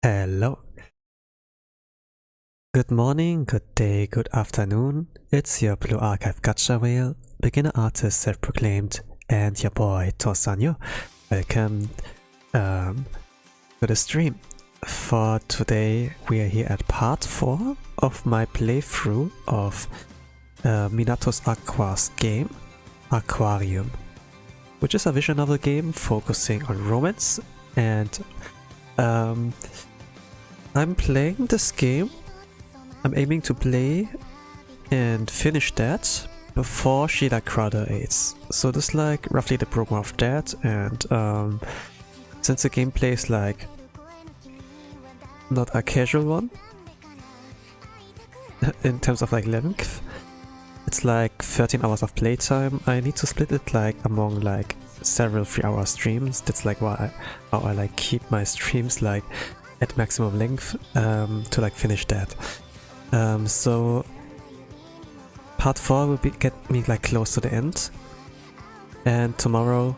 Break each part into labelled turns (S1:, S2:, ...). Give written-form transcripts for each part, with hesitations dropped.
S1: Hello. Good morning, good day, good afternoon. It's your Blue Archive Gacha Whale, beginner artist self-proclaimed, and your boy Tosanyo. Welcome to the stream. For today, we are here at part 4 of my playthrough of Minato Aqua's game, AQUARIUM, which is a visual novel game focusing on romance, and I'm playing this game. I'm aiming to play and finish that before she graduates. So this is like roughly the program of that, and since the gameplay is like not a casual one in terms of like length, it's like 13 hours of playtime. I need to split it like among like several 3-hour streams. That's like how I like keep my streams like at maximum length to like finish that. So part 4 will get me like close to the end, and tomorrow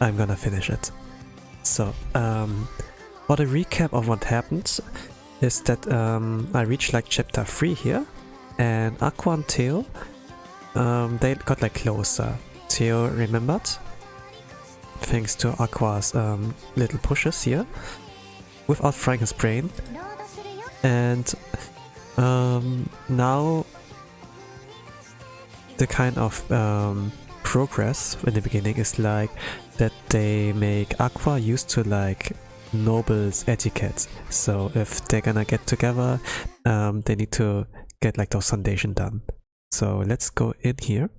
S1: I'm gonna finish it. So for the recap of what happened is that I reached like chapter 3 here, and Aqua and Theo they got like closer. Theo remembered thanks to Aqua's little pushes here without frying his brain, and now the kind of progress in the beginning is like that they make Aqua used to like nobles etiquette. So if they're gonna get together, they need to get like those foundation done. So let's go in here.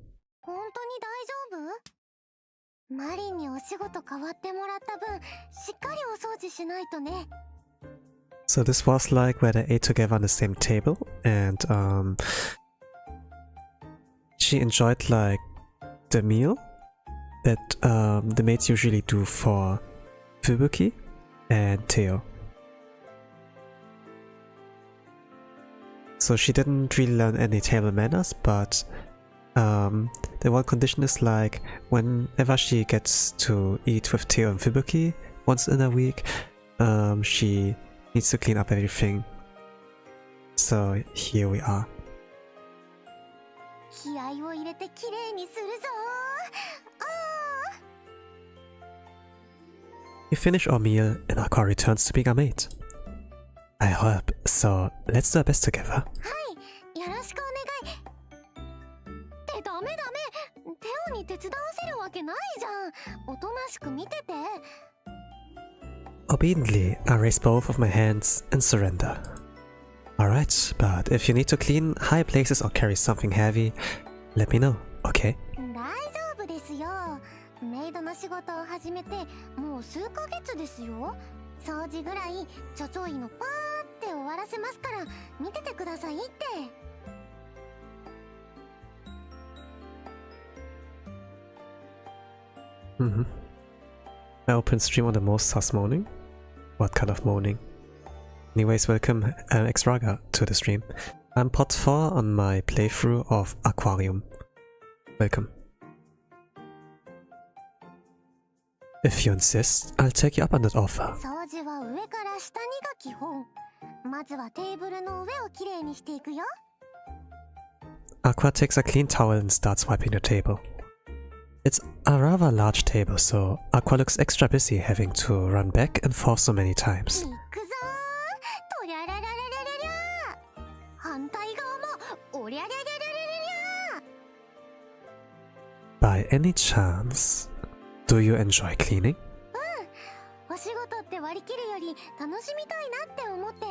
S1: So this was like where they ate together on the same table, and she enjoyed like the meal that the maids usually do for Fubuki and Theo. So she didn't really learn any table manners, but the one condition is like whenever she gets to eat with Theo and Fubuki once in a week, she needs to clean up everything. So here we are. We finish our meal and Aqua returns to being a maid. I hope, so let's do our best together. Obediently, I raise both of my hands and surrender. Alright, but if you need to clean high places or carry something heavy, let me know, okay? I opened stream on the most sus morning. What kind of morning? Anyways, welcome X-Raga to the stream. I'm part 4 on my playthrough of AQUARIUM. Welcome. If you insist, I'll take you up on that offer. Aqua takes a clean towel and starts wiping the table. It's a rather large table, so Aqua looks extra busy having to run back and forth so many times. By any chance, do you enjoy cleaning?
S2: って割り切るより楽しみたいなって思って。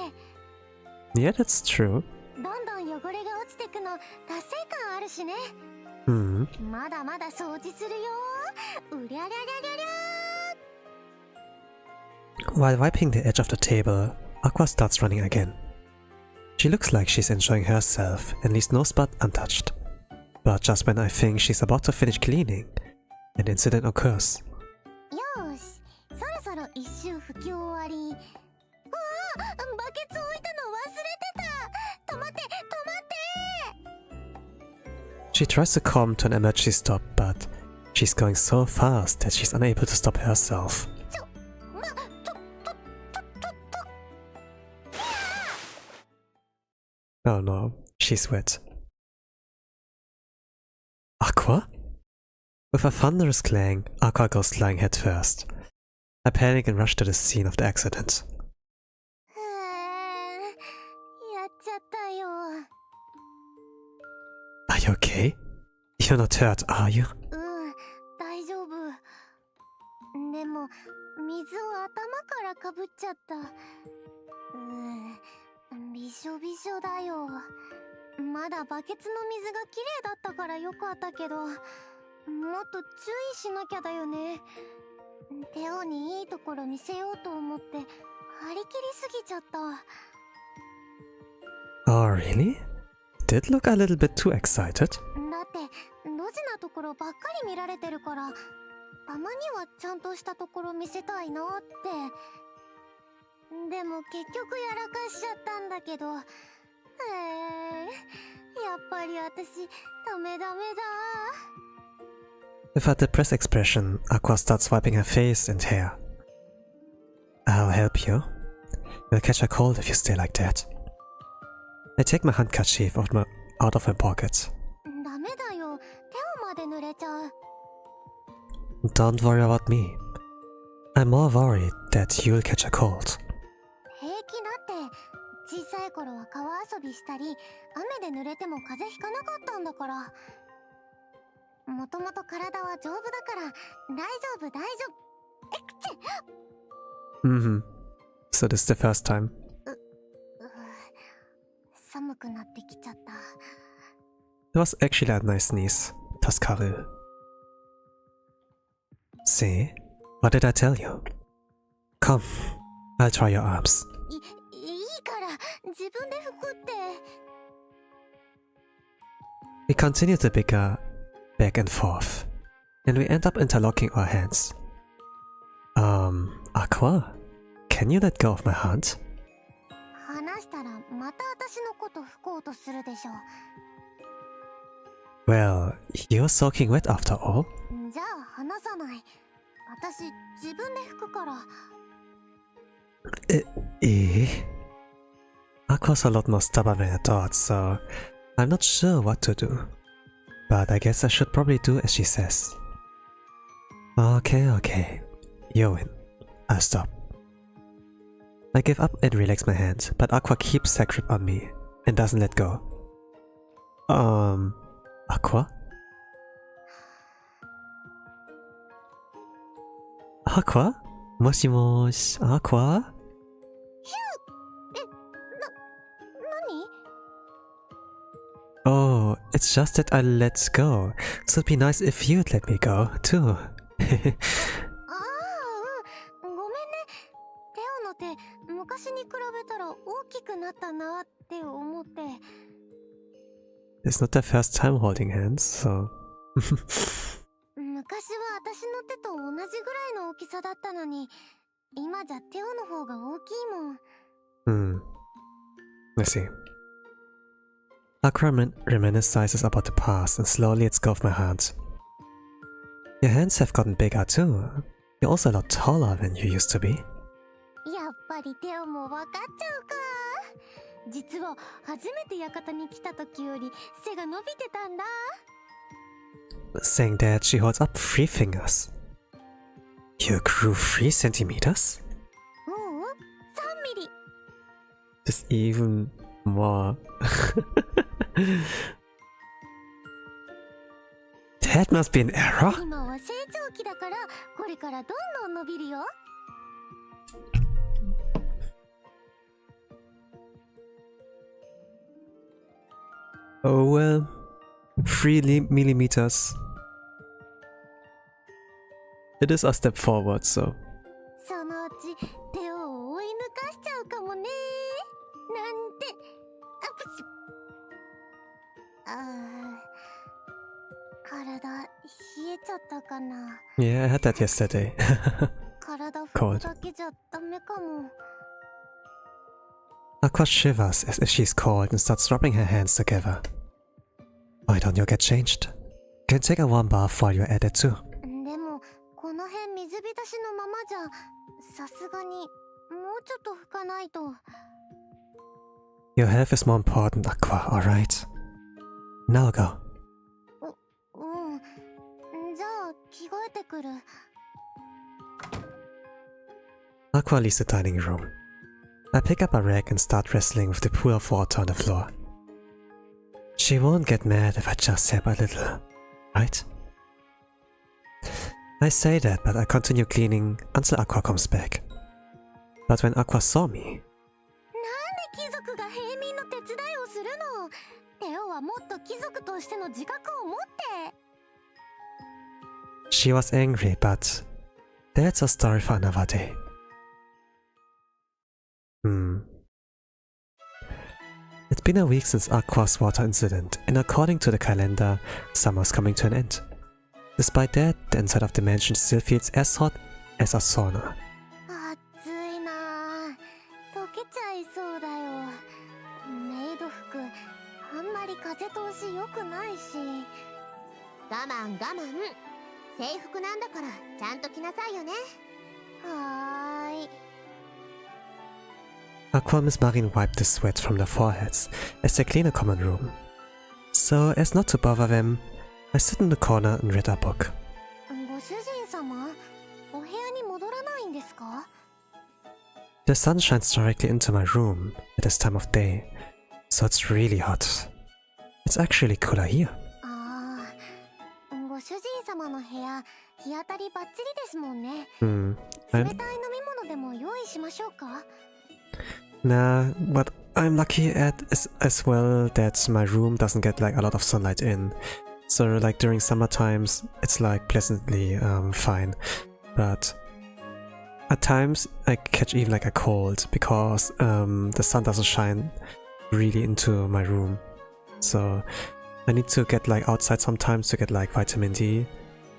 S1: Yeah, that's true.
S2: どんどん汚れが落ちてくの達成感あるしね。まだまだ掃除するよ。うりゃりゃりゃりゃりゃ。
S1: While wiping the edge of the table, Aqua starts running again. She looks like she's enjoying herself and leaves no spot untouched. But just when I think she's about to finish cleaning, an incident occurs.
S2: よし、そろそろ一周拭き終わり。バケツ置いたの忘れてた。止まって止まって。
S1: She tries to come to an emergency stop, but she's going so fast that she's unable to stop herself. Oh no, she's wet. Aqua? With a thunderous clang, Aqua goes flying headfirst. I panic and rush to the scene of the accident.
S2: やっちゃったよ。
S1: Are you okay? You're not hurt, are you?
S2: 大丈夫。でも水を頭からかぶっちゃった。びしょびしょだよ。まだバケツの水がきれいだったからよかったけど、もっと注意しなきゃだよね。テオにいいところ見せようと思って張り切りすぎちゃった。
S1: Oh really? Did look a little bit too excited.
S2: だってドジなところばっかり見られてるから、たまにはちゃんとしたところ見せたいなって。でも結局やらかしちゃったんだけど、やっぱり私ダメだ。
S1: With a depressed expression, Aqua starts wiping her face and hair. I'll help you. You'll catch a cold if you stay like that. I take my handkerchief out of my pocket.
S2: ダメだよ。手をまで濡れちゃう。
S1: Don't worry about me. I'm more worried that you'll catch a cold.
S2: 平気だって。小さい頃は川遊びしたり、雨で濡れても風邪ひかなかったんだから。もともと体は丈夫だから大丈夫。えくち。
S1: So this is the first time.
S2: 寒くなってきちゃった。
S1: It was actually a nice sneeze. Taskaru. See? What did I tell you? Come, I'll try your arms.
S2: いいから自分で拭くって。
S1: We continue to bicker back and forth, and we end up interlocking our hands. Aqua? Can you let go of my hand?
S2: 話したらまた私のこと拭こうとするでしょ。
S1: Well, you're soaking wet after all.
S2: じゃあ話さない。私自分で拭くから。
S1: Aqua's a lot more stubborn than I thought, so I'm not sure what to do. But I guess I should probably do as she says. Okay. You win. I'll stop. I give up and relax my hand, but Aqua keeps her grip on me and doesn't let go. Aqua? Aqua? Moshi mosh, Aqua?
S2: 何？
S1: Oh, it's just that I let go, so it'd be nice if you'd let me go, too.
S2: ごめんね。テオの手、昔に比べたら大きくなったなって思って。
S1: It's not the first time holding hands, so...
S2: 昔は私の手と同じぐらいの大きさだったのに、今じゃテオの方が大きいもん。
S1: I see. Aqua reminisces about the past and slowly lets go of my hand. Your hands have gotten bigger too. You're also a lot taller than you used to be.
S2: やっぱりテオも分かっちゃうか。実は初めて館に来た時より背が伸びてたんだ。
S1: Saying that, she holds up 3 fingers. You grew 3 centimeters?
S2: 3ミリ。
S1: Just even more. That must be an error?
S2: 今は成長期だから、これからどんどん伸びるよ。
S1: Oh well, 3 millimeters. It is a step forward, so.
S2: そのうち手を追い抜かしちゃうかもね。なんて。あ、プチ。体冷えちゃったかな。
S1: Yeah, I had that yesterday.
S2: 体拭くだけじゃダメかも。
S1: Aqua shivers as if she's cold and starts rubbing her hands together. Why don't you get changed? You can take a warm bath while you're at it too.
S2: でもこの辺水浸しのままじゃさすがにもうちょっと拭かないと。
S1: Your health is more important, Aqua, alright? Now go.
S2: うん。じゃあ着替えてくる。
S1: Aqua leaves the dining room. I pick up a rag and start wrestling with the pool of water on the floor. She won't get mad if I just help a little, right? I say that, but I continue cleaning until Aqua comes back. But when Aqua saw me...
S2: なんで貴族が平民の手伝いをするの？テオはもっと貴族としての自覚を持って。
S1: She was angry, but that's a story for another day. It's been a week since Aqua's water incident, and according to the calendar, summer's coming to an end. Despite that, the inside of the mansion still feels as hot as a sauna.
S2: 暑いなぁ。溶けちゃいそうだよ。メイド服、あんまり風通し良くないし。我慢。制服なんだからちゃんと着なさいよね。はーい。
S1: Aqua and Miss Marine wipe the sweat from their foreheads as they clean a common room. So, as not to bother them, I sit in the corner and read a book.
S2: ご主人様、お部屋に戻らないんですか？
S1: The sun shines directly into my room at this time of day, so it's really hot. It's actually cooler here.
S2: ああ、ご主人様の部屋、日当たりバッチリですもんね。冷たい飲み物でも用意しましょうか？
S1: Nah, what I'm lucky at is as well that my room doesn't get like a lot of sunlight in. So like during summer times, it's like pleasantly fine. But at times I catch even like a cold because the sun doesn't shine really into my room. So I need to get like outside sometimes to get like vitamin D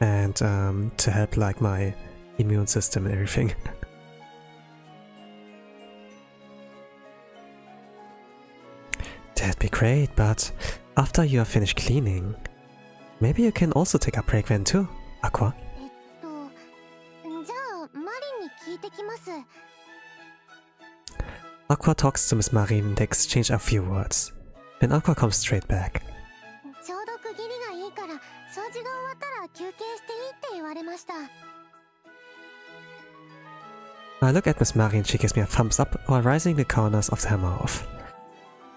S1: and to help like my immune system and everything. That'd be great, but after you are finished cleaning, maybe you can also take a break then too, Aqua.
S2: じゃあマリンに聞いてきます。
S1: Aqua talks to Miss Marine and they exchange a few words. Then Aqua comes straight back.
S2: ちょうど区切りがいいから掃除が終わったら休憩していいって言われました。
S1: I look at Miss Marine and she gives me a thumbs up while raising the corners of her mouth.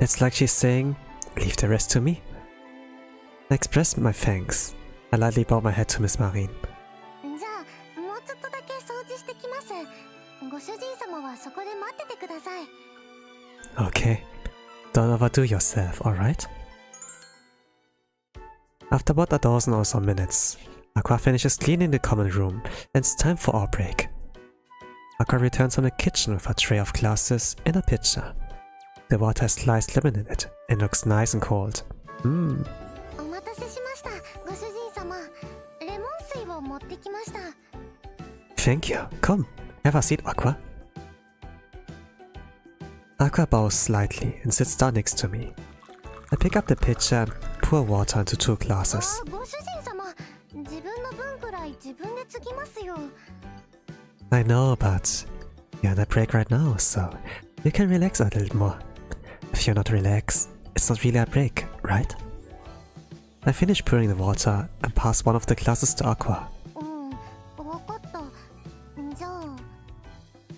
S1: It's like she's saying, leave the rest to me. I express my thanks. I lightly bow my head to Miss Marine.
S2: じゃあもうちょっとだけ掃除してきます。ご主人様はそこで待っててください。
S1: Okay. Don't overdo yourself, alright? After about a dozen or so minutes, Aqua finishes cleaning the common room and it's time for our break. Aqua returns from the kitchen with a tray of glasses and a pitcher. The water has sliced lemon in it and looks nice and cold.
S2: お待たせしました、ご主人様。レモン水を持ってきました。
S1: Thank you. Come, have a seat, Aqua. Aqua bows slightly and sits down next to me. I pick up the pitcher and pour water into 2 glasses.
S2: ご主人様、自分の分くらい自分でつぎますよ。
S1: I know, but you're on a break right now, so you can relax a little more. If you're not relaxed, it's not really a break, right? I finish pouring the water and pass one of the glasses to Aqua.
S2: わかった。じゃあ。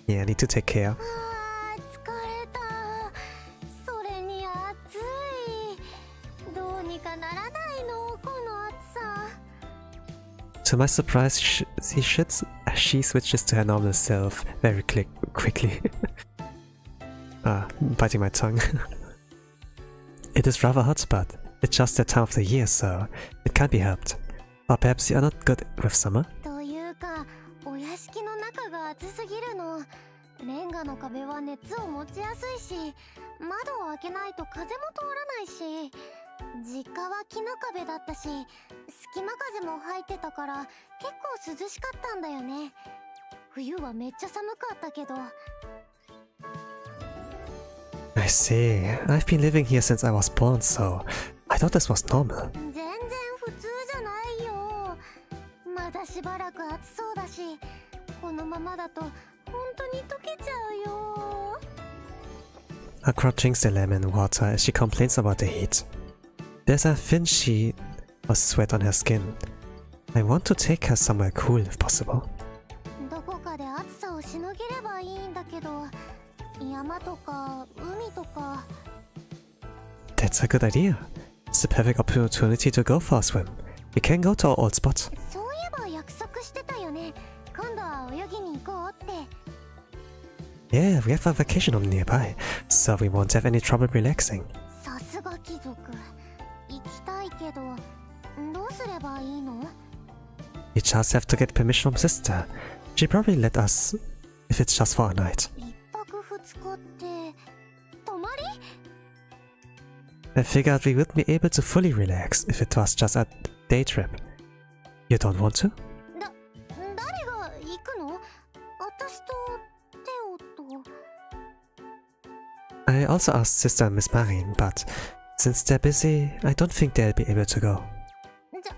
S1: Yeah, I need to take care.
S2: 疲れた。それに暑い。どうにかならないの、この暑さ。
S1: To my surprise, she switches to her normal self very quickly. Biting my tongue. It is rather hot, but it's just that time of the year, so it can't be helped. Or perhaps you are not good with summer?
S2: というか、お屋敷の中が暑すぎるの。レンガの壁は熱を持ちやすいし、窓を開けないと風も通らないし、実家は木の壁だったし、隙間風も入ってたから結構涼しかったんだよね。冬はめっちゃ寒かったけど。
S1: I see. I've been living here since I was born, so I thought this was normal.
S2: 全然普通じゃないよ。まだしばらく暑そうだし、このままだと本当に溶けちゃうよ。
S1: Aqua drinks the lemon water as she complains about the heat. There's a thin sheet of sweat on her skin. I want to take her somewhere cool if possible.
S2: どこかで暑さをしのげればいいんだけど、山とか海とか。
S1: That's a good idea. It's the perfect opportunity to go for a swim. We can go to our old spot.
S2: そういえば約束してたよね。今度は泳ぎに行こうって。
S1: Yeah, we have a vacation home nearby, so we won't have any trouble relaxing.
S2: さすが貴族。行きたいけど、どうすればいいの？
S1: We just have to get permission from sister. She'll probably let us if it's just for a night.
S2: 一泊二日って泊まり？
S1: I figured we would be able to fully relax if it was just a day trip. You don't want to?
S2: 誰が行くの？私とテオと。
S1: I also asked sister and Miss Marine, but since they're busy, I don't think they'll be able to go.
S2: じゃ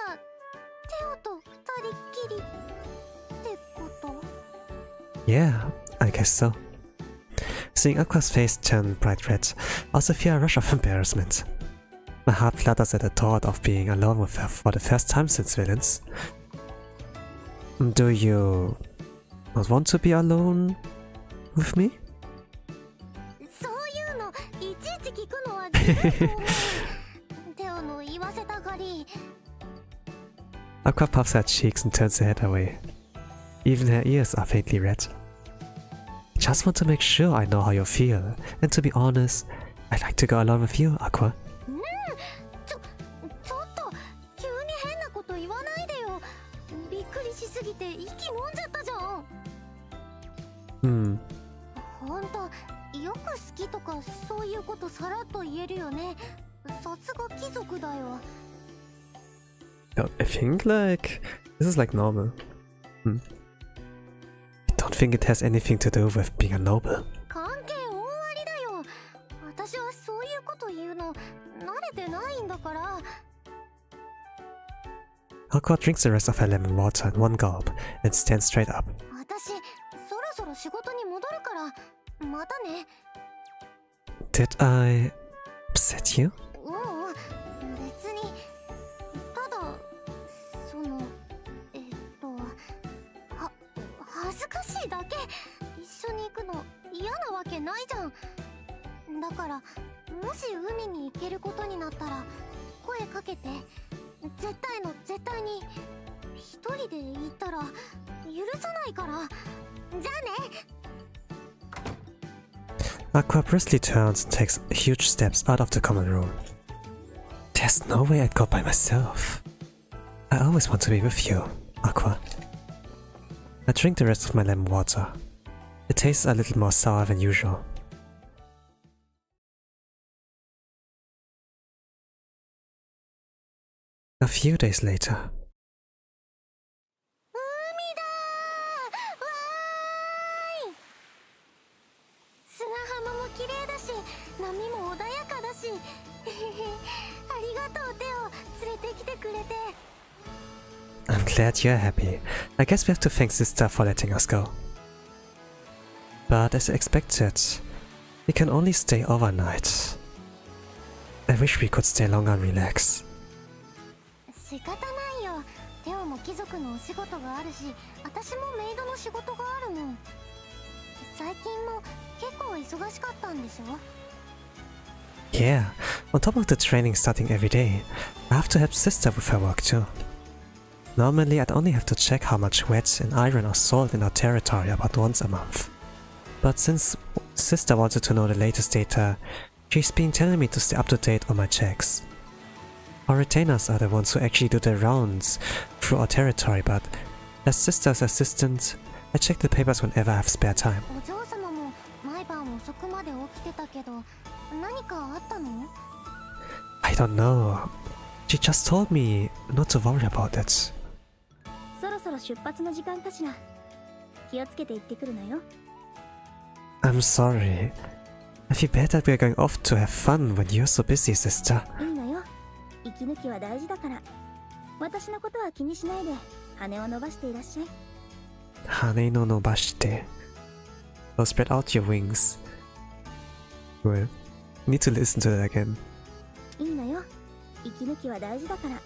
S2: あテオと二人っきりってこと？
S1: Yeah, I guess so. Seeing Aqua's face turn bright red, I also feel a rush of embarrassment. My heart flutters at the thought of being alone with her for the first time since villains. Do you not want to be alone with me?
S2: そういうのいちいち聞くのは自分と思う。テオの言わせたがり。
S1: Aqua puffs her cheeks and turns her head away. Even her ears are faintly red. I just want to make sure I know how you feel, and to be honest, I'd like to go along with you, Aqua.
S2: ちょっと急に変なこと言わないでよ。びっくりしすぎて息飲んじゃったじゃん。ほんとよく好きとかそういうことさらっと言えるよね。さすが貴族だよ。
S1: I think this is like normal. I don't think it has anything to do with being a noble.
S2: 関係大ありだよ。私はそういうこと言うの慣れてないんだから。
S1: Aqua drinks the rest of her lemon water in one gulp and stands straight up.
S2: 私そろそろ仕事に戻るからまたね。
S1: Did I upset you?
S2: 別に。ただその恥ずかしいだけ。一緒に行くの嫌なわけないじゃん。だからもし海に行けることになったら声かけて。絶対に一人で行ったら許さないから。じゃあね。
S1: Aqua briskly turns and takes huge steps out of the common room. There's no way I'd go by myself. I always want to be with you, Aqua. I drink the rest of my lemon water. It tastes a little more sour than usual. A few days later.
S2: 海だー。わーい。砂浜も綺麗だし波も穏やかだしありがとうテオ、連れてきてくれて。
S1: I'm glad you're happy. I guess we have to thank sister for letting us go. But as expected, we can only stay overnight. I wish we could stay longer and relax.
S2: 仕方ないよ。テオも貴族のお仕事があるし、私もメイドの仕事があるもん。最近も結構忙しかったんでしょ？
S1: Yeah, on top of the training starting every day, I have to help sister with her work too. Normally I'd only have to check how much wet and iron or salt in our territory about once a month. But since sister wanted to know the latest data, she's been telling me to stay up to date on my checks. Our retainers are the ones who actually do the rounds through our territory, but as sister's assistant, I check the papers whenever I have spare time.
S2: お嬢様も毎晩遅くまで起きてたけど、何かあったの？
S1: I don't know. She just told me not to worry about it.
S3: そろそろ出発の時間かしら。気をつけて行ってくるのよ。
S1: I'm sorry. I feel bad that we're going off to have fun when you're so busy, sister.
S3: いいのよ。息抜きは大事だから。私のことは気にしないで羽を伸ばしていらっしゃい。
S1: 羽の伸ばして。So spread out your wings. Well, need to listen to that again.
S3: いいのよ。息抜きは大事だから。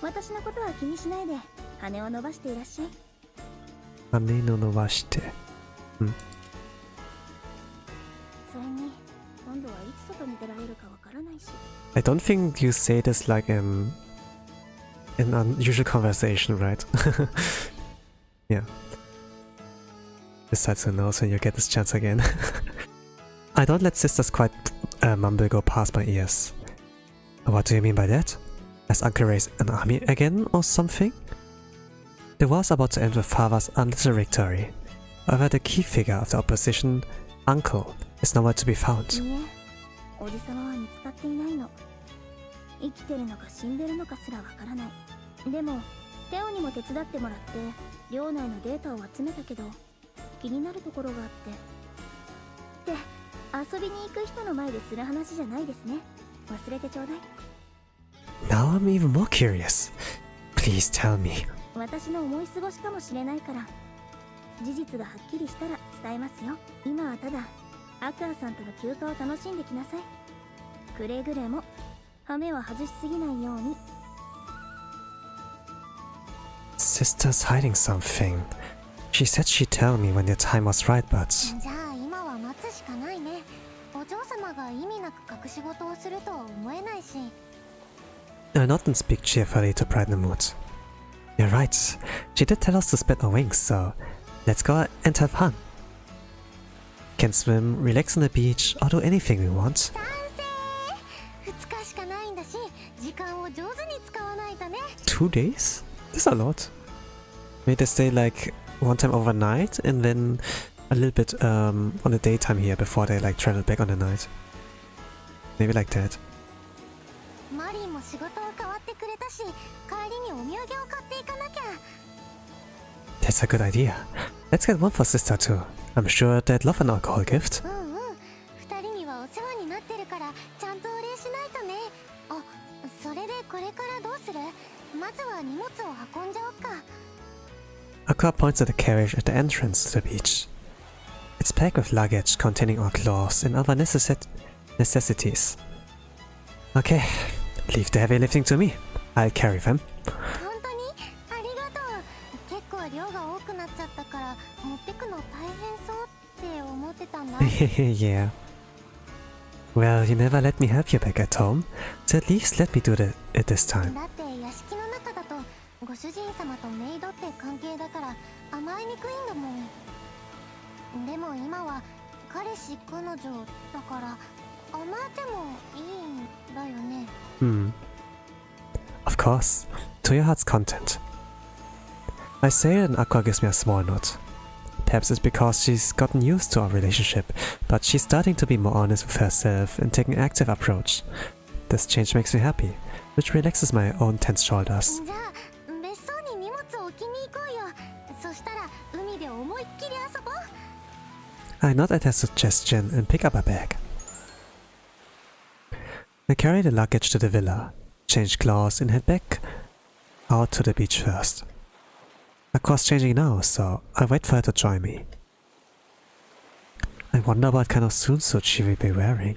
S3: 私のことは気にしないで羽を伸ばしていらっしゃい。
S1: 羽の伸ばして。
S3: それに、今度はいつ外に出られるかわからないし。
S1: I don't think you say this like in unusual conversation, right? Yeah. Besides who knows when you get this chance again. I don't let sisters quite mumble go past my ears. What do you mean by that? Has Uncle raised an army again or something? The war's about to end with father's little victory. However, the key figure of the opposition, Uncle, is nowhere to be found.
S3: いいえ、おじさまは見つかっていないの。生きてるのか死んでるのかすらわからない。でも、テオにも手伝ってもらって、領内のデータを集めたけど、気になるところがあって。で、遊びに行く人の前でする話じゃないですね。忘れてちょうだい。
S1: Now I'm even more curious. Please tell me.
S3: 私の思い過ごしかもしれないから、事実がはっきりしたら伝えますよ。今はただ、アクアさんとの休暇を楽しんできなさい。くれぐれも、羽目は外しすぎないように。
S1: Sister's hiding something. She said she'd tell me when the time was right, but...
S2: じゃあ今は待つしかないね。お嬢様が意味なく隠し事をするとは思えないし。
S1: I not and speak cheerfully to brighten the mood. You're right. She did tell us to spread our wings, so let's go and have fun. Can swim, relax on the beach, or do anything we want.
S2: 賛成。2日しかないんだし、時間を上手に使わないとね。
S1: 2 days? That's a lot. Maybe they stay like one time overnight and then a little bit on the daytime here before they like travel back on the night. Maybe like that.
S2: マリーも仕事を変わってくれたし、帰りにお土産を買っていかなきゃ。
S1: That's a good idea. Let's get one for sister too. I'm sure they'd love an alcohol gift.
S2: 2人にはお世話になってるからちゃんとお礼しないとね。あ、それでこれからどうする？まずは荷物を運んじゃおっか。
S1: Aqua points at the carriage at the entrance to the beach. It's packed with luggage containing our clothes and other necessities. Okay, leave the heavy lifting to me. I'll carry them.
S2: 本当にありがとう。結構量が多くなっちゃったから持ってくの大変そうって思ってたんだ。
S1: Yeah. Well, you never let me help you back at home, so at least let me do it this time.
S2: だって屋敷の中だとご主人様とメイドって関係だから甘えにくいんだもん。でも今は彼氏彼女だから甘えてもいいんだよね。
S1: Of course, to your heart's content. I say it and Aqua gives me a small nod. Perhaps it's because she's gotten used to our relationship, but she's starting to be more honest with herself and take an active approach. This change makes me happy, which relaxes my own tense shoulders.
S2: じゃあ別荘に荷物を置きに行こうよ。そしたら海で思いっきり遊ぼう。
S1: I nod at her suggestion and pick up a bag. I carry the luggage to the villa, change clothes and head back out to the beach first. Aqua's changing now, so I wait for her to join me. I wonder what kind of swimsuit she will be wearing.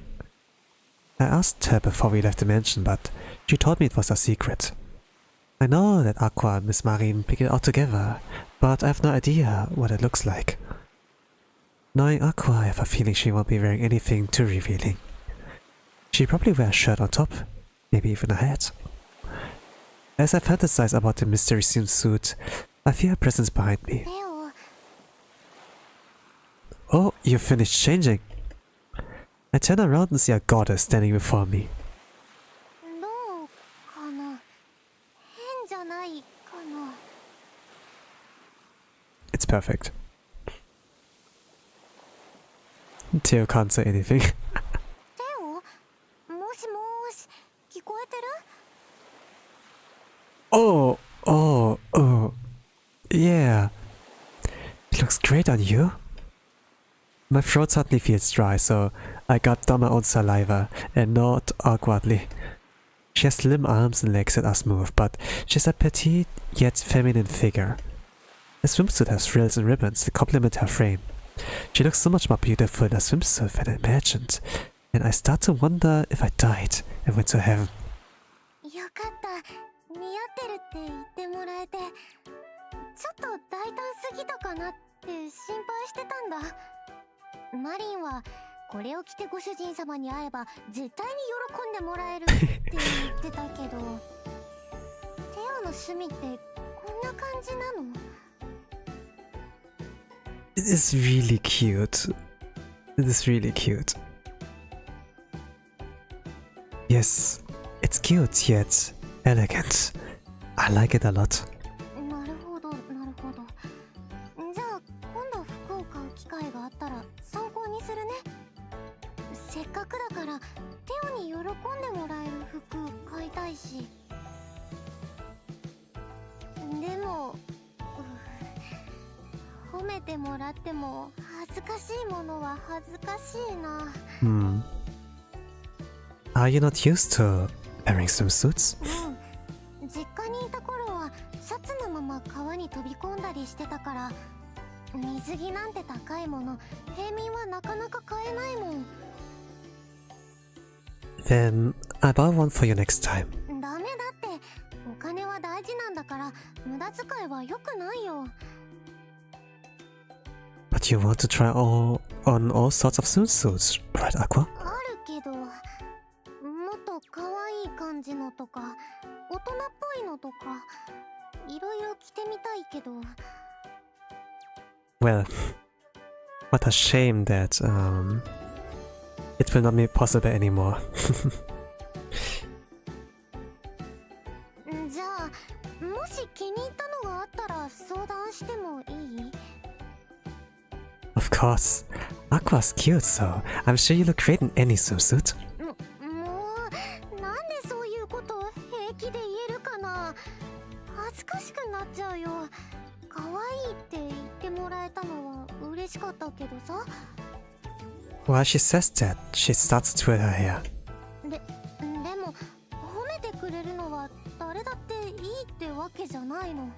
S1: I asked her before we left the mansion, but she told me it was a secret. I know that Aqua and Miss Marine pick it out together, but I have no idea what it looks like. Knowing Aqua, I have a feeling she won't be wearing anything too revealing. She'll probably wear a shirt on top, maybe even a hat. As I fantasize about the mystery swimsuit, I feel a presence behind me.
S2: テオ、
S1: Oh, you finished changing. I turn around and see a goddess standing before me.
S2: どうかな、変じゃないかな。
S1: It's perfect. Theo can't say anything.
S2: テオ、もしもーし、聞こえてる？
S1: Oh, yeah. It looks great on you. My throat suddenly feels dry, so I gulped down my own saliva and gnawed awkwardly. She has slim arms and legs that are smooth, but she's a petite yet feminine figure. The swimsuit has frills and ribbons that complement her frame. She looks so much more beautiful in a swimsuit than I imagined, and I start to wonder if I died and went to heaven.
S2: よかった。似合ってるって言ってもらえて、ちょっと大胆すぎたかなって心配してたんだ。マリンはこれを着てご主人様に会えば絶対に喜んでもらえるって言ってたけど、テオの趣味ってこんな感じなの？
S1: It is really cute. It is really cute. Yes, it's cute yet elegant. I like it a lot.
S2: なるほど、なるほど。じゃあ今度服を買う機会があったら参考にするね。せっかくだからテオに喜んでもらえる服買いたいし。でも、褒めてもらっても恥ずかしいものは恥ずかしいな。
S1: Are you not used to wearing swimsuits?
S2: うん。実家にいた頃はシャツのまま川に飛び込んだりしてたから、水着なんて高いもの、平民はなかなか買えないもん。
S1: Then I buy one for you next time.
S2: ダメだって、お金は大事なんだから無駄遣いは良くないよ。
S1: But you want to try on all sorts of swimsuits, right, Aqua?
S2: あるけど、もっと可愛い感じのとか大人っぽいのとかいろいろ着てみたいけど。
S1: Well, what a shame that it will not be possible anymore.
S2: じゃあもし気に入ったのがあったら相談してもいい？
S1: Of course, Aqua's cute, so I'm sure you look great in any swimsuit.
S2: もうなんでそういうこと平気で言えるかな。恥ずかしくなっちゃうよ。可愛いって言ってもらえたのは嬉しかったけどさ。
S1: While she says that, she starts to twirl her hair.
S2: でも褒めてくれるのは誰だっていいってわけじゃないの。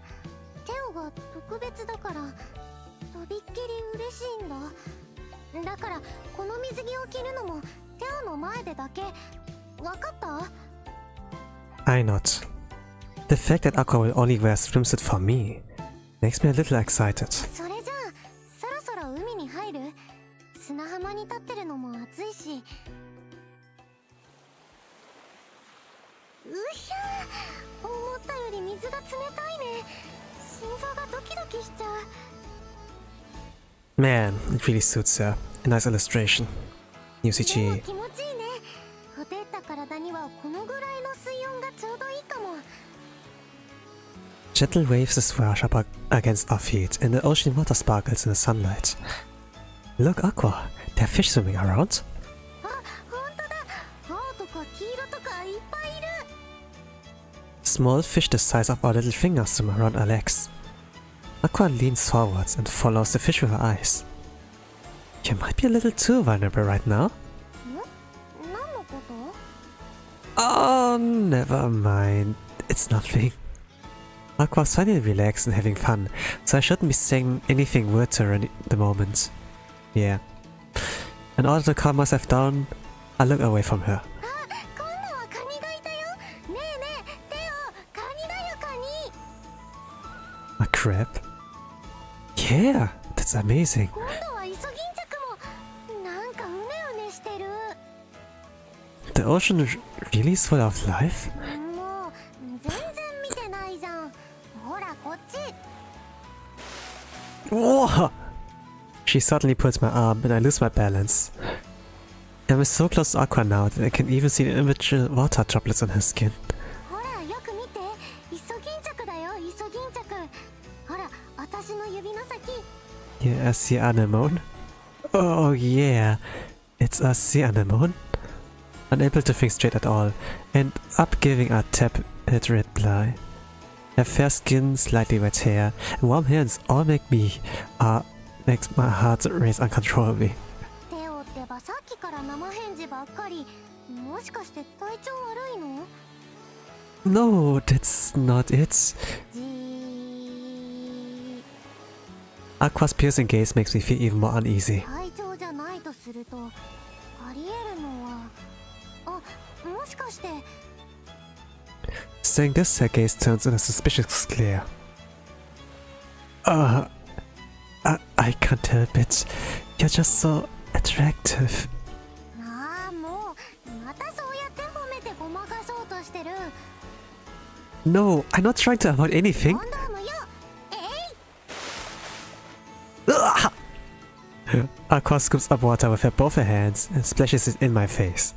S2: テオが特別だからとびっきり嬉しいんだ。だからこの水着を着るのもテオの前でだけ。わかった？
S1: I nod. The fact that Aqua will only wear a swimsuit for me makes me a little excited.
S2: それじゃあそろそろ海に入る？砂浜に立ってるのも暑いし。うひゃー、思ったより水が冷たいね。心臓がドキドキしちゃう。
S1: Man, it really suits her. A nice illustration.
S2: でも
S1: UCG.
S2: 気持ちいいね。ほてった体にはこのぐらいの水温がちょうどいいかも。
S1: Gentle waves swash up against our feet, and the ocean water sparkles in the sunlight. Look, Aqua, there are fish swimming around.
S2: あ、ほんとだ。青とか黄色とかいっぱいいる。
S1: Small fish the size of our little fingers swim around our legs. Aqua leans forwards and follows the fish with her eyes. You might be a little too vulnerable right now.
S2: 何のこと？
S1: Oh, never mind. It's nothing. Aqua's finally relaxed and having fun, so I shouldn't be saying anything weird to her at the moment. Yeah. In order to calm myself down, I look away from her.
S2: あ、今度はカニがいたよ。ねえねえ、テオ、カニだよ、カニ。
S1: A crab? Yeah, that's amazing.
S2: 今度はイソギンチャクもなんかうねうねしてる。
S1: The ocean really is full of life?
S2: もう全然見て
S1: She suddenly pulls my arm and I lose my balance. I'm so close to Aqua now that I can even see the individual water droplets on her skin.
S2: ほらよく見て、イソギンチャクだよ、イソギンチャク。ほら、私の指の先。
S1: Yeah, a sea anemone? Oh yeah, it's a sea anemone. Unable to think straight at all, and up giving a tepid reply. Her fair skin, slightly wet hair, and warm hands all makes my heart race uncontrollably.
S2: テオってばさっきから生返事ばっかり。もしかして体調悪いの？
S1: No, that's not it.
S2: じー。
S1: Aqua's piercing gaze makes me feel even more uneasy.
S2: 体調じゃないとすると、ありえるのは、あ、もしかして。
S1: Saying this, her gaze turns in a suspicious glare. I can't help it. You're just so attractive.
S2: ああ、もうまたそうやって褒めてごまかそうとしてる。
S1: No, I'm not trying to avoid anything.
S2: コンドームよ。
S1: Aqua scoops up water with both her hands and splashes it in my face.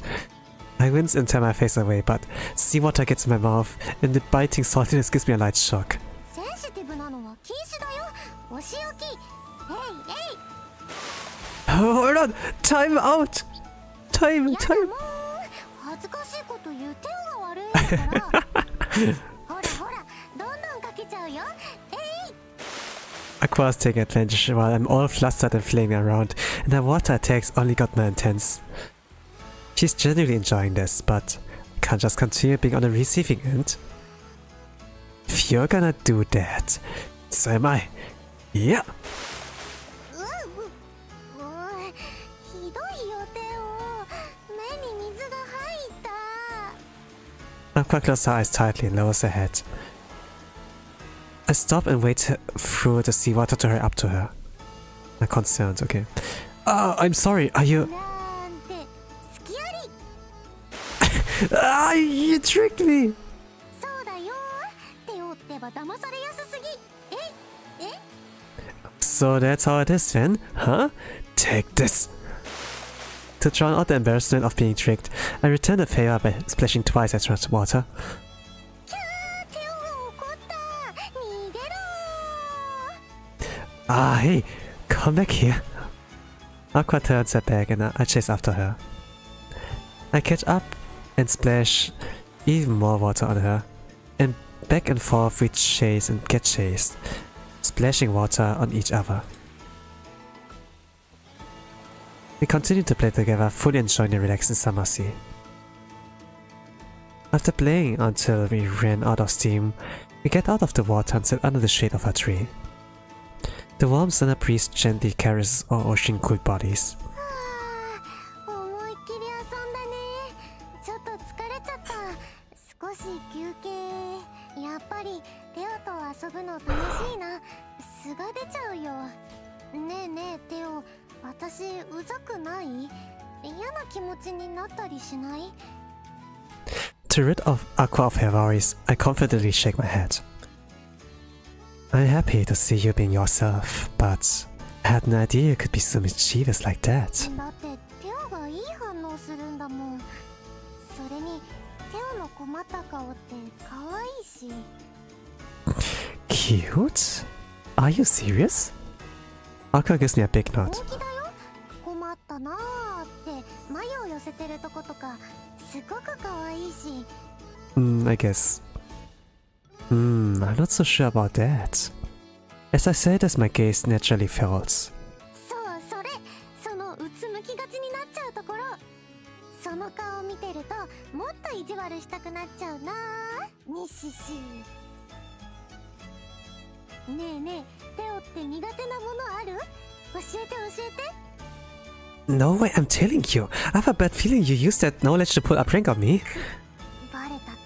S1: I wince and turn my face away, but seawater gets in my mouth and the biting saltiness gives me a light shock.
S2: センシティブなのは禁止だよ。お仕置き。
S1: Hold on! Time out! Time!
S2: やだ
S1: Time!
S2: もう恥ずかしいこと言うテオが悪いんだから。ほらほら、どんどんかけちゃうよ。
S1: Aqua is taking advantage while I'm all flustered and flaming around, and her water attacks only got more intense. She's genuinely enjoying this, but I can't just continue being on the receiving end. If you're gonna do that, so am I. Yeah!
S2: ひどいよテオ。目に水が入った。
S1: Aqua closes her eyes tightly and lowers her head. I stop and wait through the seawater to hurry up to her. I'm concerned, okay. Oh, I'm sorry, are you...
S2: なんてすきあり。
S1: Ah, you tricked me!
S2: そうだよ。テオってば騙されやすすぎ。
S1: So that's how it is then, huh? Take this! To drown out the embarrassment of being tricked, I return the favor by splashing twice at her water.
S2: キャー、テオが怒った。逃げろ
S1: Ah, hey, come back here. Aqua turns her back and I chase after her. I catch up and splash even more water on her, and back and forth we chase and get chased, splashing water on each other. We continue to play together, fully enjoying the relaxing summer sea. After playing until we ran out of steam, we get out of the water and sit under the shade of a tree. The warm summer breeze gently caresses our ocean-cooled bodies.
S2: 思いっきり遊んだね。ちょっと疲れちゃった。少し休憩。やっぱりテオと遊ぶの楽しいな。素が出ちゃうよ。ねえねえテオ、私うざくない？嫌な気持ちになったりしない？
S1: To rid Aqua of her worries, I confidently shake my head. I'm happy to see you being yourself, but I had no idea you could be so mischievous like that.
S2: だってテオがいい反応するんだもん。それにテオの困った顔って可愛いし。
S1: Cute? Are you serious? Aqua gives me a big nod.
S2: 本気だよ。困ったなーって眉を寄せてるとことかすごく可愛いし。
S1: I guess. I'm not so sure about that. As I say this, my gaze naturally falls.
S2: そうそれ、そのうつむきがちになっちゃうところ。その顔を見てるともっと意地悪したくなっちゃうなー。にしし。ねえねえ、テオって苦手なものある？教えて教えて。
S1: No way, I'm telling you. I have a bad feeling you used that knowledge to pull a prank on me.
S2: バレたか。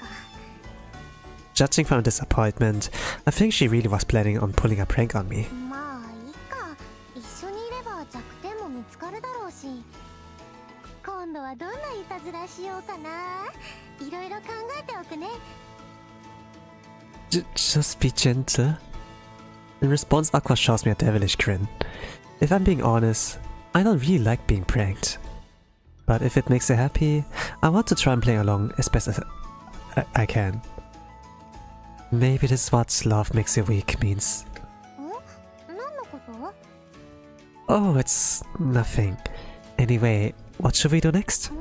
S1: Judging from disappointment, I think she really was planning on pulling a prank on me.
S2: まあいいか。一緒にいれば弱点も見つかるだろうし。今度はどんないたずらしようかな。いろいろ考えておくね。
S1: Just be gentle. In response, Aqua shows me a devilish grin. If I'm being honest, I don't really like being pranked. But if it makes her happy, I want to try and play along as best as I can. Maybe this is what love makes you weak means. Oh, it's nothing. Anyway, what should we do next?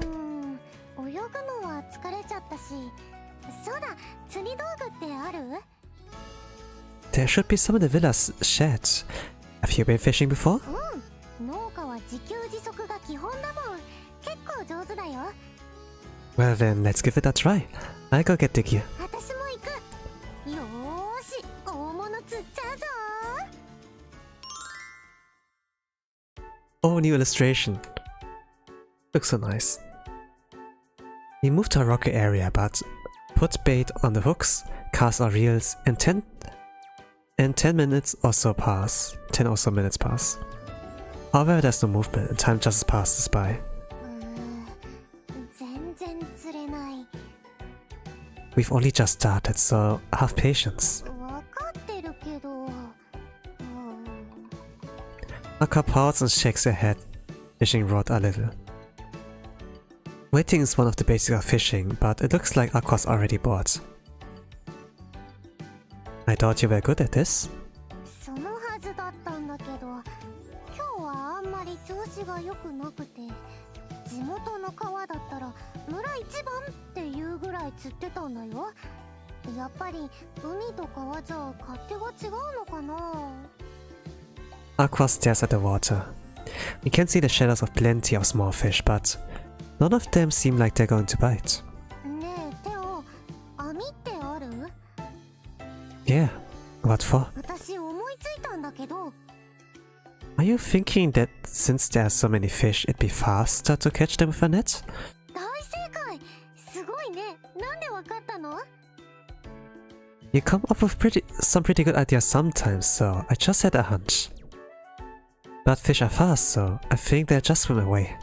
S1: There should be some in the villa's shed. Have you been fishing before? Well then, let's give it a try. I'll go get the gear. Oh, new illustration. Looks so nice. We moved to a rocky area, but put bait on the hooks, cast our reels, and 10 minutes or so pass. 10 or so minutes pass. However, there's no movement and time just passes by. We've only just started, so have patience. Aqua pouts and shakes her head, fishing rod a little. Waiting is one of the basics of fishing, but it looks like Aqua's already bored. I thought you were good at this. Aqua stares at the water. We can see the shadows of plenty of small fish, but none of them seem like they're going to bite. Yeah, what for? Are you thinking that since there are so many fish, it'd be faster to catch them with a net? You come up with some pretty good ideas sometimes, so I just had a hunch. But fish are fast, so I think they'll just swim away.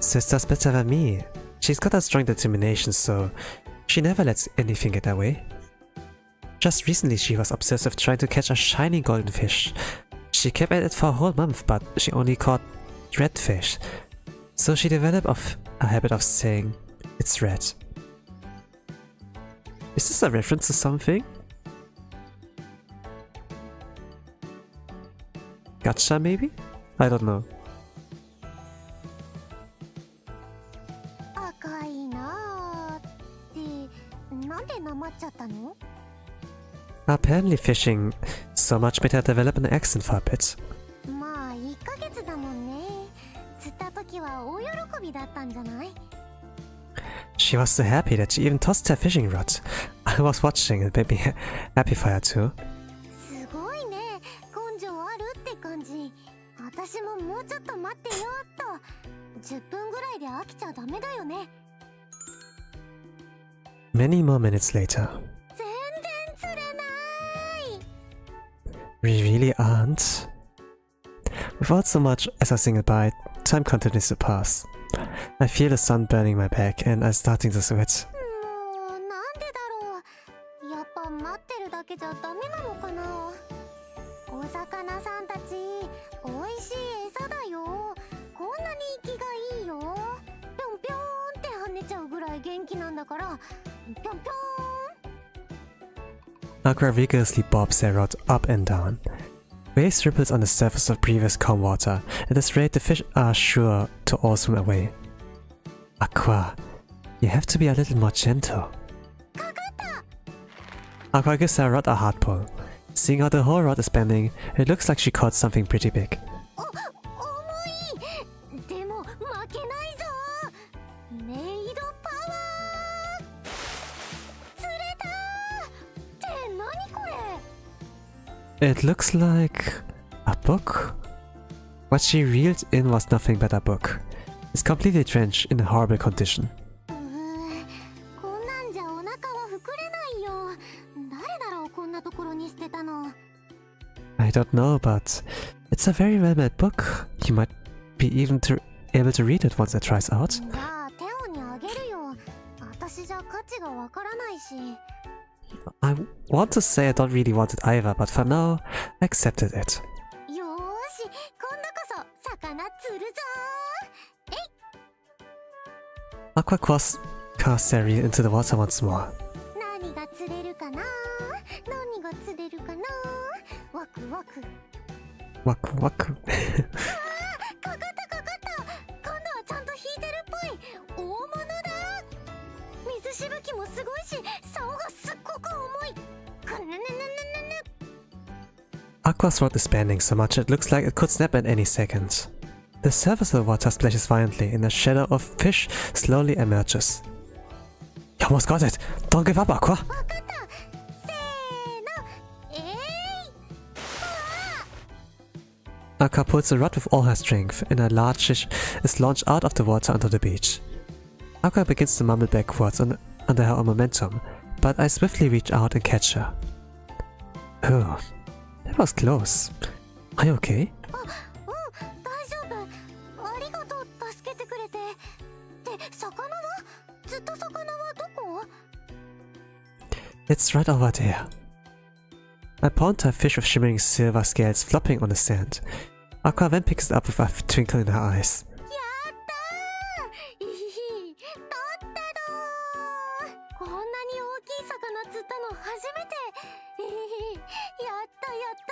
S1: Sister's better than me. She's got a strong determination, so she never lets anything get away. Just recently she was obsessed with trying to catch a shiny golden fish. She kept at it for a whole month, but she only caught red fish. So she developed a habit of saying, "It's red." Is this a reference to something? Gacha maybe? I don't know. Apparently fishing so much made her develop an accent for a bit. She was so happy that she even tossed her fishing rod. I was watching and made me happy for her too. Many more minutes later. We really aren't. Without so much as a single bite, time continues to pass. I feel the sun burning my back and I'm starting to sweat. Aqua vigorously bobs her rod up and down. Waves ripples on the surface of previous calm water. At this rate, the fish are sure to all swim away. Aqua, you have to be a little more gentle. Aqua gives her rod a hard pull. Seeing how the whole rod is bending, it looks like she caught something pretty big. It looks like a book. What she reeled in was nothing but a book. It's completely drenched in a horrible condition. I don't know, but it's a very well-made book. You might be even able to read it once it dries out.
S2: 価値がわからないし。
S1: I want to say I don't really want it either, but for now, I accepted it.
S2: よーし、今度こそ魚釣るぞー。
S1: Aqua casts their reel into the water once more.
S2: 何が釣れるかな、何が釣れるかな、ワクワク。
S1: ワクワク。
S2: かかったかかった、今度はちゃんと引いてるっぽい。大物だ。水しぶきもすごいし、竿がすっごく重い。くぬぬぬぬぬぬ。
S1: Aqua's rod is bending so much it looks like it could snap at any second. The surface of the water splashes violently and a shadow of fish slowly emerges. You almost got it! Don't give up, Aqua!
S2: わかった。せーの、
S1: Aqua pulls the rod with all her strength and a large fish is launched out of the water onto the beach. Aqua begins to mumble backwards under her own momentum, but I swiftly reach out and catch her. Oh, that was close. Are you okay?
S2: 大丈夫。ありがとう、助けてくれて。で、魚は？ずっと魚はどこ？
S1: It's right over there. I point to a fish with shimmering silver scales flopping on the sand. Aqua then picks it up with a twinkle in her eyes.
S2: やったー。いひ、取ったどー。こんなに大きい魚釣ったの初めて。いひ、やったやっ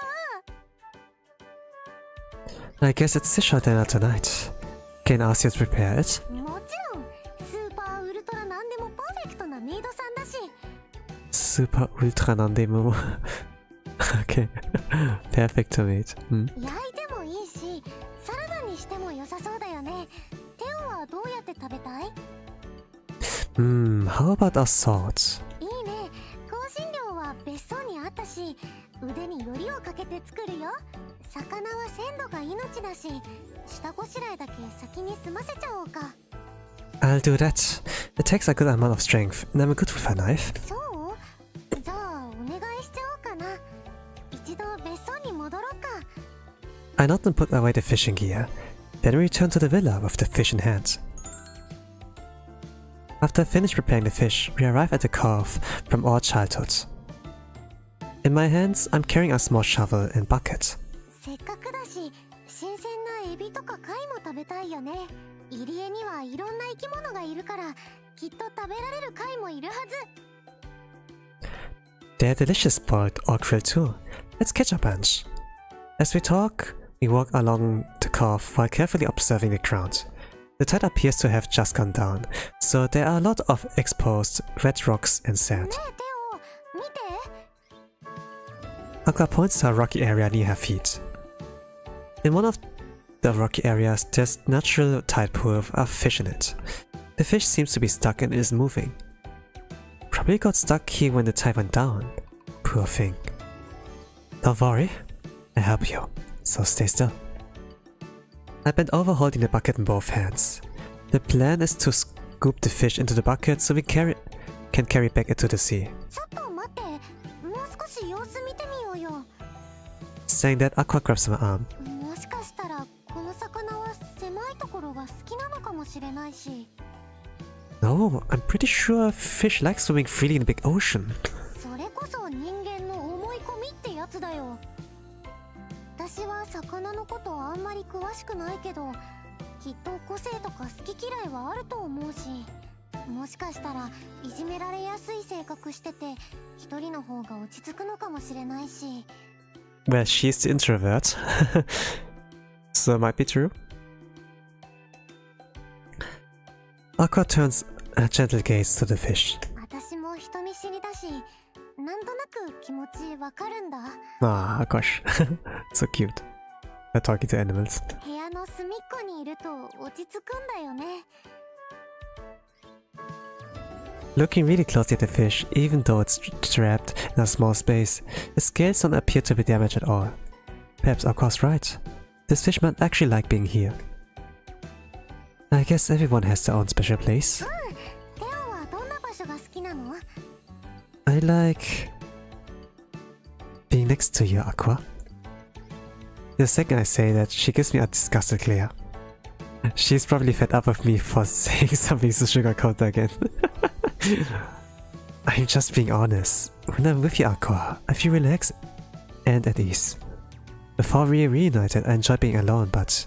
S2: た。
S1: I guess it's fish dinner tonight. Can I ask you to prepare it?
S2: もちろん、スーパーウルトラなんでもパーフェクトなメイドさんだし。
S1: Super ultra nandemo. Okay. Perfect to meet.
S2: 焼いてもいいし、サラダにしても良さそうだよね。テオはどうやって食べたい？
S1: How about a salt?
S2: いいね。香辛料は別荘にあったし、腕によりをかけて作るよ。魚は鮮度が命だし、下ごしらえだけ先に済ませちゃおうか。
S1: I'll do that. It takes a good amount of strength, and I'm good with a knife.
S2: そう？じゃあお願いしちゃおうかな。一度別荘に戻ろうか。
S1: I nod and put away the fishing gear, then return to the villa with the fish in hand. After I finish preparing the fish, we arrive at the cove from our childhood. In my hands, I'm carrying a small shovel and bucket.
S2: せっかくだし、新鮮なエビとか貝も食べたいよね。入り江にはいろんな生き物がいるから、きっと食べられる貝もいるはず。
S1: They're delicious boiled or grilled too. Let's catch a bunch. As we talk, we walk along the cove while carefully observing the ground. The tide appears to have just gone down, so there are a lot of exposed red rocks and sand.
S2: ねえテオ、見て。
S1: Aqua points to a rocky area near her feet. In one of the rocky areas, there's a natural tide pool with a fish in it. The fish seems to be stuck and isn't moving. Probably got stuck here when the tide went down. Poor thing. Don't worry, I'll help you, so stay still. I bend over holding the bucket in both hands. The plan is to scoop the fish into the bucket so we can carry it back into the sea.
S2: ちょっと待って。もう少し様子見てみようよ。
S1: Saying that, Aqua grabs my arm.
S2: もしかしたらこの魚は狭いところが好きなのかもしれないし。
S1: No, I'm pretty sure a fish likes swimming freely in the big ocean.
S2: それこそ人間の思い込みってやつだよ。私は魚のことあんまり詳しくないけど、きっと個性とか好き嫌いはあると思うし、もしかしたらいじめられやすい性格してて一人の方が落ち着くのかもしれないし。
S1: Well, she's the introvert. So it might be true. Aqua turns a gentle gaze to the fish.
S2: 私も人見知りだし、なんとなく気持ちわかるんだ。
S1: Ah, gosh. So cute. They're talking to animals.
S2: 部屋の隅っこにいると落ち着くんだよね。
S1: Looking really closely at the fish, even though it's trapped in a small space, the scales don't appear to be damaged at all. Perhaps Aqua's right. This fish might actually like being here. I guess everyone has their own special place.
S2: テオはどんな場所が好きなの？
S1: I like being next to you, Aqua. The second I say that, she gives me a disgusted glare. She's probably fed up with me for saying something so sugarcoat again. I'm just being honest. When I'm with you, Aqua, I feel relaxed and at ease. Before we reunited, I enjoyed being alone, but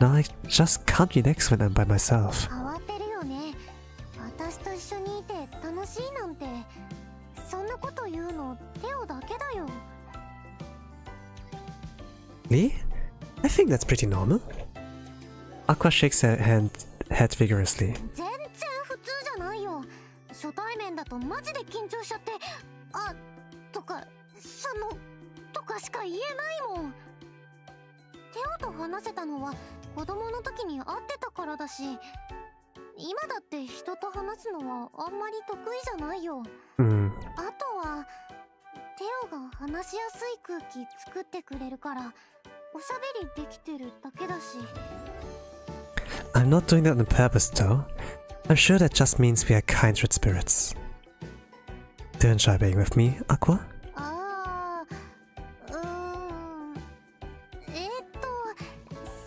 S1: now I just can't relax when I'm by myself.
S2: 変わってるよね。私と一緒にいて楽しいなんて、そんなこと言うのテオだけだよ。
S1: Me? I think that's pretty normal. Aqua shakes her head vigorously.
S2: 全然普通じゃないよ。初対面だとマジで緊張しちゃって、あ、とか、とかしか言えないもん。テオと話せたのは子供の時に会ってたからだし、今だって人と話すのはあんまり得意じゃないよ。あとは、テオが話しやすい空気作ってくれるから、おしゃべりできてるだけだし。
S1: I'm not doing that on purpose, though. I'm sure that just means we are kindred spirits. Do you enjoy being with me, Aqua?
S2: ああ、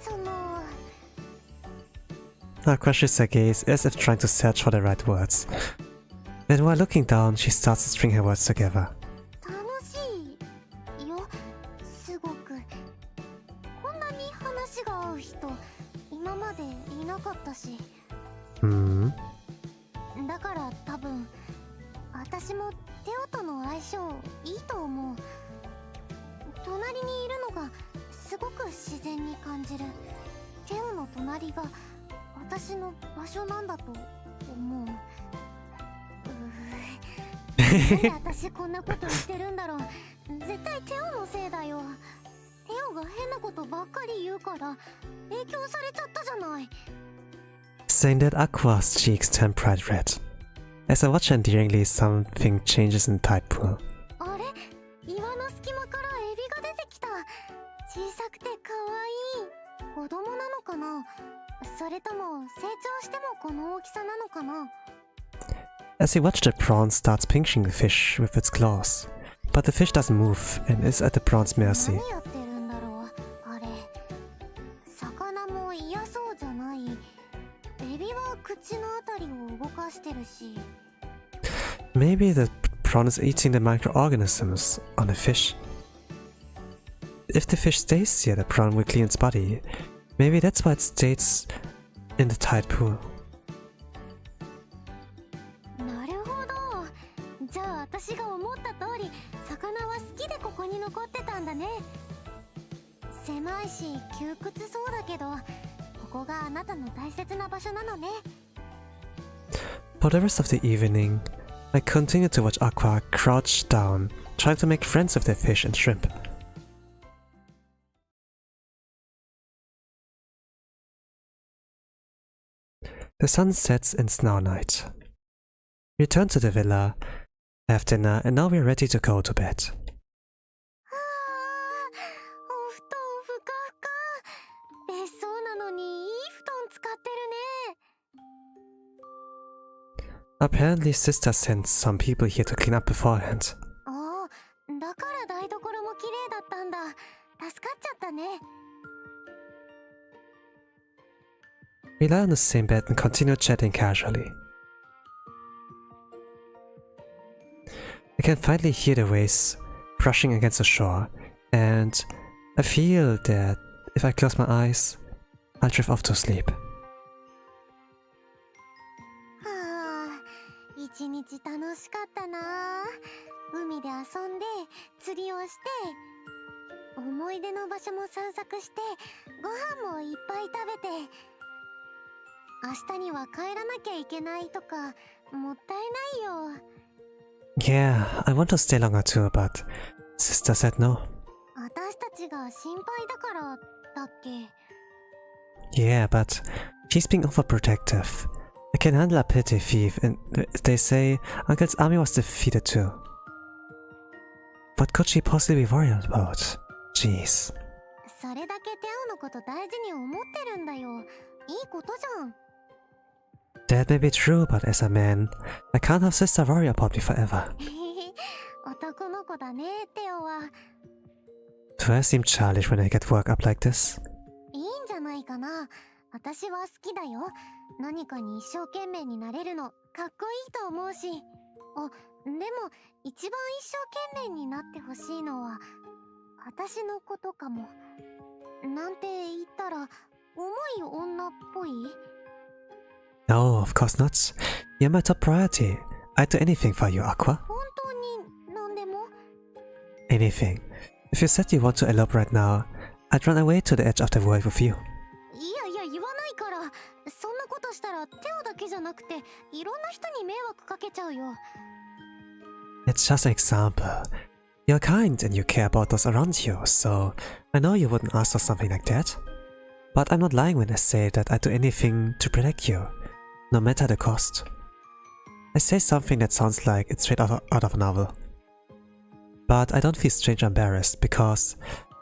S2: その。
S1: Aqua shifts her gaze as if trying to search for the right words. Then while looking down, she starts to string her words together.
S2: 楽しいよ、すごく。こんなに話が合う人、今までいなかったし。だから多分、私もテオとの相性いいと思う。隣にいるのがすごく自然に感じる。テオの隣が私の場所なんだと思う。なんで私こんなこと言ってるんだろう。絶対テオのせいだよ。テオが変なことばっかり言うから影響されちゃったじゃない。
S1: Saying that, Aqua's cheeks turn bright red. As I watch her endearingly, something changes in the tide pool.
S2: あれ、岩の隙間からエビが出てきた。小さくて可愛い。子供なのかな、それとも成長してもこの大きさなのかな。
S1: As you watch, the prawn starts pinching the fish with its claws. But the fish doesn't move and is at the prawn's mercy.
S2: 何やってるんだろう、あれ。魚も嫌そうじゃない。エビは口のあたりを動かしてるし。
S1: Maybe the prawn is eating the microorganisms on the fish. If the fish stays here, the prawn will clean its body. Maybe that's why it stays in the tide pool.
S2: なるほど。じゃあ私が思った通り、魚は好きでここに残ってたんだね。狭いし窮屈そうだけど、ここがあなたの大切な場所なのね。
S1: For the rest of the evening, I continue to watch Aqua crouch down, trying to make friends with the fish and shrimp. The sun sets and it's now night. We return to the villa, have dinner, and now we are ready to go to bed.
S2: はあ、お布団ふかふか。別荘なのにいい布団使ってるね。
S1: Apparently, Sister sent some people here to clean up beforehand.
S2: ああ、だから台所も綺麗だったんだ。助かっちゃったね。
S1: We lie on the same bed and continue chatting casually. I can finally hear the waves brushing against the shore, and I feel that if I close my eyes, I'll drift off to sleep.
S2: はあ、一日楽しかったな。海で遊んで、釣りをして、思い出の場所も散策して、ご飯もいっぱい食べて。明日には帰らなきゃいけないとか、もったいないよ。
S1: Yeah, I want to stay longer too, but Sister said no.
S2: 私たちが心配だからだっけ。
S1: Yeah, but she's being overprotective. I can handle a petty thief, and they say Uncle's army was defeated too. What could she possibly worry about? Jeez.
S2: それだけテオのこと大事に思ってるんだよ。いいことじゃん。
S1: That may be true, but as a man, I can't have Sister worry about me forever.
S2: 男の子だね、テオは。
S1: Do I seem childish when I get worked up like this?
S2: いいんじゃないかな。私は好きだよ。何かに一生懸命になれるの。かっこいいと思うし、あ、でも一番一生懸命になってほしいのは私のことかも。なんて言ったら重い女っぽい？
S1: No, of course not. You're my top priority. I'd do anything for you, Aqua.
S2: 本当に何でも？
S1: Anything. If you said you want to elope right now, I'd run away to the edge of the world with you.
S2: いやいや言わないから。そんなことしたらテオだけじゃなくていろんな人に迷惑かけちゃうよ。
S1: It's just an example. You're kind and you care about those around you, so I know you wouldn't ask for something like that. But I'm not lying when I say that I'd do anything to protect you, no matter the cost. I say something that sounds like it's straight out of a novel. But I don't feel strange or embarrassed because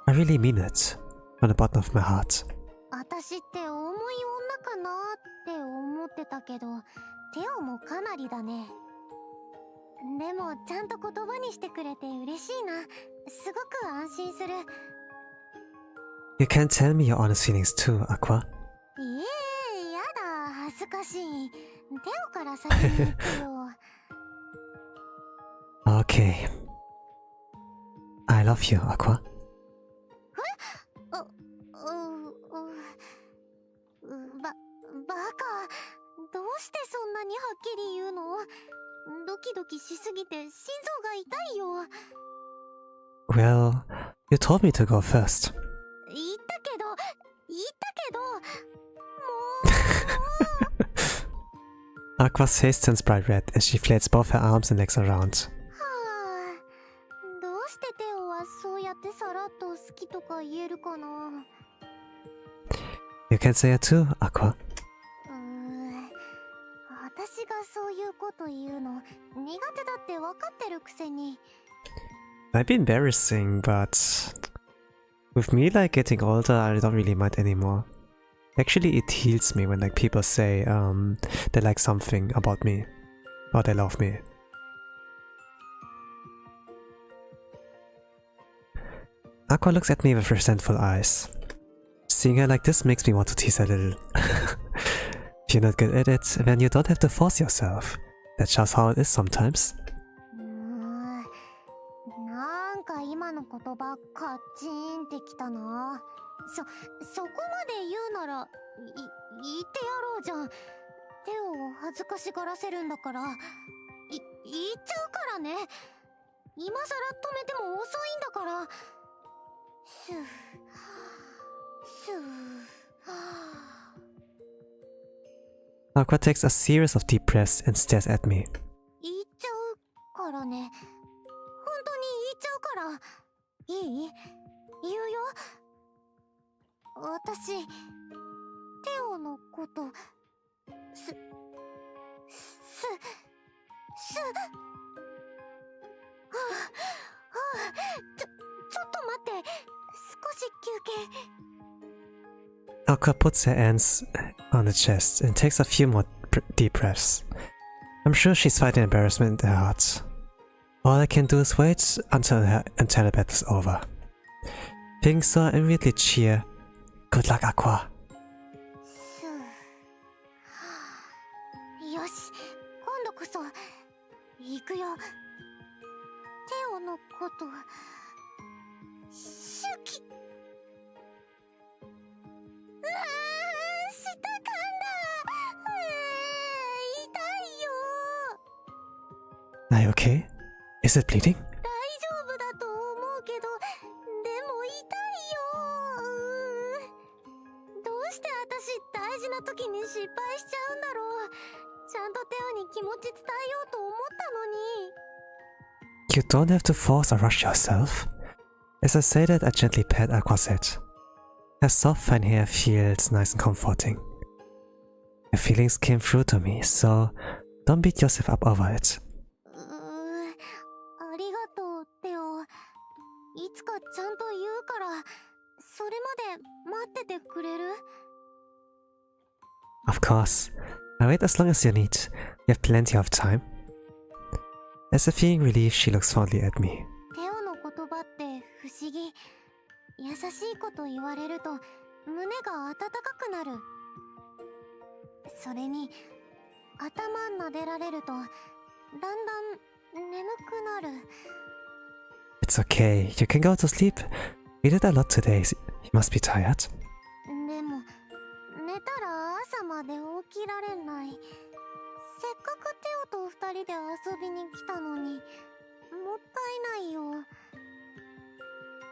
S1: I really mean it from the bottom of my heart.
S2: 私って重い女かなって思ってたけど、テオもかなりだね。でもちゃんと言葉にしてくれて嬉しいな。すごく安心する。
S1: You can tell me your honest feelings too, Aqua.
S2: やだ、恥ずかしい。テオから先に言ってよ。
S1: Okay. I love you, Aqua.
S2: バカ。どうしてそんなにはっきり言うの？ドキドキしすぎて心臓が痛いよ。
S1: Well, you told me to go first.
S2: 言ったけど、
S1: Aqua's face turns bright red as she flings both her arms and legs around.
S2: はあ、どうしてテオはそうやってさらっと好きとか言えるかな。
S1: You can say it too, Aqua.
S2: 私がそういうこと言うの苦手だって分かってるくせに。
S1: Might be embarrassing, but with me like getting older, I don't really mind anymore. Actually, it heals me when like people say they like something about me or they love me. Aqua looks at me with resentful eyes. Seeing her like this makes me want to tease her a little. If you're not good at it, then you don't have to force yourself. That's just how it is sometimes.
S2: なんか今の言葉カッチーンってきたな。そこまで言うなら言ってやろうじゃん。テオを恥ずかしがらせるんだから言っちゃうからね。今さら止めても遅いんだから。スースー。
S1: Aqua takes a series of deep breaths and stares at me.
S2: 言っちゃうからね。本当に言っちゃうから。いい？言うよ。私、テオのこと、ちょっと待って。少し休憩。
S1: Aqua puts her hands on her chest and takes a few more deep breaths. I'm sure she's fighting embarrassment in her heart. All I can do is wait until the battle's over. Thinking so, I immediately cheer. Good luck, Aqua.
S2: よし、今度こそ行くよ。テオのこと好き。舌噛んだ。痛いよ。
S1: Are you okay? Is it bleeding?
S2: 大丈夫だと思うけど、でも痛いよ。どうして私大事な時に失敗しちゃうんだろう。ちゃんとテオに気持ち伝えようと思ったのに。
S1: You don't have to force or rush yourself. As I say that, I gently pat Aqua's head. Her soft fine hair feels nice and comforting. Your feelings came through to me, so don't beat yourself up over it.
S2: ありがとう、テオ。いつかちゃんと言うから、それまで待っててくれる？
S1: Of course. I'll wait as long as you need. You have plenty of time. As if feeling relief, she looks fondly at me.
S2: テオの言葉って不思議。優しいこと言われると胸が温かくなる。それに頭撫でられるとだんだん眠くなる。
S1: It's okay, you can go to sleep. We did a lot today, you must be tired.
S2: でも寝たら朝まで起きられない。せっかくテオと二人で遊びに来たのにもったいないよ。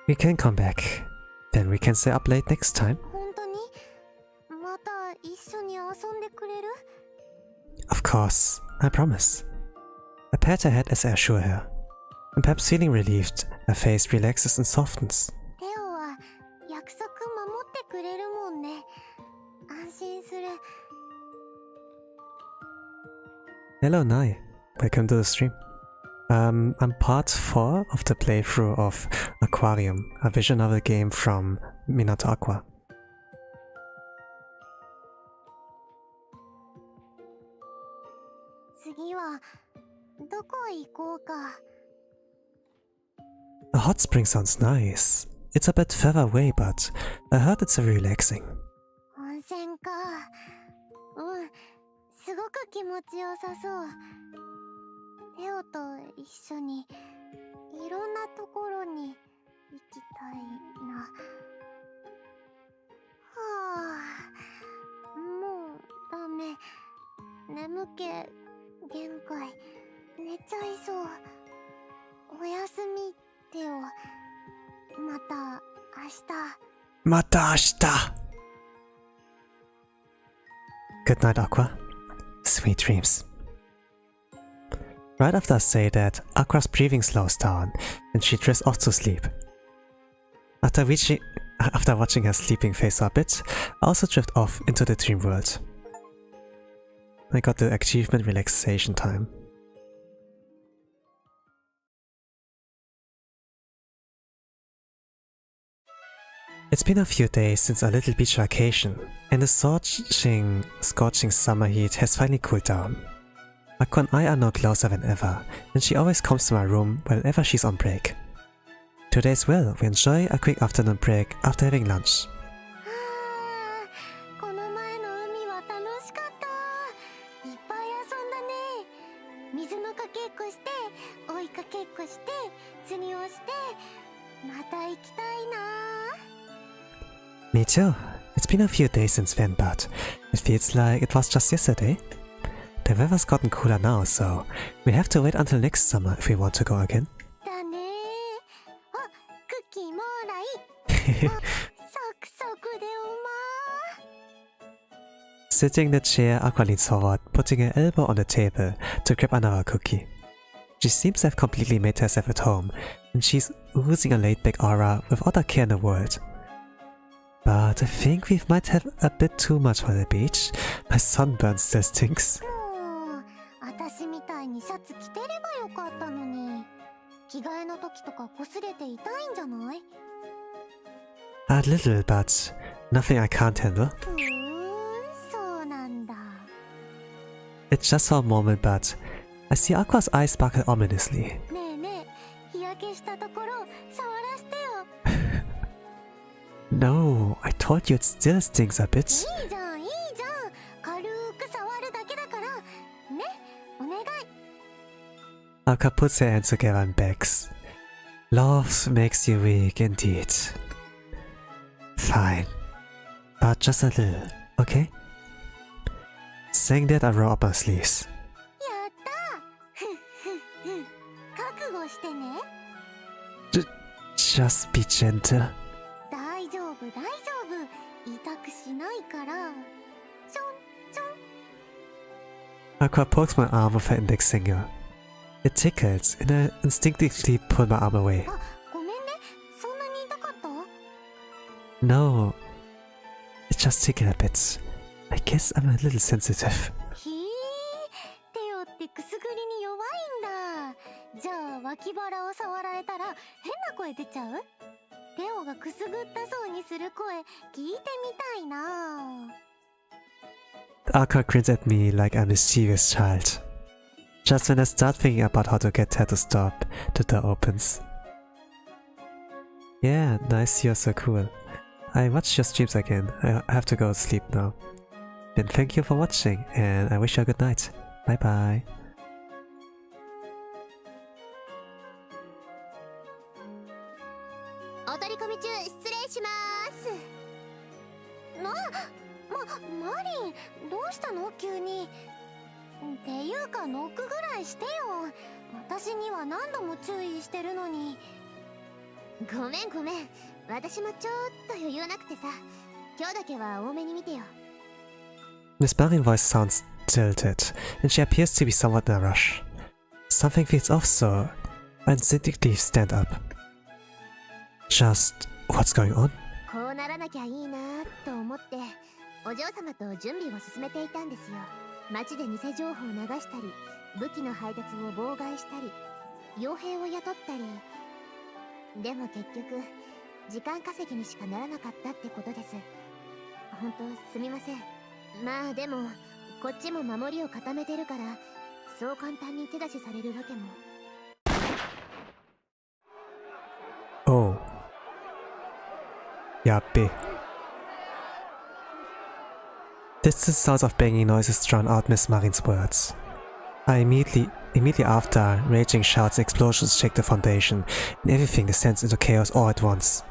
S1: We can come back. Then we can stay up late next time.
S2: 本当にまた一緒に遊んでくれる？
S1: Of course, I promise. I pat her head as I assure her. And perhaps feeling relieved, her face relaxes and softens.
S2: テオは約束守ってくれるもんね。安心する。
S1: Hello Nai, welcome to the stream. I'm part 4 of the playthrough of AQUARIUM, a visual novel game from Minato Aqua.
S2: 次はどこ行こうか。
S1: A hot spring sounds nice. It's a bit further away, but I heard it's very relaxing.
S2: 温泉か。うん、すごく気持ちよさそう。テオと一緒にいろんなところに行きたいな。はあ、もうダメ。眠気限界。寝ちゃいそう。おやすみ、テオ。また明日。
S1: Mata ashita! Good night, Aqua. Sweet dreams. Right after I say that, Aqua's breathing slows down and she drifts off to sleep. After watching her sleeping face for a bit, I also drift off into the dream world. I got the achievement relaxation time. It's been a few days since our little beach vacation, and the scorching summer heat has finally cooled down. Aqua and I are now closer than ever, and she always comes to my room whenever she's on break. Today as well, we enjoy a quick afternoon break after having lunch.
S2: この前の海は楽しかった。いっぱい遊んだね。水のかけっこして、追いかけっこして、釣りをして、また行きたいな。
S1: Me too. It's been a few days since then, but it feels like it was just yesterday. The weather's gotten cooler now, so we have to wait until next summer if we want to go again.
S2: だね。あ、クッキーもらい。あ、サクサクでうま。
S1: Sitting in the chair, Aqua leans forward, putting her elbow on the table to grab another cookie. She seems to have completely made herself at home, and she's oozing a laid-back aura without a care in the world. But I think we might have a bit too much for the beach. My sunburn still stinks.
S2: もう、私みたいにシャツ着てればよかったのに。着替えの時とか擦れて痛いんじゃない？
S1: A little, but nothing I can't handle.
S2: そうなんだ。
S1: It's just for a moment, but I see Aqua's eyes sparkle ominously.
S2: ねえねえ、日焼けしたところ触らせてよ。
S1: No, I told you it still stinks a bit.
S2: いいじゃん、いいじゃん。軽く触るだけだから。ね、お願い。
S1: Aqua puts her hands together and begs. Love makes you weak indeed. Fine. But just a little, okay? Saying that, I roll up my sleeves.
S2: やったふっふっふっ。覚悟してね。
S1: Just be gentle.
S2: 大丈夫、大丈夫。痛くしないから。ちょんちょん。
S1: Aqua pokes my arm with her index finger. It tickles, and I instinctively pull my arm away.
S2: あ、ごめんね。そんなに痛かった？
S1: No, it just tickled a bit. I guess I'm a little sensitive.
S2: ひー、テオってくすぐりに弱いんだ。じゃあ脇腹を触られたら変な声出ちゃう？テオがくすぐったそうにする声聞いてみたいな。
S1: Aqua grins at me like I'm a mischievous child. Just when I start thinking about how to get her to stop, the door opens. Yeah, nice, you're so cool. I watched your streams again. I have to go to sleep now. Then thank you for watching, and I wish you a good night. Bye bye.
S2: お取り込み中失礼します。マリン、どうしたの急に。っていうかノックぐらいしてよ。私には何度も注意してるのに。ごめん。私もちょっと余裕なくてさ。今日だけは多めに見てよ。
S1: Miss Marin's voice sounds tilted, and she appears to be somewhat in a rush. Something feels off, so I instinctively stand up. Just what's going on?
S2: こうならなきゃいいなと思って、お嬢様と準備を進めていたんですよ。街で偽情報を流したり、武器の配達を妨害したり、傭兵を雇ったり。でも結局時間稼ぎにしかならなかったってことです。本当すみません。まあでもこっちも守りを固めてるから、そう簡単に手出しされるわけも。
S1: Oh. Yappe. Distant sounds of banging noises drown out Miss Marin's words. Immediately after, raging shouts and explosions shake the foundation, and everything descends into chaos all at once.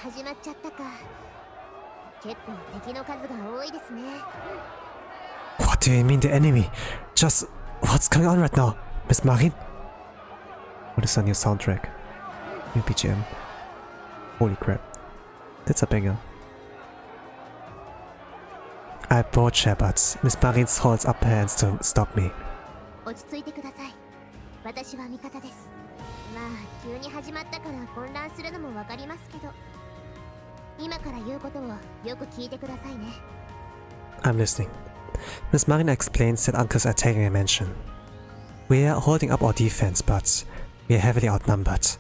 S2: 始まっちゃったか。結構敵の数が多いですね。
S1: What do you mean the enemy? Just what's going on right now, Miss Marin? What is the new soundtrack? New BGM. Holy crap. That's a banger. I approach her, but Miss Marin holds up her hands to stop me.
S2: 落ち着いてください。私は味方です。まあ急に始まったから混乱するのもわかりますけど、今から言うことをよく聞いてくださいね。
S1: I'm listening. Miss Marin explains that uncles are taking a mansion. We are holding up our defense, but we are heavily outnumbered.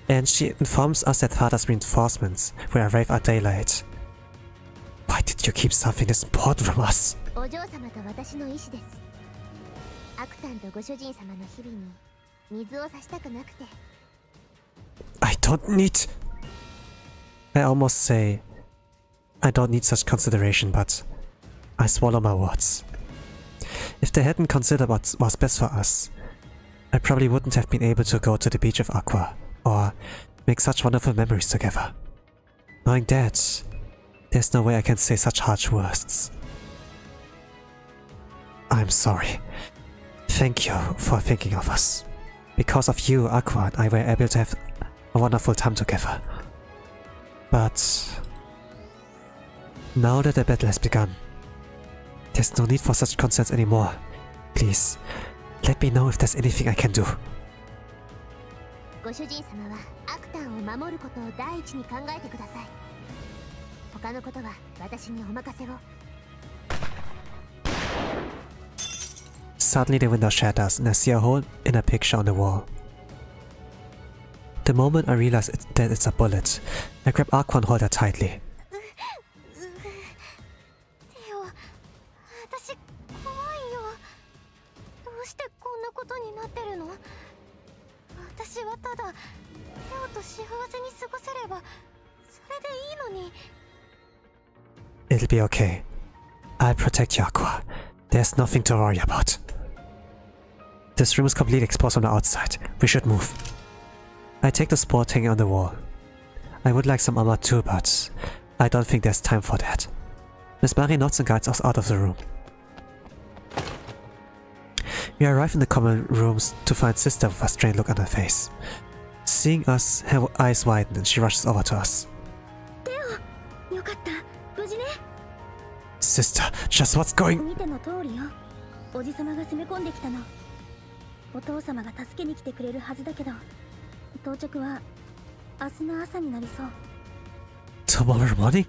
S1: And she informs us that father's reinforcements will arrive at daylight. Why did you keep something this important from us?
S2: お嬢様と私の意志です。アクタンとご主人様の日々に水を差したくなくて。
S1: I don't need... I almost say... I don't need such consideration, but... I swallow my words. If they hadn't considered what was best for us, I probably wouldn't have been able to go to the beach of Aqua, or make such wonderful memories together. Knowing that, there's no way I can say such harsh words. I'm sorry. Thank you for thinking of us. Because of you, Aqua and I were able to have a wonderful time together. But... now that the battle has begun, there's no need for such concerns anymore. Please, let me know if there's anything I can do.
S2: ご主人様はアクタンを守ることを第一に考えてください。他のことは私にお任せを。
S1: Suddenly the window shatters and I see a hole in a picture on the wall. The moment I realize that it's a bullet, I grab Aqua and hold her tightly.
S2: 私怖いよ。どうしてこんなことになってるの？私はただテオと幸せに過ごせればそれでいいのに。
S1: It'll be okay. I'll protect you, Aqua. There's nothing to worry about. This room is completely exposed from the outside. We should move. I take the sport hanging on the wall. I would like some armor too, but I don't think there's time for that. Miss Marin nods and guides us out of the room. We arrive in the common rooms to find Sister with a strained look on her face. Seeing us, her eyes widen and she rushes over to us.
S3: Teo, よかった。無事ね。
S1: Sister, just what's going...
S3: 見ての通りよ。おじさまが攻め込んできたの。お父様が助けに来てくれるはずだけど、到着は明日の朝になりそう。
S1: Tomorrow morning?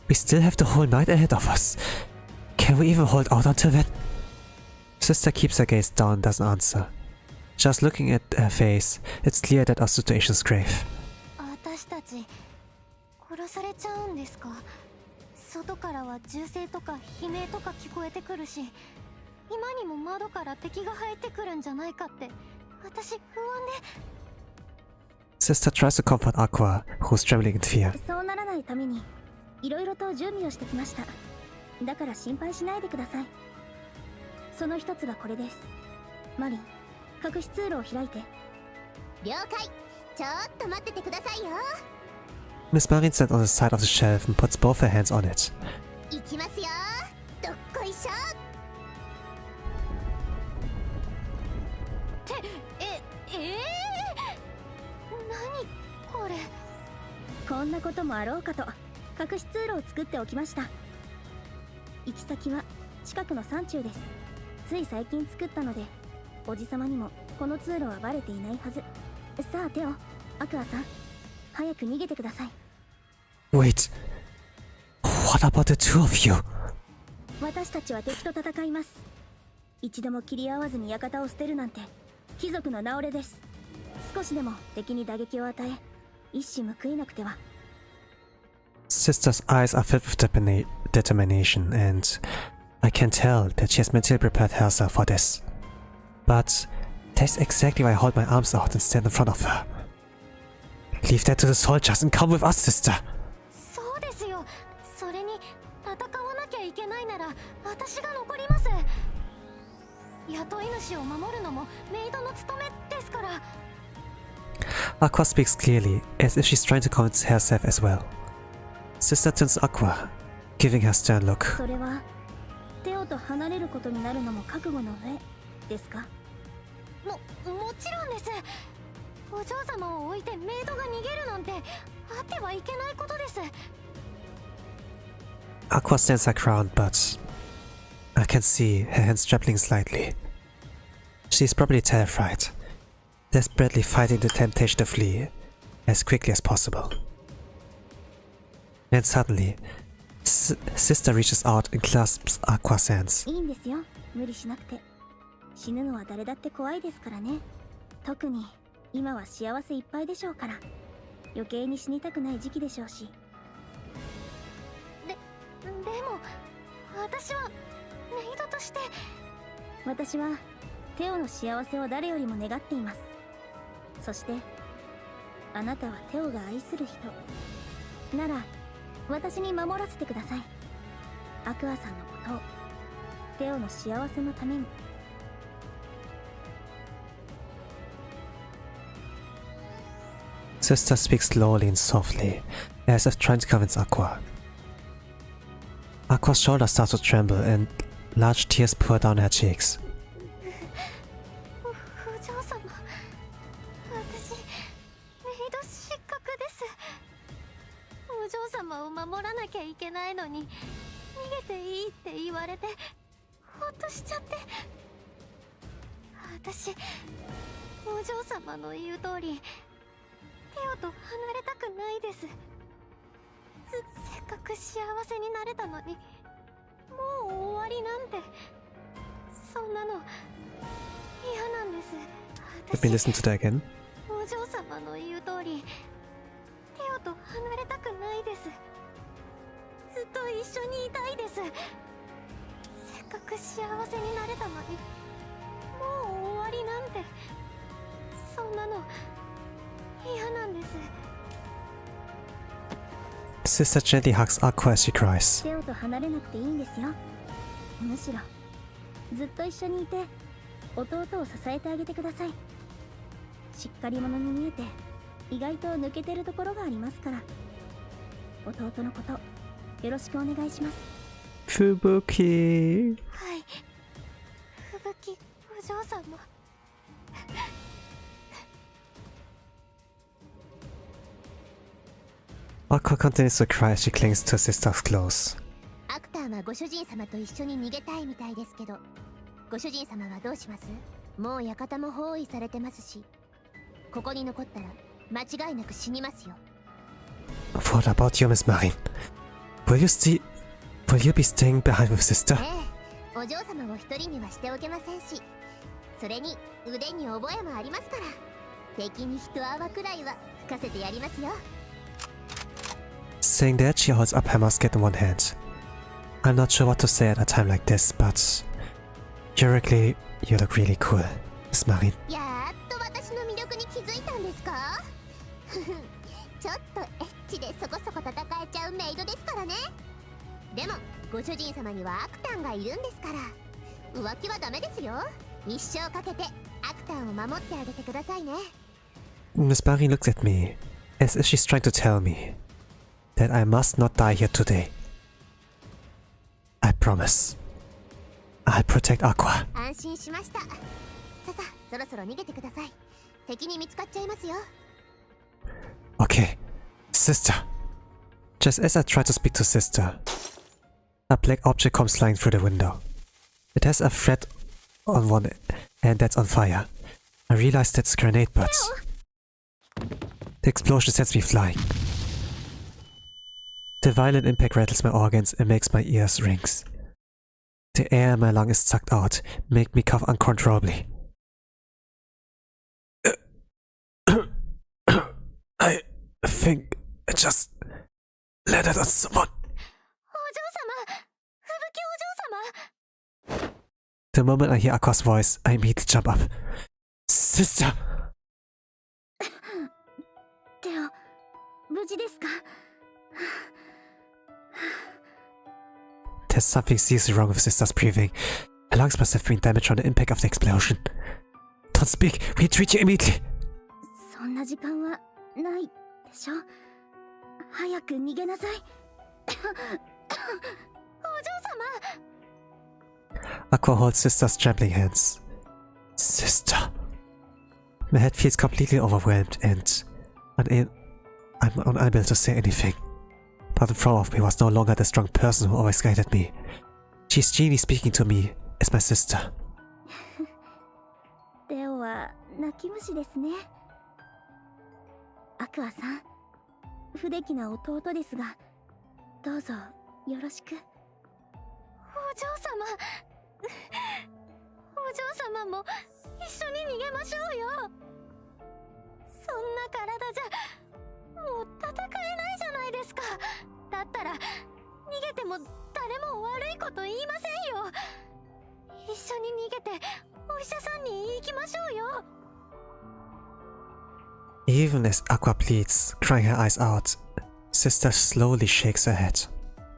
S1: We still have the whole night ahead of us. Can we even hold out until then? Sister keeps her gaze down and doesn't answer. Just looking at her face, it's clear that our situation is grave.
S2: 私たち殺されちゃうんですか？外からは銃声とか悲鳴とか聞こえてくるし、今にも窓から敵が入ってくるんじゃないかって私不安で。
S1: Sister tries to comfort Aqua, who's trembling in fear.
S3: そうならないためにいろいろと準備をしてきました。だから心配しないでください。その一つがこれです。マリン、隠し通路を開いて。
S2: 了解。ちょっと待っててくださいよ。
S1: Miss Marin stands on the side of the shelf and puts both her hands on it.
S2: 行きますよ。どっこいしょ。何これ。
S3: こんなこともあろうかと隠し通路を作っておきました。行き先は近くの山中です。つい最近作ったので、おじさまにもこの通路はバレていないはず。さあテオ、アクアさん、早く逃げてください。
S1: Wait. What about the two of you?
S3: 私たちは敵と戦います。一度も切り合わずに館を捨てるなんて貴族の名折れです。少しでも敵に打撃を与え、一矢報いなくては。
S1: Sister's eyes are filled with determination, and I can tell that she has mentally prepared herself for this. But that's exactly why I hold my arms out and stand in front of her. Leave that to the soldiers and come with us, sister.
S2: そうですよ。それに戦わなきゃいけないなら私が残ります。雇い主を守るのもメイドの務めですから。
S1: Aqua speaks clearly, as if she's trying to convince herself as well. Sister turns to Aqua, giving her a stern look.
S3: それはテオと離れることになるのも覚悟の上ですか？
S2: もちろんです。お嬢様を置いてメイドが逃げるなんてあってはいけないことです。
S1: Aqua stands her ground, but I can see her hands trembling slightly. She's probably terrified, desperately fighting the temptation to flee as quickly as possible. And suddenly, Sister reaches out and clasps Aqua's hands.
S3: いいんですよ、無理しなくて。死ぬのは誰だって怖いですからね。特に今は幸せいっぱいでしょうから。余計に死にたくない時期でしょうし。
S2: でも私はメイドとして。
S3: 私はテオの幸せを誰よりも願っています。そしてあなたはテオが愛する人なら私に守らせてください。アクアさんのことを、テオの幸せのために。
S1: Sister speaks slowly and softly, as if trying to convince Aqua. Aqua's shoulder starts to tremble and large tears pour down her cheeks.
S2: お嬢様、私メイド失格です。お嬢様を守らなきゃいけないのに逃げていいって言われてほっとしちゃって。私お嬢様の言う通りテオと離れたくないです。せっかく幸せになれたのにもう終わりなんて、そんなの嫌なんです。
S1: Let me listen to that again.
S2: お嬢様の言う通りテオと離れたくないです。ずっと一緒にいたいです。せっかく幸せになれたのにもう終わりなんて、そんなの嫌なんです。
S1: Sister gently hugs Aqua as she cries.
S3: テオと離れなくていいんですよ。むしろずっと一緒にいて弟を支えてあげてください。しっかり者に見えて意外と抜けてるところがありますから。弟のことよろしくお願いします。
S1: Fubuki.
S2: はい、吹雪お嬢様。
S1: Aqua continues to cry as she clings to Sister's clothes.
S2: アクターはご主人様と一緒に逃げたいみたいですけど、ご主人様はどうします？もう館も包囲されてますし、ここに残ったら間違いなく死にますよ。
S1: What about you, Miss Marin? Will you be staying behind with Sister?
S2: ええ、お嬢様を一人にはしておけませんし、それに腕に覚えもありますから、敵に一泡くらいは吹かせてやりますよ。
S1: Saying that, she holds up her musket in one hand. I'm not sure what to say at a time like this, but you look really cool, Miss Marin.
S2: やっと私の魅力に気づいたんですか？でもご主人様にはアクタンがいるんですから、浮気はダメですよ。一生かけてアクタンを守ってあげてくださいね。
S1: Miss Marin looks at me as if she's trying to tell me that I must not die here today. I promise. I'll protect Aqua.
S2: 安心しました。ささ、そろそろ逃げてください。敵に見つかっちゃいますよ。
S1: Okay, sister. Just as I try to speak to sister, a black object comes flying through the window. It has a thread on one end that's on fire. I realize that's a grenade, but the explosion sends me flying. The violent impact rattles my organs and makes my ears rings. The air in my lung is sucked out, making me cough uncontrollably. I think I just landed on someone. The moment I hear Aqua's voice, I immediately jump up. Sister!
S3: テオ、無事ですか？
S1: There's something seriously wrong with Sister's breathing. Her lungs must have been damaged from the impact of the explosion. Don't speak! We treat you immediately!
S3: そんな時間はないでしょ。早く逃げなさい。お嬢様。
S1: Aqua holds Sister's trembling hands. Sister. My head feels completely overwhelmed and I'm unable to say anything. But in front of me was no longer the strong person who always guided me. She's genuinely speaking to me as my sister.
S3: テオは泣き虫ですね。アクアさん、不出来な弟ですが、どうぞよろしく。お嬢様。お嬢様も一緒に逃げましょうよ。そんな体じゃもう戦えないじゃないですか。だったら逃げても誰も悪いこと言いませんよ。一緒に逃げてお医者さんに行きましょうよ。
S1: Even as Aqua pleads, crying her eyes out, Sister slowly shakes her head.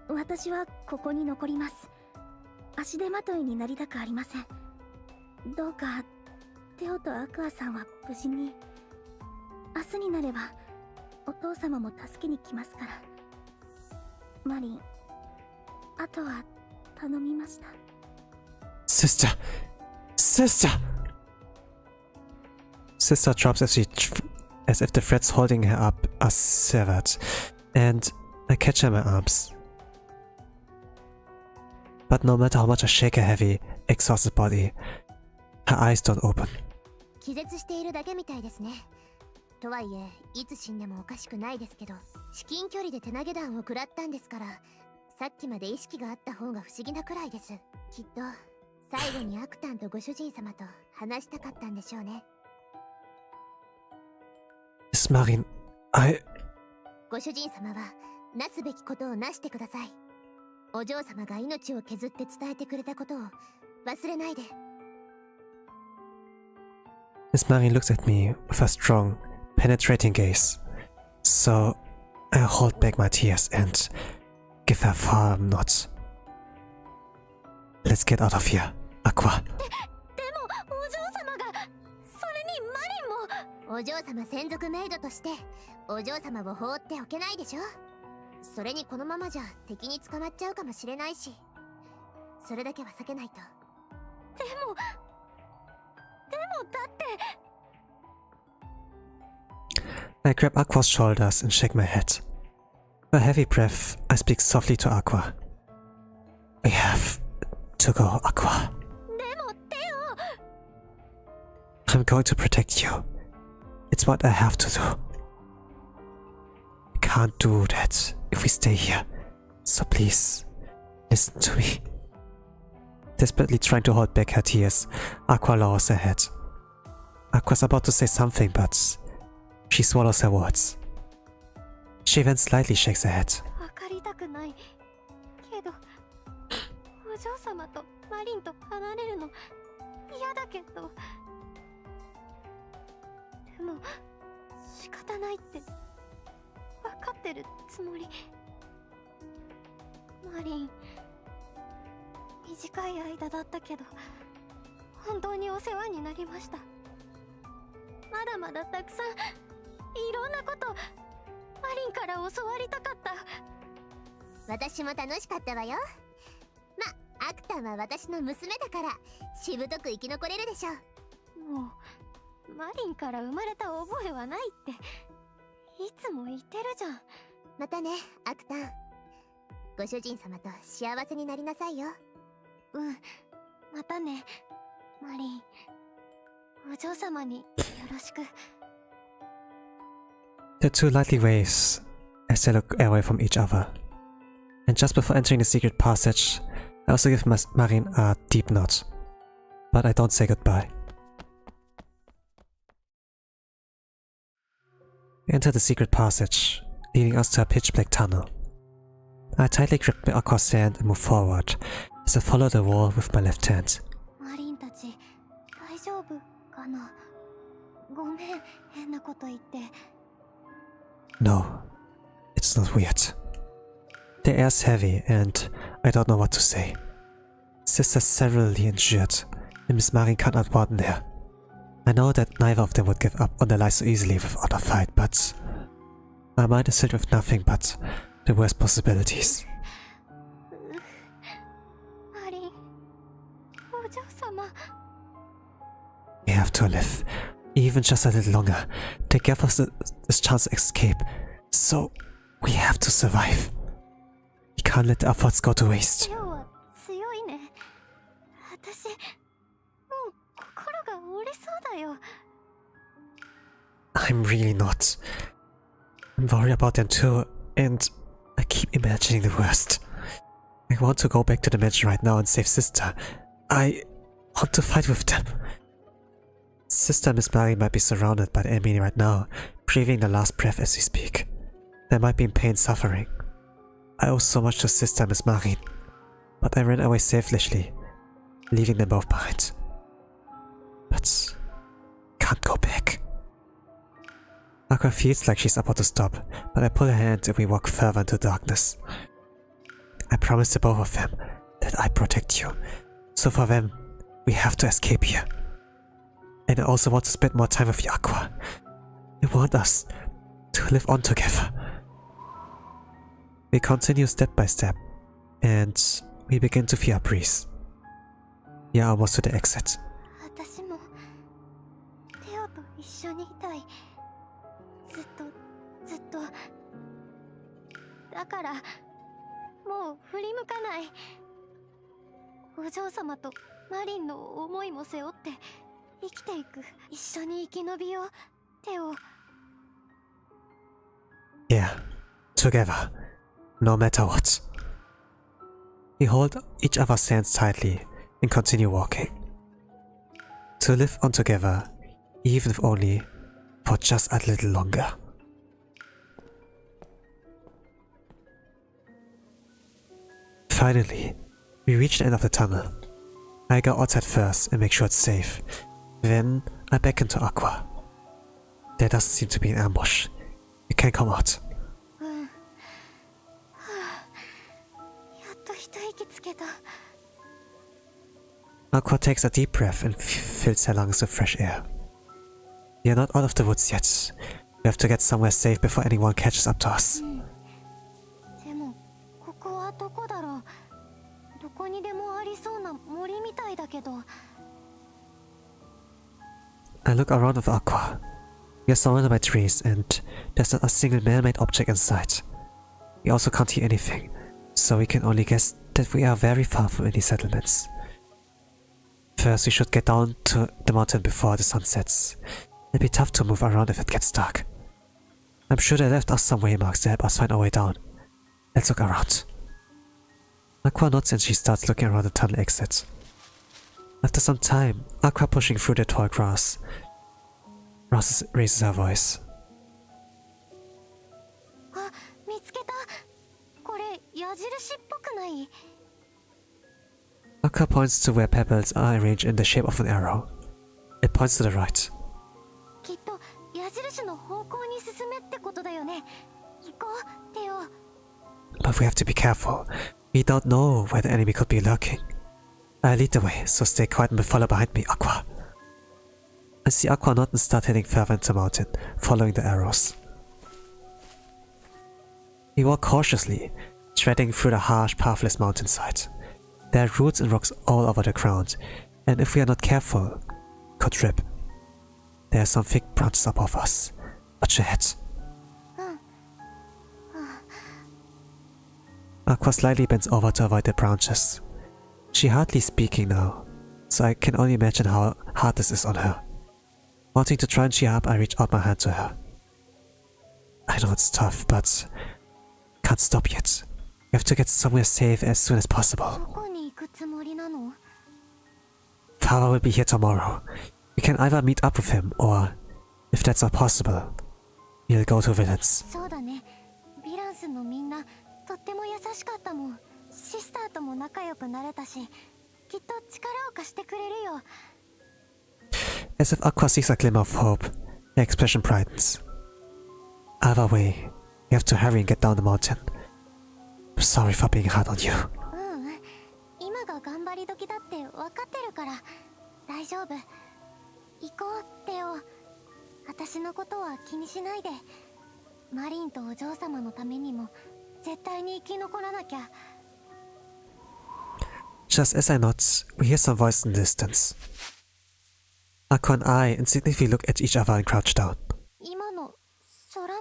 S3: 私はここに残ります。足手まといになりたくありません。どうかテオとアクアさんは無事に。明日になればお父様も助けに来ますから。マリン、あとは頼みました。
S1: Sister! Sister! Sister drops as if the threads holding her up are severed, and I catch her in my arms. But no matter how much I shake her heavy, exhausted body, her eyes don't open.
S2: 気絶しているだけみたいですね。とはいえ、いつ死んでもおかしくないですけど、至近距離で手投げ弾を食らったんですから、さっきまで意識があった方が不思議なくらいです。きっと最後にアクタンとご主人様と話したかったんでしょうね。
S1: Miss Marin,
S2: ご主人様はなすべきことをなしてください。お嬢様が命を削って伝えてくれたことを忘れないで。
S1: Miss Marin looks at me with a strong, penetrating gaze. So I hold back my tears and give her a firm nod. Let's get out of here, Aqua.
S3: でもお嬢様が、それにマリンも。
S2: お嬢様専属メイドとしてお嬢様を放っておけないでしょ。それにこのままじゃ敵に捕まっちゃうかもしれないし、それだけは避けないと。
S3: でもだって。
S1: I grab Aqua's shoulders and shake my head. With a heavy breath, I speak softly to Aqua. We have to go, Aqua.
S3: でもテオ。
S1: I'm going to protect you. It's what I have to do. I can't do that if we stay here. So please, listen to me. Desperately trying to hold back her tears, Aqua lowers her head. Aqua's about to say something, but she swallows her words. She then slightly shakes her head.
S3: 分かりたくないけど、お嬢様とマリンと離れるの嫌だけど、でも仕方ないって分かってるつもり。
S2: マリン、短い間だったけど本当にお世話になりました。まだまだたくさんいろんなことマリンから教わりたかった。
S4: 私も楽しかったわよ。ま、アクタンは私の娘だからしぶとく生き残れるでしょ。
S2: もうマリンから生まれた覚えはないっていつも言ってるじゃん。
S4: またね、アクタン。ご主人様と幸せになりなさいよ。
S2: うん、またね、マリン。お嬢様によろしく。
S1: The two lightly waves as they look away from each other. And just before entering the secret passage, I also give Marin a deep nod. But I don't say goodbye. We enter the secret passage, leading us to a pitch-black tunnel. I tightly grip my Aqua's hand and move forward, as I follow the wall with my left hand.
S2: マリンたち大丈夫かな。ごめん、変なこと言って。
S1: No, it's not weird. The air's heavy and I don't know what to say. Sister's severely injured and Miss Marin can't outrun there. I know that neither of them would give up on their lives so easily without a fight, but my mind is filled with nothing but the worst possibilities.
S2: マリン、お嬢様。
S1: We have to live, even just a little longer, to give us this chance to escape. So, we have to survive. We can't let the efforts go to waste.
S2: テオは強いね。私、もう心が折れそうだよ。
S1: I'm really not. I'm worried about them too, and I keep imagining the worst. I want to go back to the mansion right now and save Sister. I want to fight with them. Sister and Miss Marin might be surrounded by the enemy right now, breathing their last breath as we speak. They might be in pain, suffering. I owe so much to Sister and Miss Marin, but I ran away selfishly, leaving them both behind. But can't go back. Aqua feels like she's about to stop, but I pull her hand and we walk further into darkness. I promise to both of them that I protect you, so for them, we have to escape here. And I also want to spend more time with you, Aqua. I want us to live on together. We continue step by step, and we begin to feel a breeze. We are almost to the exit.
S2: 私もテオと一緒にいたい。ずっと。だからもう振り向かない。お嬢様とマリンの思いも背負って生きていく。一緒に生き延びよう、テオ。
S1: Yeah, together, no matter what. We hold each other's hands tightly and continue walking. To live on together, even if only for just a little longer. Finally, we reach the end of the tunnel. I go outside first and make sure it's safe. Then I back into Aqua. There doesn't seem to be an ambush. We can come out.
S2: うん。はあ、やっと一息つけた。
S1: Aqua takes a deep breath and fills her lungs with fresh air. We are not out of the woods yet. We have to get somewhere safe before anyone catches up to us.
S2: でもここはどこだろう。どこにでもありそうな森みたいだけど。
S1: I look around with Aqua. We are surrounded by trees and there's not a single man-made object in sight. We also can't hear anything, so we can only guess that we are very far from any settlements. First, we should get down to the mountain before the sun sets. It'll be tough to move around if it gets dark. I'm sure they left us some waymarks to help us find our way down. Let's look around. Aqua nods and she starts looking around the tunnel exit. After some time, Aqua pushing through the tall grass, raises her voice.
S2: あ、見つけた。これ矢印っぽくない？
S1: Aqua points to where pebbles are arranged in the shape of an arrow. It points to the right.
S2: きっと矢印の方向に進めってことだよね。行こう、テオ。
S1: But we have to be careful. We don't know where the enemy could be lurking. I lead the way, so stay quiet and follow behind me, Aqua. I see Aqua nod and start heading further into the mountain, following the arrows. We walk cautiously, treading through the harsh, pathless mountainside. There are roots and rocks all over the ground, and if we are not careful, could trip. There are some thick branches above us. Watch your head. Aqua slightly bends over to avoid the branches. She hardly speaking now, so I can only imagine how hard this is on her. Wanting to try and cheer up, I reach out my hand to her. I know it's tough, but can't stop yet. We have to get somewhere safe as soon as possible. Father will be here tomorrow. We can either meet up with him, or, if that's not possible, we'll go to villains.
S2: そうだね。ヴィランスのみんなとっても優しかったもん。シスターとも仲良くなれたし、きっと力を貸してくれるよ。
S1: As if Aqua sees a glimmer of hope, her expression brightens. Either way, we have to hurry and get down the mountain. I'm sorry for being hard on you.
S2: 今が頑張り時だって分かってるから大丈夫。行こう、テオ。私のことは気にしないで。マリンとお嬢様のためにも絶対に生き残らなきゃ。
S1: Just as I nod, we hear some voice in the distance. Aqua and I instinctively look at each other and crouch down.
S2: 今の空耳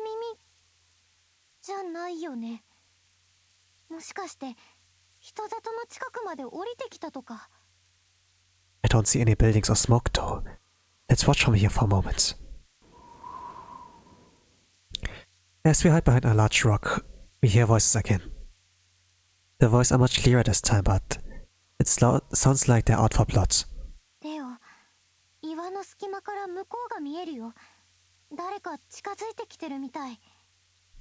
S2: じゃないよね。もしかして人里の近くまで降りてきたとか。
S1: I don't see any buildings or smoke though. Let's watch from here for a moment. As we hide behind a large rock, we hear voices again. The voices are much clearer this time, but it sounds like they're out for blood.
S2: レオ、岩の隙間から向こうが見えるよ。誰か近づいてきてるみたい。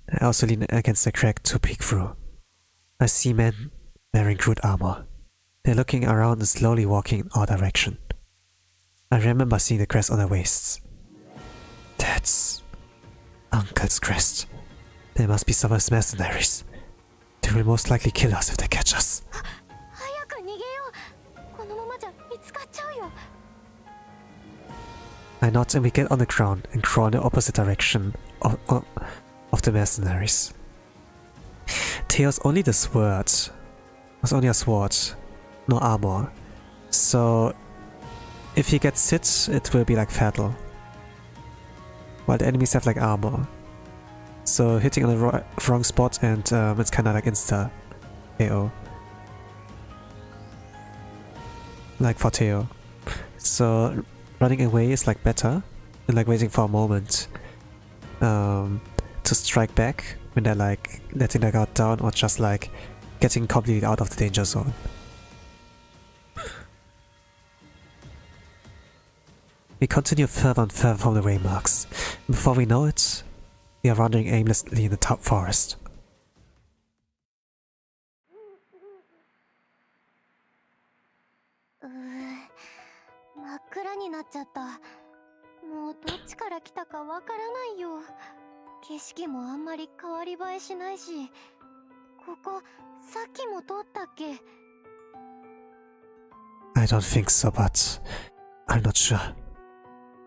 S1: I also lean against the crack to peek through. I see men wearing crude armor. They're looking around and slowly walking in our direction. I remember seeing the crest on their waists. That's Uncle's crest. They must be some of his mercenaries. They will most likely kill us if they catch us.
S2: 早く逃げよう。このままじゃ見つかっちゃうよ。
S1: I nod and we get on the ground and crawl in the opposite direction of the mercenaries. Theo's only the sword. Was only a sword, no armor. So if he gets hit, it will be like fatal. While the enemies have like armor. So hitting on the wrong spot and it's kinda like insta KO. Like for Theo. So running away is like better and like waiting for a moment to strike back when they're like letting their guard down or just like getting completely out of the danger zone. We continue further and further from the waymarks. Before we know it, we are wandering aimlessly in the top forest.
S2: 真っ暗になっちゃった。もうどっちから来たかわからないよ。景色もあんまり変わり映えしないし、ここさっきも通ったっけ？
S1: I don't think so, but I'm not sure.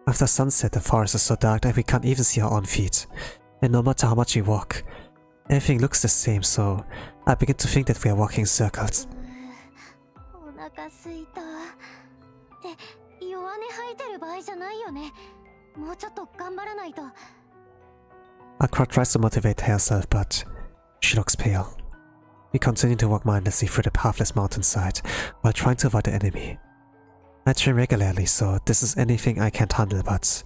S1: After sunset, the forest is so dark that we can't even see our own feet. And no matter how much we walk, everything looks the same, so I begin to think that we are walking in circles.
S2: お腹すいた。って弱音吐いてる場合じゃないよね。もうちょっと頑張らないと。
S1: Aqua tries to motivate herself, but she looks pale. We continue to walk mindlessly through the pathless mountainside while trying to avoid the enemy. I train regularly, so this is anything I can't handle, but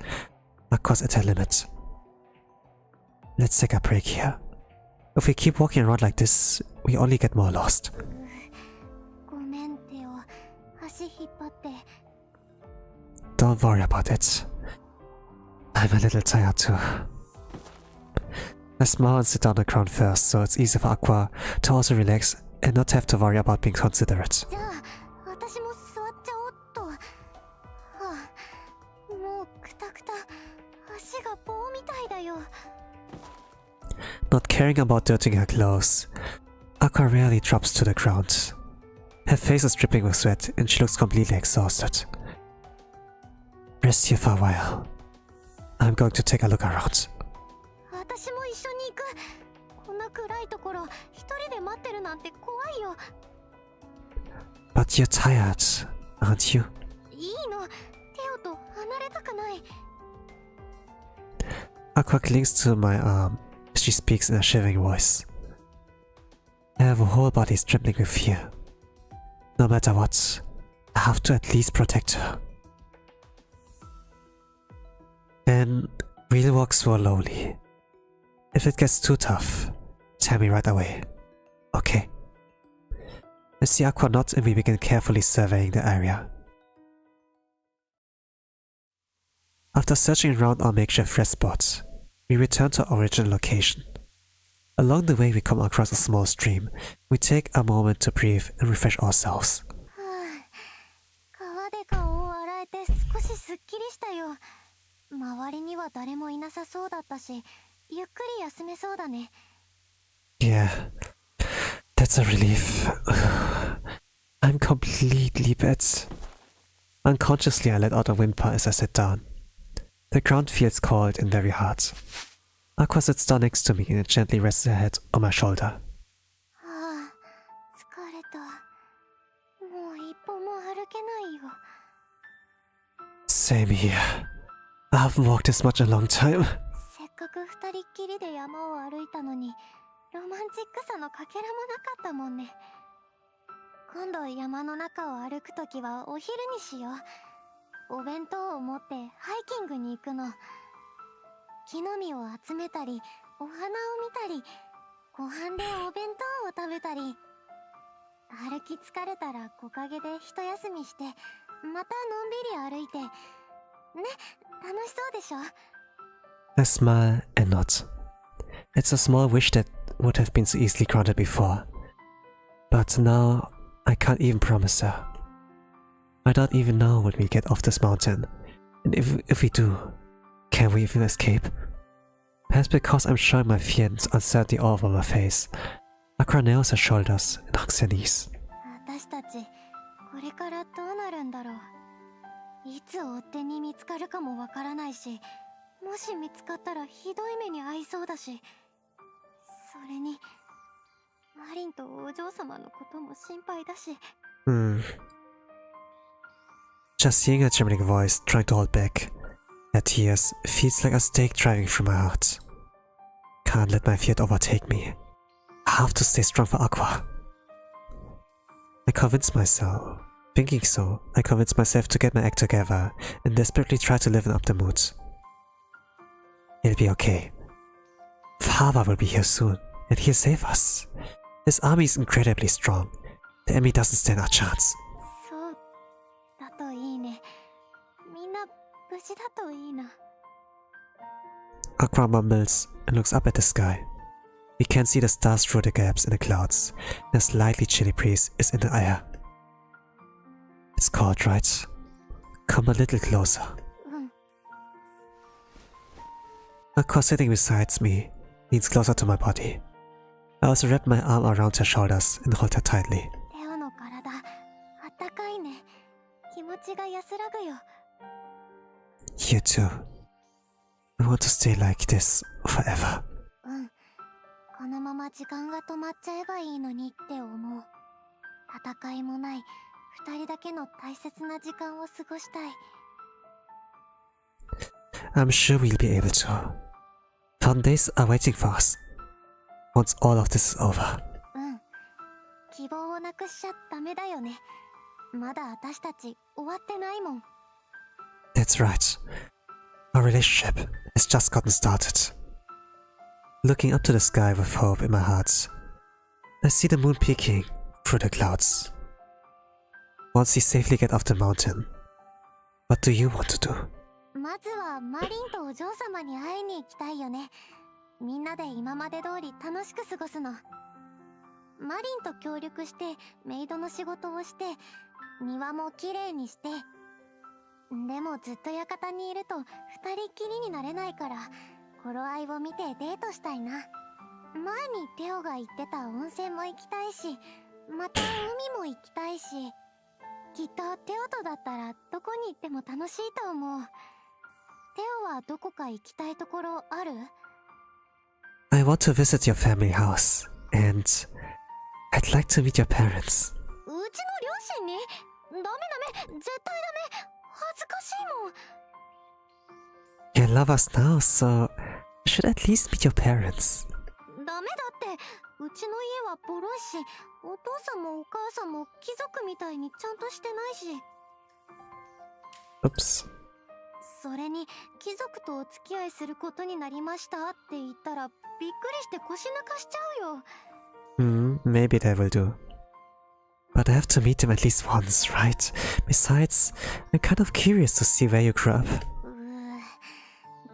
S1: Aqua's at her limit. Let's take a break here. If we keep walking around like this, we only get more lost.
S2: ごめん、テオ。足引っ張って。
S1: Don't worry about it. I'm a little tired too. I smile and sit down on the ground first, so it's easy for Aqua to also relax and not have to worry about being considerate.
S2: じゃあ、私も座っちゃおっと。はあ、もうクタクタ。足が棒みたいだよ。
S1: Not caring about dirtying her clothes, Aqua rarely drops to the ground. Her face is dripping with sweat and she looks completely exhausted. Rest here for a while. I'm going to take a look around.
S2: 私も一緒に行く。こんな暗いところ一人で待ってるなんて怖いよ。
S1: But you're tired, aren't you?
S2: いいの、テオと離れたくない。
S1: Aqua clings to my arm as she speaks in a shivering voice. Her whole body is trembling with fear. No matter what, I have to at least protect her. Then we'll walk slowly. If it gets too tough, tell me right away. Okay? I see Aqua nod and we begin carefully surveying the area. After searching around our makeshift rest spot, we return to our original location. Along the way we come across a small stream. We take a moment to breathe and refresh ourselves.
S2: 川で顔を洗えて少しすっきりしたよ。周りには誰もいなさそうだったし、ゆっくり休めそうだね。
S1: Yeah, that's a relief. I'm completely bad. Unconsciously I let out a whimper as I sit down. The ground feels cold and very hard. Aqua sits down next to me and gently rests her head on my shoulder.
S2: ああ、疲れた。もう一歩も歩けないよ。
S1: Same here. I haven't walked this much in a long time.
S2: せっかく二人っきりで山を歩いたのに、ロマンチックさのかけらもなかったもんね。今度山の中を歩くときはお昼にしよう。お弁当を持ってハイキングに行くの。木の実を集めたり、お花を見たり、ご飯でお弁当を食べたり。歩き疲れたら木陰で一休みして、またのんびり歩いて。ね、楽しそうでしょ？
S1: I smile and nod. It's a small wish that would have been so easily granted before. But now I can't even promise her. I don't even know when we get off this mountain. And if we do, can we even escape? Perhaps because I'm showing my fear and uncertainty all over my face. Aqua nails her shoulders and hugs her knees.
S2: 私たち、これからどうなるんだろう。いつ追っ手に見つかるかもわからないし、もし見つかったらひどい目に遭いそうだし、それにマリンとお嬢様のことも心配だし。
S1: Just hearing her trembling voice, trying to hold back her tears, feels like a stake driving through my heart. Can't let my fear overtake me. I have to stay strong for Aqua. I convince myself. Thinking so, I convince myself to get my act together and desperately try to liven up the mood. It'll be okay. Father will be here soon, and he'll save us. His army is incredibly strong. The enemy doesn't stand a chance.
S2: そうだといいね。みんな無事だといいな。
S1: Aqua mumbles and looks up at the sky. We can see the stars through the gaps in the clouds, and a slightly chilly breeze is in the air. It's cold, right? Come a little closer.
S2: うん。
S1: Aqua sitting beside me leans closer to my body. I also wrap my arm around her shoulders and hold her tightly.
S2: テオの体、あったかいね。気持ちが安らぐよ。
S1: You too. I want to stay like this forever.
S2: うん。このまま時間が止まっちゃえばいいのにって思う。戦いもない二人だけの大切な時間を過ごしたい。
S1: I'm sure we'll be able to. Fun days are waiting for us. Once all of this is over.
S2: うん。希望をなくしちゃダメだよね。まだ私たち終わってないもん。
S1: That's right. Our relationship has just gotten started. Looking up to the sky with hope in my heart, I see the moon peeking through the clouds. Once we safely get off the mountain, what do you want to do?
S2: まずはマリンとお嬢様に会いに行きたいよね。みんなで今まで通り楽しく過ごすの。マリンと協力してメイドの仕事をして、庭もきれいにして。でもずっと館にいると二人っきりになれないから、頃合いを見てデートしたいな。前にテオが言ってた温泉も行きたいし、また海も行きたいし、きっとテオとだったらどこに行っても楽しいと思う。テオはどこか行きたいところある？
S1: I want to visit your family house, and I'd like to meet your parents.
S2: うちの両親に？ダメダメ、絶対ダメ。恥ずかしいもん。
S1: You love us now, so you should at least meet your parents.
S2: ダメだって、うちの家はボロいし、お父さんもお母さんも貴族みたいにちゃんとしてないし。
S1: Oops.
S2: それに貴族とお付き合いすることになりましたって言ったらびっくりして腰抜かしちゃうよ。
S1: Maybe that will do. But I have to meet them at least once, right? Besides, I'm kind of curious to see where you grew up.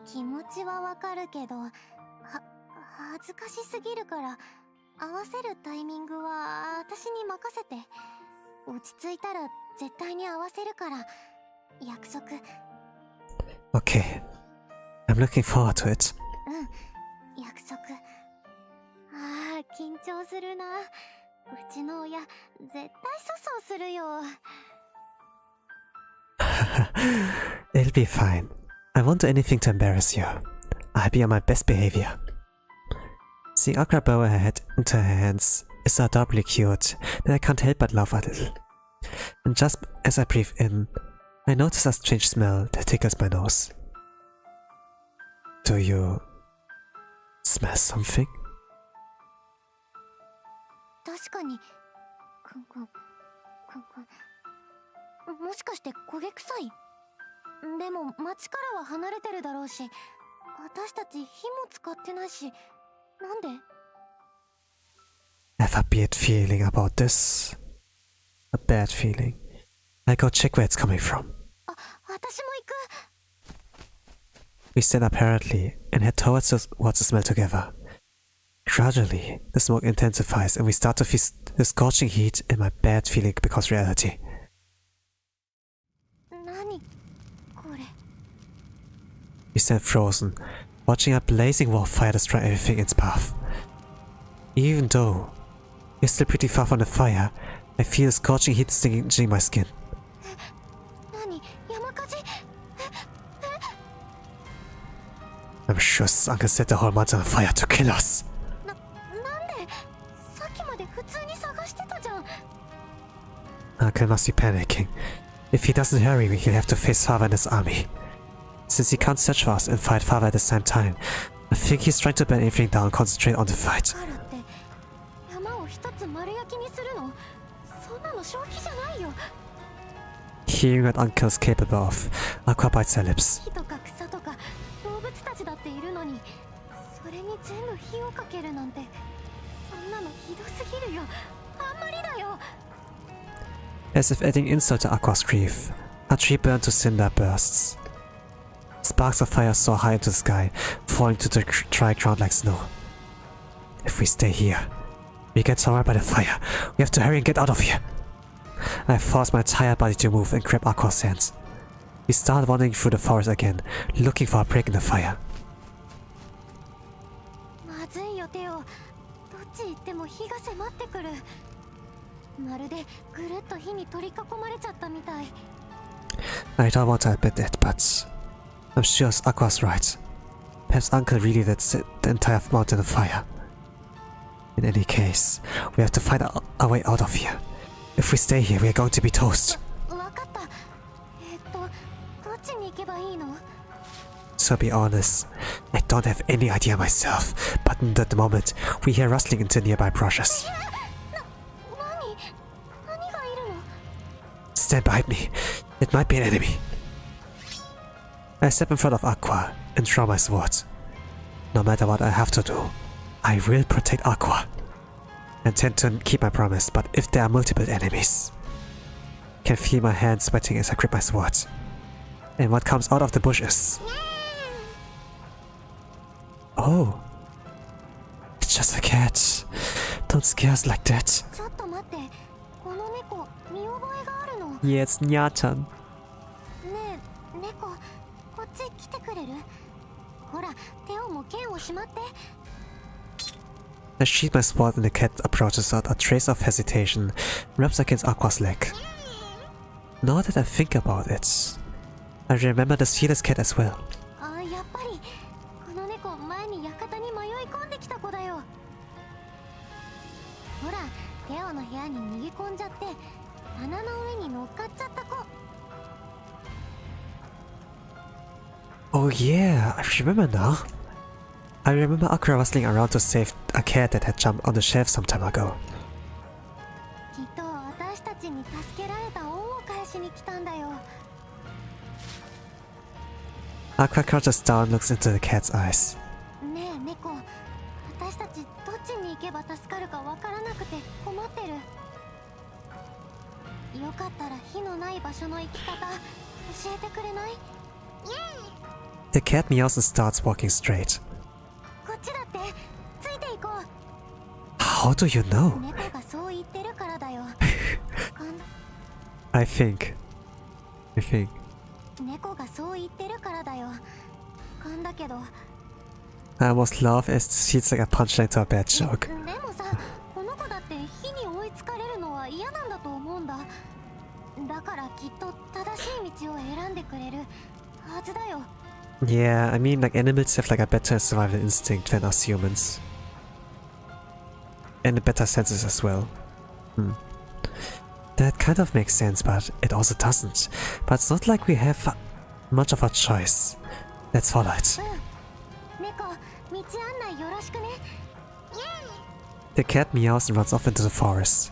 S2: 気持ちはわかるけど、恥ずかしすぎるから合わせるタイミングは私に任せて。落ち着いたら絶対に合わせるから、約束。
S1: Okay. I'm looking forward to it.
S2: 約束。緊張するな。うちの親絶対粗相するよ。
S1: It'll be fine. I won't do anything to embarrass you. I'll be on my best behavior. Seeing Aqua bow her head into her hands is so adorably cute that I can't help but laugh a little. And just as I breathe in, I notice a strange smell that tickles my nose. Do you smell something?
S2: 確かに。クンクンクンクン。もしかして焦げ臭い？でも町からは離れてるだろうし、私たち火も使ってないし、なんで？
S1: I have a bad feeling about this. A bad feeling. I go check where it's coming from.
S2: 私も行く。
S1: We stand up hurriedly and head towards the smell together. Gradually, the smoke intensifies and we start to feel the scorching heat and my bad feeling becomes reality.
S2: 何これ？
S1: We stand frozen, watching a blazing wall of fire destroy everything in its path. Even though we're still pretty far from the fire, I feel the scorching heat stinging my skin.
S2: 何？山火事？
S1: I'm sure Uncle set the whole mountain on fire to kill us.
S2: なんで？さっきまで普通に探してたじゃん。
S1: Uncle must be panicking. If he doesn't hurry, he'll have to face Father and his army. Since he can't search for us and fight Father at the same time, I think he's trying to burn everything down and concentrate on the fight.
S2: カラって山を一つ丸焼きにするの？そんなの正気じゃないよ。
S1: Hearing what Uncle is capable of, Aqua bites her lips.
S2: 木とか草とか動物たちだっているのに、それに全部火をかけるなんて、そんなのひどすぎるよ。あんまりだよ。
S1: As if adding insult to Aqua's grief, a tree burned to cinder bursts. Sparks of fire soar high into the sky, falling to the dry ground like snow. If we stay here, we get surrounded by the fire. We have to hurry and get out of here. I force my tired body to move and grab Aqua's hands. We start wandering through the forest again, looking for a break in the fire.
S2: まずいよテオ。どっち行っても火が迫ってくる。まるでぐるっと火に取り囲まれちゃったみたい。
S1: I don't want to admit it, but I'm sure Aqua's right. Perhaps Uncle really did set the entire mountain on fire. In any case, we have to find our way out of here. If we stay here, we are going to be toast.
S2: わかった。どっちに行けばいいの？
S1: To be honest, I don't have any idea myself, but at the moment, we hear rustling into nearby bushes.
S2: 何がいるの？
S1: Stand behind me. It might be an enemy. I step in front of Aqua and draw my sword. No matter what I have to do, I will protect Aqua. I intend to keep my promise, but if there are multiple enemies, I can feel my hands sweating as I grip my sword. And what comes out of the bush is... Oh. It's just a cat. Don't scare us like that.
S2: ちょっと待って。この猫、見覚えがあるの。
S1: Yeah, it's Nya-chan.
S2: ねえ、猫、こっち来てくれる？ほら、テオも剣をしまって。
S1: I sheath my sword and the cat approaches without a trace of hesitation, rubs against Aqua's leg. Now that I think about it, I remember this fearless cat as well.
S2: あ、やっぱりこの猫前に館に迷い込んできた子だよ。ほら、テオの部屋に逃げ込んじゃって棚の上に乗っかっちゃった子。
S1: Oh yeah, I remember now. I remember Aqua rustling around to save a cat that had jumped on the shelf some time ago.
S2: きっと私たちに助けられた恩を返しに来たんだよ。
S1: Aqua crouches down and looks into the cat's eyes.
S2: ねえ猫、私たちどっちに行けば助かるかわからなくて困ってる。よかったら火のない場所の行き方教えてくれない？
S1: The cat meows and starts walking straight.
S2: こっちだって、ついて行こう。
S1: How do you know?
S2: 猫がそう言ってるからだよ。
S1: I think.
S2: 猫がそう言ってるからだよ。勘だけど。
S1: I almost laugh as this feels like a punchline to a bad joke.
S2: でもさ、この子だって火に追いつかれるのは嫌なんだと思うんだ。だからきっと正しい道を選んでくれるはずだよ。
S1: Yeah, I mean, like animals have like a better survival instinct than us humans. And better senses as well. That kind of makes sense, but it also doesn't. But it's not like we have much of a choice. Let's follow it.
S2: 猫、道案内よろしくね。
S1: The cat meows and runs off into the forest.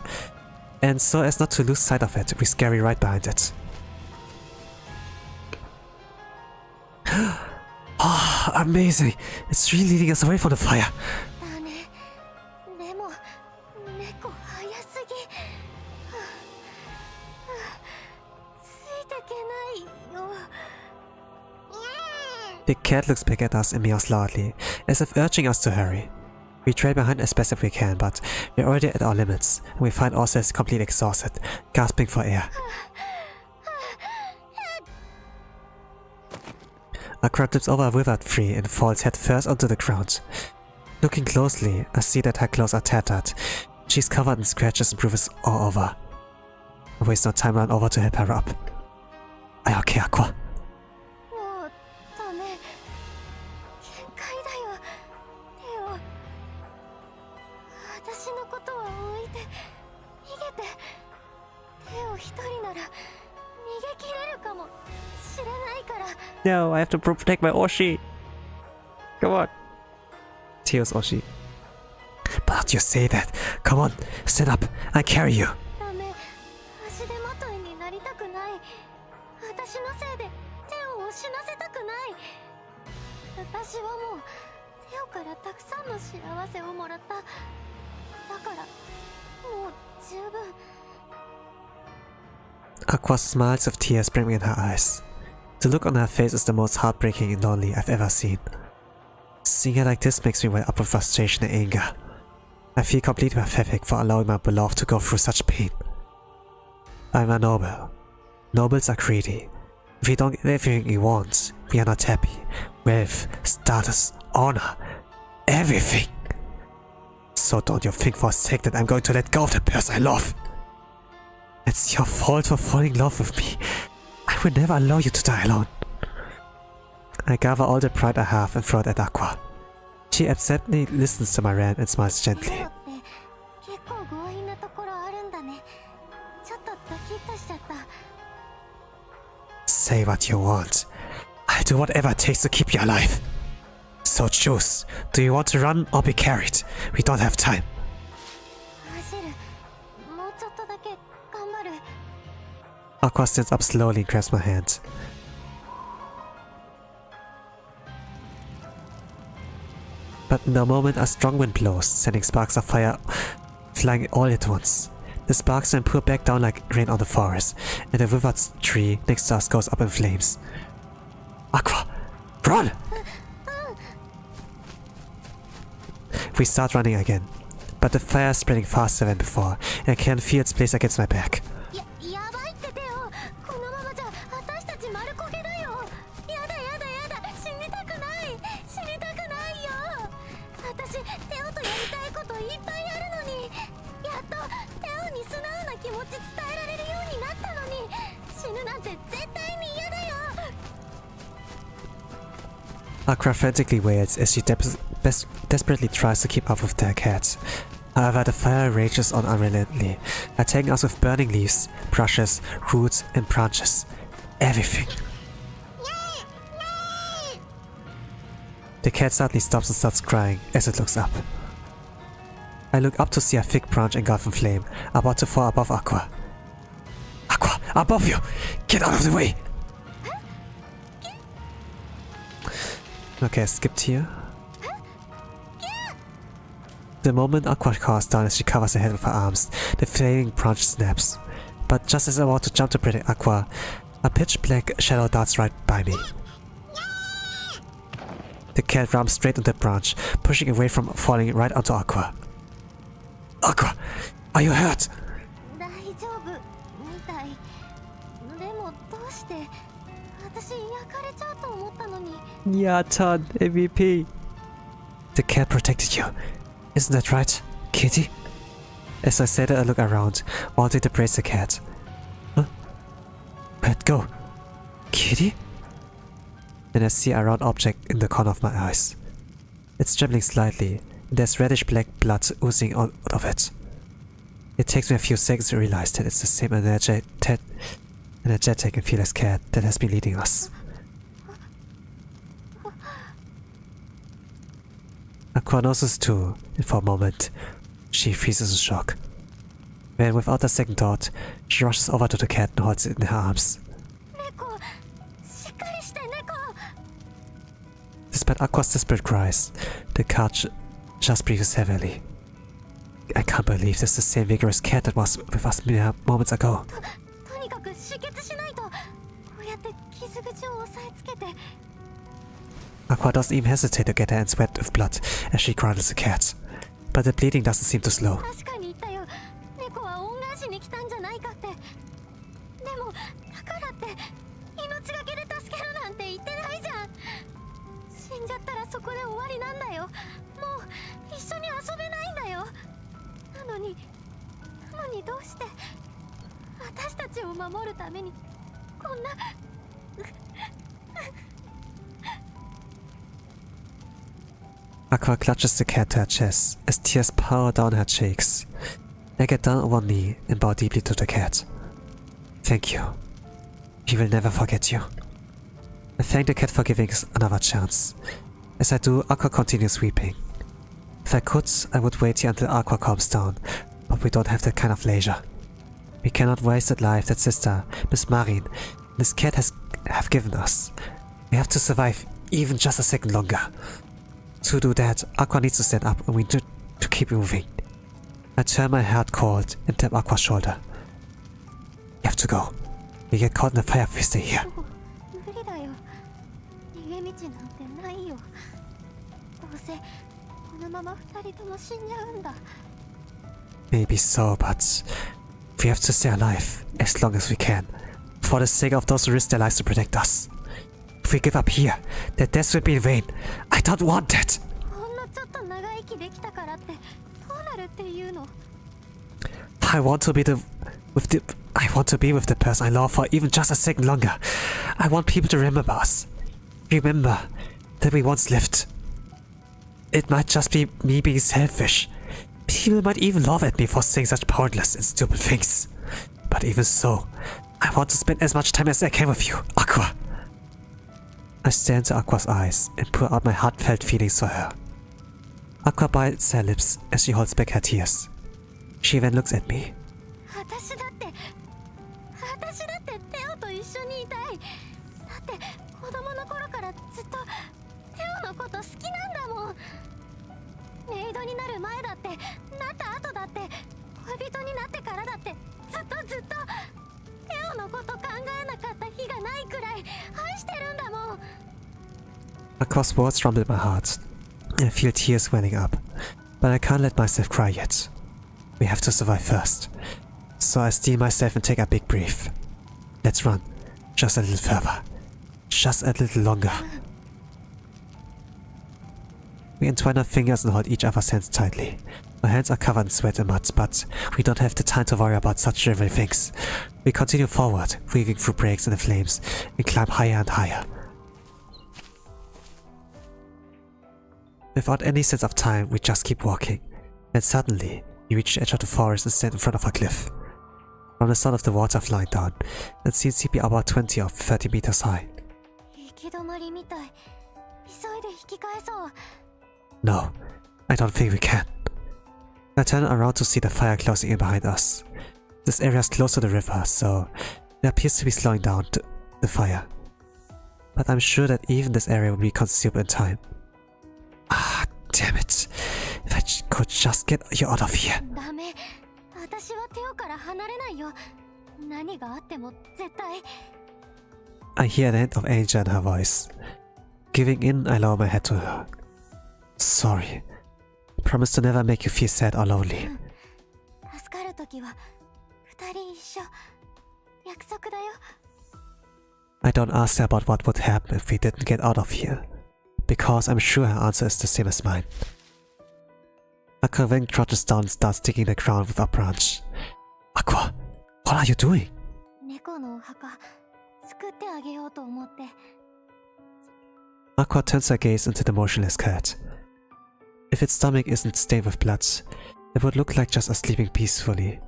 S1: And so as not to lose sight of it, we scurry right behind it. Oh, amazing! It's really leading us away from the fire.
S2: だね。でも、猫早すぎ。ついてけないよ。
S1: The cat looks back at us and meows loudly, as if urging us to hurry. We trail behind as best as we can, but we're already at our limits, and we find ourselves completely exhausted, gasping for air. Aqua tips over a withered tree and falls head first onto the ground. Looking closely, I see that her clothes are tattered. She's covered in scratches and bruises all over. I waste no time, run over to help her up. Are you okay, Aqua?
S2: もうダメ。限界だよ。手を。私のことは置いて逃げて。手を一人なら逃げ切れるかもしれないから。
S1: No, I have to protect my Oshi. Come on. Tears Oshi. But how do you say that? Come on, stand up. I carry you.
S2: ダメ。足手まといになりたくない。私のせいで手を死なせたくない。私はもうテオからたくさんの幸せをもらった。だからもう十分。
S1: Aqua smiles with tears brimming in her eyes. The look on her face is the most heartbreaking and lonely I've ever seen. Seeing her like this makes me well up with frustration and anger. I feel completely pathetic for allowing my beloved to go through such pain. I'm a noble. Nobles are greedy. If we don't get everything we want, we are not happy. Wealth, status, honor, everything. So don't you think for a sec that I'm going to let go of the person I love. It's your fault for falling in love with me. I will never allow you to die alone. I gather all the pride I have and throw it at Aqua. She absently listens to my rant and smiles
S2: テ
S1: gently.
S2: オって結構強引なところあるんだね。ちょっとドキッとしちゃった。
S1: Say what you want. I'll do whatever it takes to keep you alive. So choose. Do you want to run or be carried? We don't have time.
S2: 走る。もうちょっとだけ頑張る。
S1: Aqua stands up slowly and grabs my hand. But in a moment a strong wind blows, sending sparks of fire flying all at once. The sparks then pour back down like rain on the forest, and the withered tree next to us goes up in flames. Aqua, run! We start running again, but the fire is spreading faster than before, and I can feel its place against my back.
S2: やばいってテオ。このままじゃ私たち丸焦げだよ。やだやだやだ。死にたくない。死にたくないよ。私テオとやりたいこといっるなんて絶対に嫌だよ。
S1: Aqua frantically wails as she desperately tries to keep up with their cat. However, the fire rages on unrelentingly, attacking us with burning leaves, brushes, roots, and branches. Everything. The cat suddenly stops and starts crying as it looks up. I look up to see a thick branch engulfed in flame, about to fall above Aqua. Aqua, above you! Get out of the way! Okay, I skipped here. The moment Aqua calls down as she covers her head with her arms, the flaming branch snaps. But just as I want to jump to protect Aqua, a pitch black shadow darts right by me. The cat ramps straight on the branch, pushing away from falling right onto Aqua. Aqua, are you hurt?
S2: 大丈夫みたい。でもどうして私焼かれちゃうと思ったのに。
S1: Yatan, MVP. The cat protected you. Isn't that right, kitty? As I say that, I look around, wanting to praise the cat. Huh? Let go. Kitty? Then I see a round object in the corner of my eyes. It's trembling slightly, and there's reddish-black blood oozing out of it. It takes me a few seconds to realize that it's the same energetic and fearless cat that has been leading us. Aqua notices too, and for a moment, she freezes in shock. Then, without a second thought, she rushes over to the cat and holds it in her arms.
S2: 猫、しっかりして猫。
S1: Despite Aqua's desperate cries, the cat just breathes heavily. I can't believe this is the same vigorous cat that was with us mere moments ago.
S2: とにかく止血しないと。こうやって傷口を押さえつけて。
S1: Aqua doesn't even hesitate to get her hands wet with blood as she cradles the cat. But the bleeding doesn't seem to slow.
S2: 確かに言ったよ。猫は恩返しに来たんじゃないかって。でもだからって命がけで助けるなんて言ってないじゃん。死んじゃったらそこで終わりなんだよ。もう一緒に遊べないんだよ。なのにどうして私たちを守るためにこんな。
S1: Aqua clutches the cat to her chest as tears pour down her cheeks. I get down on one knee and bow deeply to the cat. Thank you. We will never forget you. I thank the cat for giving us another chance. As I do, Aqua continues weeping. If I could, I would wait here until Aqua calms down, but we don't have that kind of leisure. We cannot waste that life that sister, Miss Marin, and this cat have given us. We have to survive even just a second longer. To do that, Aqua needs to stand up and we need to keep moving. I turn my head cold and tap Aqua's shoulder. You have to go. We get caught in the fire if we stay here.
S2: 無理だよ。逃げ道なんてないよ。どうせこのまま二人とも死んじゃうんだ。
S1: Maybe so, but we have to stay alive as long as we can, for the sake of those who risk their lives to protect us. If we give up here, their deaths will be in vain. I don't want that.
S2: ほんのちょっと長生きできたからってどうなるっていうの。
S1: I want to be with the person I love for even just a second longer. I want people to remember us. Remember that we once lived. It might just be me being selfish. People might even laugh at me for saying such pointless and stupid things. But even so, I want to spend as much time as I can with you, Aqua. I stare into Aqua's eyes and pour out my heartfelt feelings for her. Aqua bites her lips as she holds back her tears. She then looks at me.
S2: 私だってテオと一緒にいたい。だって子供の頃からずっとテオのこと好きなんだもん。メイドになる前だって、なった後だって、恋人になってからだってずっとテオのこと考えなかった日がないくらい愛してるんだもん。
S1: Aqua's words rumble in my heart. I feel tears welling up, but I can't let myself cry yet. We have to survive first. So I steel myself and take a big breath. Let's run. Just a little further. Just a little longer. We entwine our fingers and hold each other's hands tightly. Our hands are covered in sweat and mud, but we don't have the time to worry about such trivial things. We continue forward, weaving through breaks in the flames, and climb higher and higher. Without any sense of time, we just keep walking. And suddenly, we reach the edge of the forest and stand in front of a cliff. From the sound of the water flowing down, it seems to be about 20 or 30 meters high. No, I don't think we can. I turn around to see the fire closing in behind us. This area is close to the river, so it appears to be slowing down the fire. But I'm sure that even this area will be consumed in time. Ah, damn it. If I could just get you out of here. I hear the hint of anger in her voice. Giving in, I lower my head to her. Sorry. I promise to never make you feel sad or lonely. I don't ask her about what would happen if we didn't get out of here, because I'm sure her answer is the same as mine. Aqua then crouches down and starts digging the ground with a branch. Aqua, what are you doing? Aqua turns her gaze into the motionless cat. If its stomach isn't stained with blood, it would look like just a sleeping peacefully.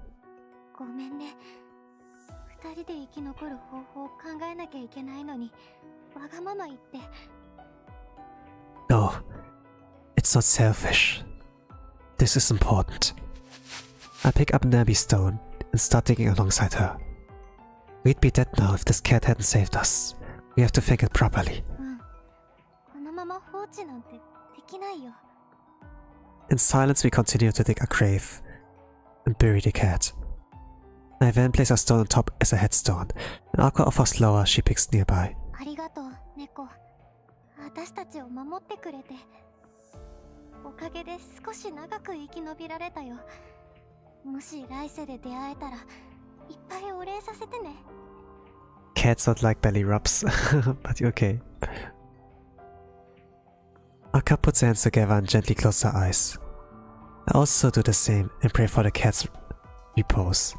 S1: No, it's not selfish. This is important. I pick up Naby's stone and start digging alongside her. We'd be dead now if this cat hadn't saved us. We have to thank it properly. In silence, we continue to dig a grave and bury the cat. I then place a stone on top as a headstone, and Aqua offers lower she picks nearby. Cats don't like belly rubs, but okay. Aqua puts her hands together and gently closes her eyes. I also do the same and pray for the cat's repose.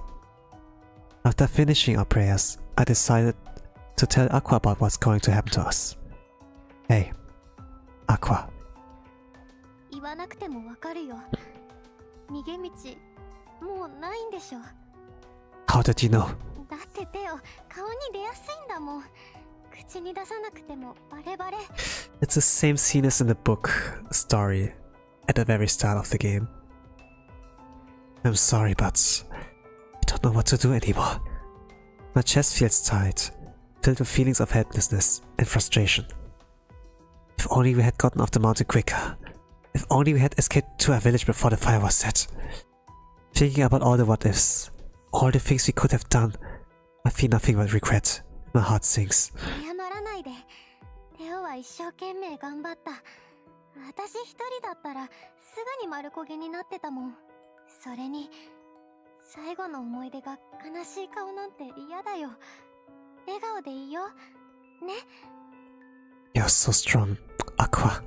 S1: After finishing our prayers, I decided to tell Aqua about what's going to happen to us. Hey, Aqua. How did you know? It's the same scene as in the book story at the very start of the game. I'm sorry, but I don't know what to do anymore. My chest feels tight, filled with feelings of helplessness and frustration. If only we had gotten off the mountain quicker. If only we had escaped to our village before the fire was set. Thinking about all the what-ifs, all the things we could have done, I feel nothing but regret. My heart sinks. You're so strong, Aqua.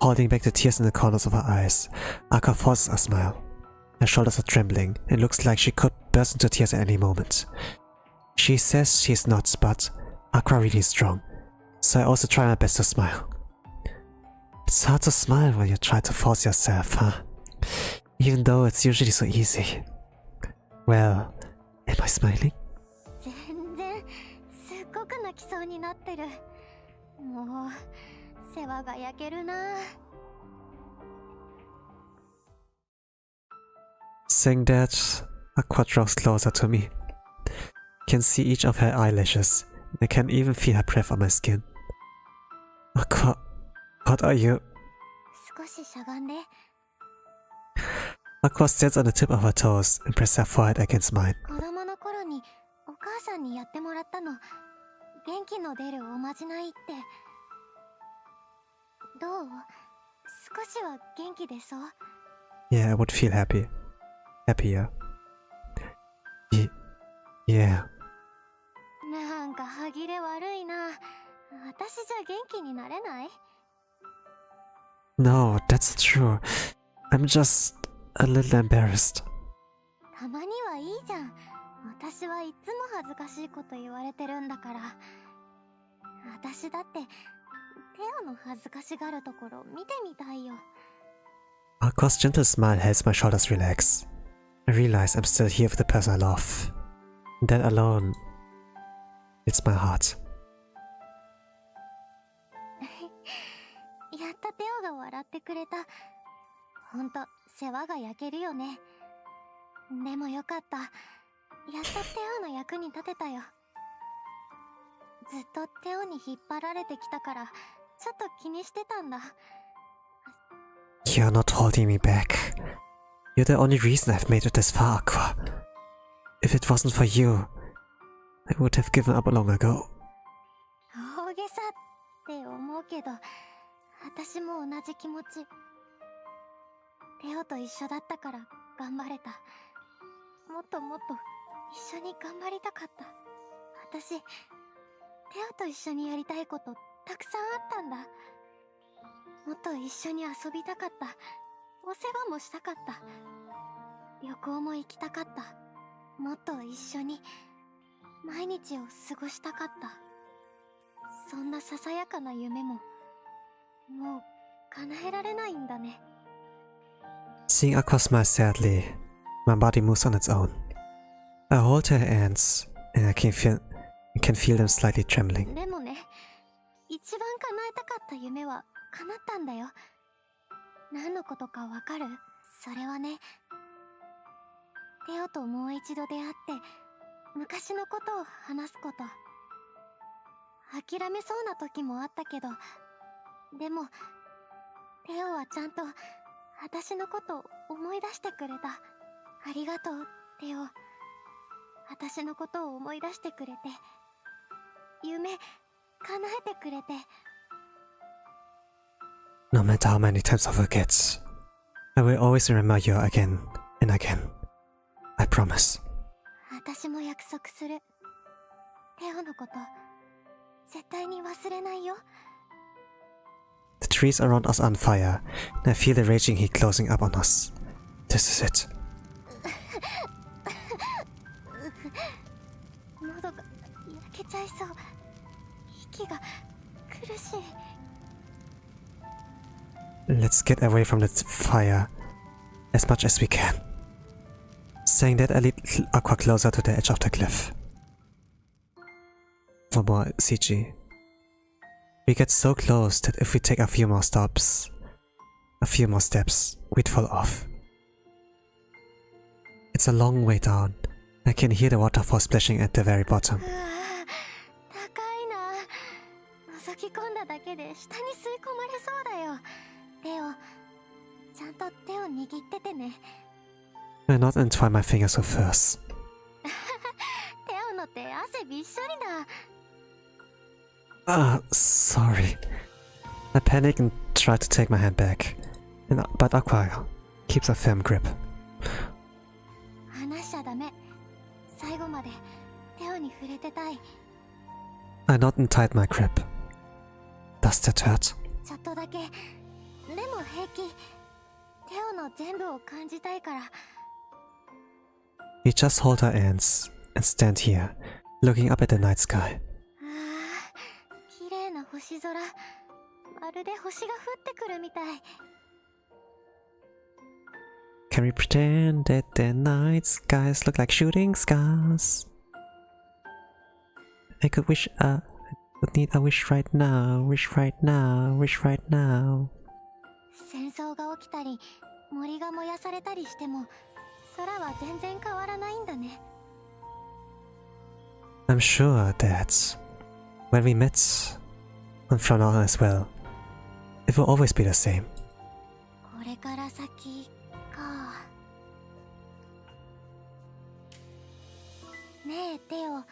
S1: Holding back the tears in the corners of her eyes, Aqua forces a smile. Her shoulders are trembling and looks like she could burst into tears at any moment. She says she's not, but Aqua really is strong, so I also try my best to smile. It's hard to smile when you try to force yourself, huh? Even though it's usually so easy. Well, am I smiling? Saying that, Aqua draws closer to me. I can see each of her eyelashes. I can even feel her breath on my skin. Aqua, what are you? Aqua stands on the tip of her toes and presses her forehead against mine. Yeah, I would feel happier. Yeah.
S2: なんか歯切れ悪いな。私じゃ元気になれない？
S1: No, that's true. I'm just a little embarrassed.
S2: たまにはいいじゃん。私はいつも恥ずかしいこと言われてるんだから。私だってテオの恥ずかしがるところ見てみたいよ。
S1: Aqua's gentle smile helps my shoulders relax. I realize I'm still here with the person I love. That alone, it's my heart.
S2: やっとテオが笑ってくれた。ほんと世話が焼けるよね。でもよかった。やっとテオの役に立てたよ。ずっとテオに引っ張られてきたからちょっと気にしてたんだ。
S1: You're not holding me back. You're the only reason I've made it this far, Aqua. If it wasn't for you, I would have given up long ago.
S2: 大げさって思うけど私も同じ気持ち。テオと一緒だったから頑張れた。もっともっと一緒に頑張りたかった。私テオと一緒にやりたいことたくさんあったんだ。もっと一緒に遊びたかった。お世話もしたかった。旅行も行きたかった。もっと一緒に毎日を過ごしたかった。そんなささやかな夢ももう叶えられないんだね。
S1: Seeing Aqua smile sadly, my body moves on its own. I hold her hands, and I can feel them slightly trembling.
S2: でもね、一番叶えたかった夢は叶ったんだよ。何のことかわかる？それはね、テオともう一度出会って昔のことを話すこと。諦めそうな時もあったけど、でもテオはちゃんと私のことを思い出してくれた。ありがとう、テオ。私のことを思い出してくれて、夢叶えてくれて。
S1: No matter how many times I forget, I will always remember you again and again. I promise.
S2: 私も約束する。テオのこと絶対に忘れないよ。
S1: The trees around us are on fire, and I feel the raging heat closing up on us. This is it.
S2: 喉が焼けちゃいそう。息が苦しい。
S1: Let's get away from the fire as much as we can. Saying that, I lead Aqua closer to the edge of the cliff. For more CG. We get so close that if we take a few more steps, we'd fall off. It's a long way down. I can hear the waterfall splashing at the very bottom.
S2: うわー、高いな。覗き込んだだけで下に吸い込まれそうだよ。テオ、ちゃんと手を握っててね。
S1: I not entwine my fingers with hers.
S2: テオの手汗びっしょりだ。
S1: Sorry. I panic and try to take my hand back, but Aqua keeps a firm grip.
S2: 話しちゃダメ。最後までテオに触れてたい。
S1: I knot and tied my grip. Does that hurt?
S2: ちょっとだけ。でも平気。テオの全部を感じたいから。
S1: We just hold our hands and stand here, looking up at the night sky.
S2: 綺麗な星空。まるで星が降ってくるみたい。
S1: Can we pretend that the night skies look like shooting stars? I could need a wish right now, wish right now, wish right now.
S2: 戦争が起きたり、森が燃やされたりしても、空は全然変わらないんだね。
S1: I'm sure that when we met, and from now on as well, it will always be the same.
S2: これから先か。ねえテオ、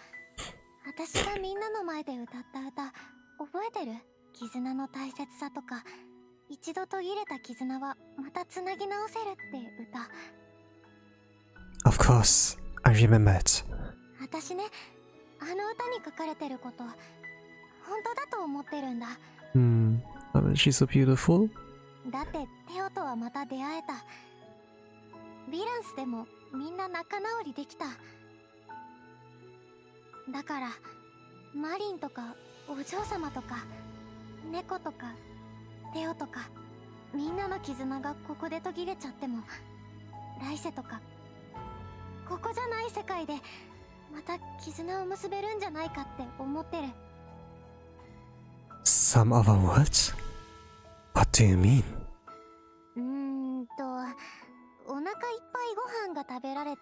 S2: 私がみんなの前で歌った歌覚えてる？絆の大切さとか一度途切れた絆はまたつなぎ直せるって歌。
S1: Of course, I remember it.
S2: 私ね、あの歌に書かれてること本当だと思ってるんだ。
S1: I mean, she's so beautiful.
S2: だってテオとはまた出会えた。ヴィランスでもみんな仲直りできた。だからマリンとかお嬢様とか猫とかテオとかみんなの絆がここで途切れちゃっても、来世とかここじゃない世界でまた絆を結べるんじゃないかって思ってる。
S1: Some other words? What do you mean?
S2: お腹いっぱいご飯が食べられて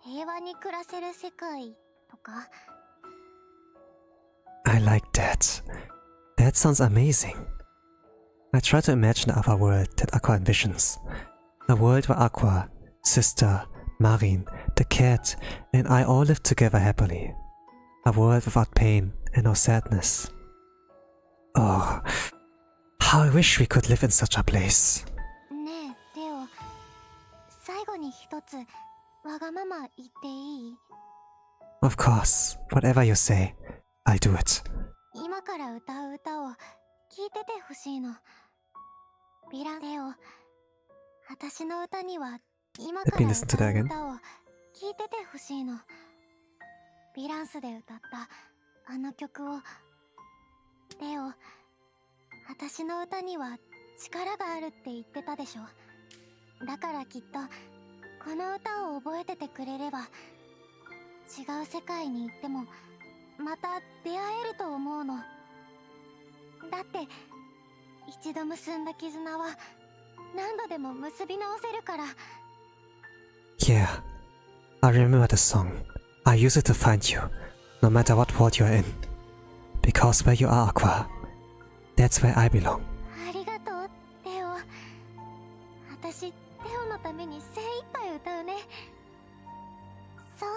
S2: 平和に暮らせる世界とか。
S1: I like that. That sounds amazing. I try to imagine the other world that Aqua envisions. A world where Aqua, sister, Marin, the cat, and I all live together happily. A world without pain and no sadness. Oh, how I wish we could live in such a place.
S2: ねえテオ、最後に一つわがまま言っていい？
S1: Of course, whatever you say, I do it.
S2: 今から歌う歌を聞いててほしいの。ヴィランテオ、私の歌には今から
S1: Let me listen to
S2: 歌
S1: that
S2: う
S1: again.
S2: 歌を聞いててほしいの。ヴィランスで歌ったあの曲を。テオ、私の歌には力があるって言ってたでしょ。だからきっとこの歌を覚えててくれれば違う世界に行ってもまた出会えると思うの。だって一度結んだ絆は何度でも結び直せるから。
S1: Yeah, I remember the song. I use it to find you, no matter what world you're in. Because where you are, Aqua, that's where I belong.
S2: ありがとうテオ。私テオのために精一杯歌うね。そっ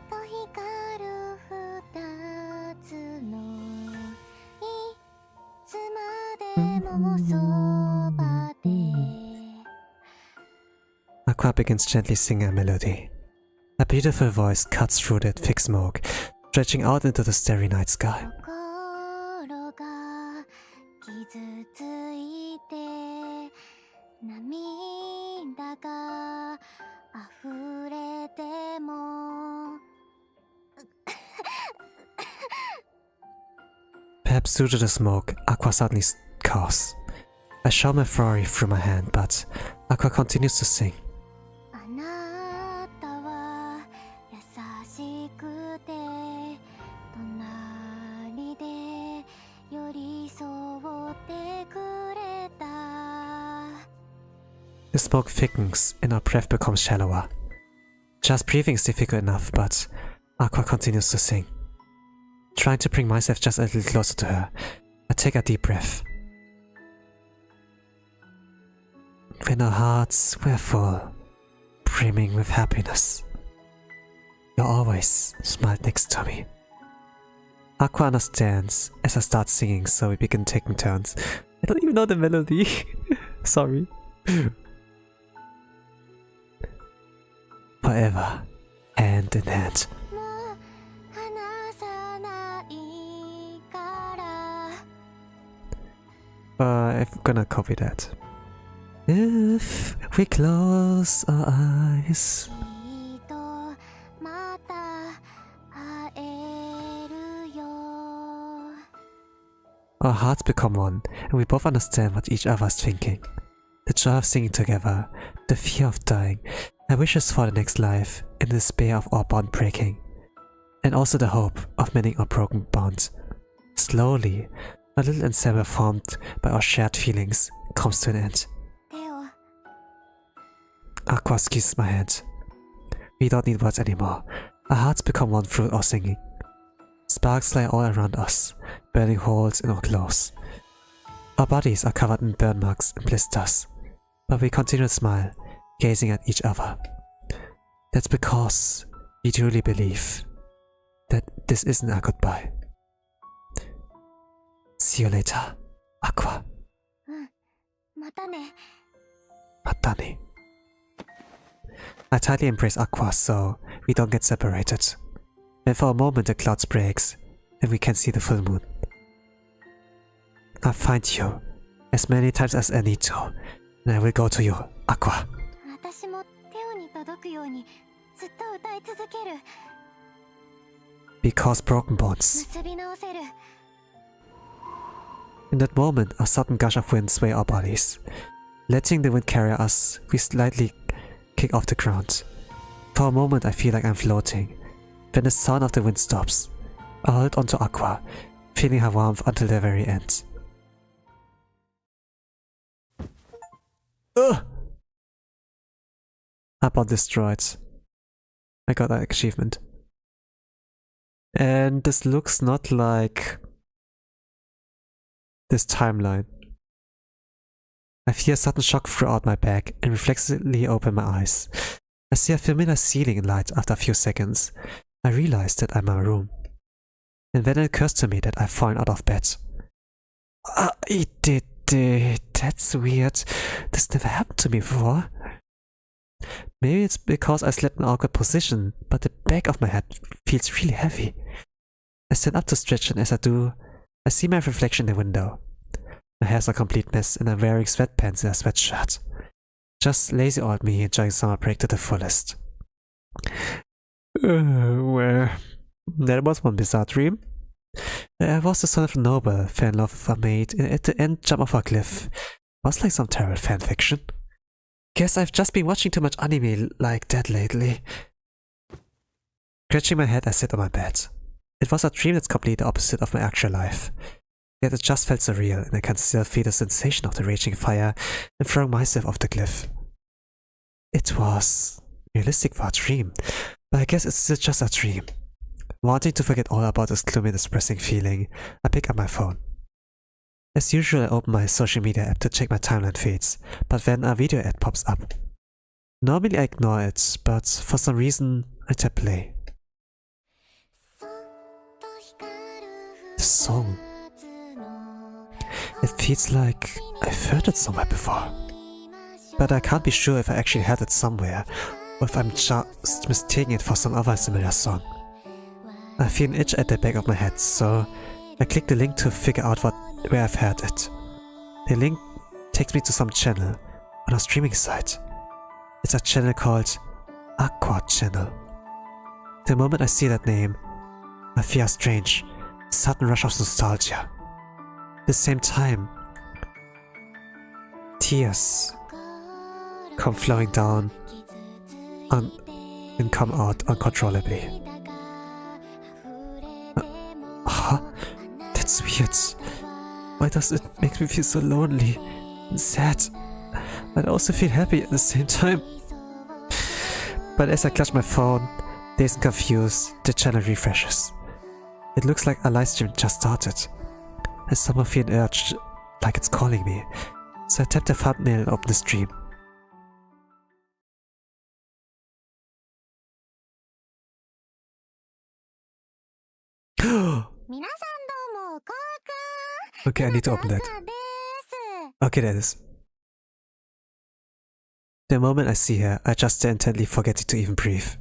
S2: と光る二つのいつまでもそばで。
S1: Aqua begins gently singing a melody. A beautiful voice cuts through the thick smoke, stretching out into the starry night sky.
S2: 心が傷ついて涙が溢れても
S1: Perhaps due to the smoke, Aqua suddenly coughs. I shove my flurry through my hand, but Aqua continues to sing.
S2: あなたは優しくて隣で寄り添ってくれた。
S1: The smoke thickens and our breath becomes shallower. Just breathing is difficult enough, but Aqua continues to sing. Trying to bring myself just a little closer to her, I take a deep breath. When our hearts were full, brimming with happiness, you always smiled next to me. Aqua understands as I start singing, so we begin taking turns. I don't even know the melody. Sorry. Forever, hand in hand.
S2: もう離さないから。
S1: I'm gonna copy that. If we close our eyes,
S2: きっとまた会えるよ。
S1: our hearts become one, and we both understand what each other is thinking. The joy of singing together, the fear of dying, our wishes for the next life, and the despair of our bond breaking, and also the hope of mending our broken bonds. Slowly, a little ensemble formed by our shared feelings comes to an end.
S2: テオ、
S1: Aqua squeezes my hand. We don't need words anymore. Our hearts become one through our singing. Sparks fly all around us, burning holes in our clothes. Our bodies are covered in burn marks and blisters, but we continue to smile, gazing at each other. That's because we truly believe that this isn't a goodbye. See you later, Aqua.
S2: うん。またね。
S1: Matane. I tightly embrace Aqua so we don't get separated. And for a moment the clouds breaks and we can see the full moon. I'll find you as many times as I need to, and I will go to you, Aqua.
S2: 私もテオに届くようにずっと歌い続ける。
S1: Because broken bones.
S2: 結び直せる。
S1: In that moment, a sudden gush of wind sway our bodies. Letting the wind carry us, we slightly kick off the ground. For a moment, I feel like I'm floating. Then the sound of the wind stops. I hold onto Aqua, feeling her warmth until the very end. Ugh! Upon destroyed. I got that achievement. And this looks not like this timeline. I feel a sudden shock throughout my back and reflexively open my eyes. I see a familiar ceiling light after a few seconds. I realize that I'm in my room. And then it occurs to me that I've fallen out of bed. I did it. That's weird. This never happened to me before. Maybe it's because I slept in an awkward position, but the back of my head feels really heavy. I stand up to stretch, and as I do, I see my reflection in the window. My hair's a complete mess and I'm wearing sweatpants and a sweatshirt. Just lazy old me enjoying summer break to the fullest. Well, that was one bizarre dream. I was the son of a noble, fell in love with a maid, and at the end jump off a cliff. Was like some terrible fanfiction. Guess I've just been watching too much anime like that lately. Scratching my head, I sit on my bed. It was a dream that's completely the opposite of my actual life. Yet it just felt surreal, and I can still feel the sensation of the raging fire and throwing myself off the cliff. It was realistic for a dream, but I guess it's still just a dream. Wanting to forget all about this gloomy and depressing feeling, I pick up my phone. As usual, I open my social media app to check my timeline feeds, but then a video ad pops up. Normally I ignore it, but for some reason I tap play. The song. It feels like I've heard it somewhere before. But I can't be sure if I actually heard it somewhere, or if I'm just mistaking it for some other similar song. I feel an itch at the back of my head, so I click the link to figure out where I've heard it. The link takes me to some channel on a streaming site. It's a channel called Aqua Channel. The moment I see that name, I feel a strange, sudden rush of nostalgia. At the same time, tears come flowing down and come out uncontrollably. That's weird. Why does it make me feel so lonely and sad? But I also feel happy at the same time. But as I clutch my phone, dazed and confused, the channel refreshes. It looks like a live stream just started. I somehow feel an urge, like it's calling me. So I tap the thumbnail and open the stream.
S2: 皆さんどうも、こうくん。
S1: Okay, I need to open that.
S2: です。
S1: Okay, that is. The moment I see her, I just stare intently, forgetting to even breathe.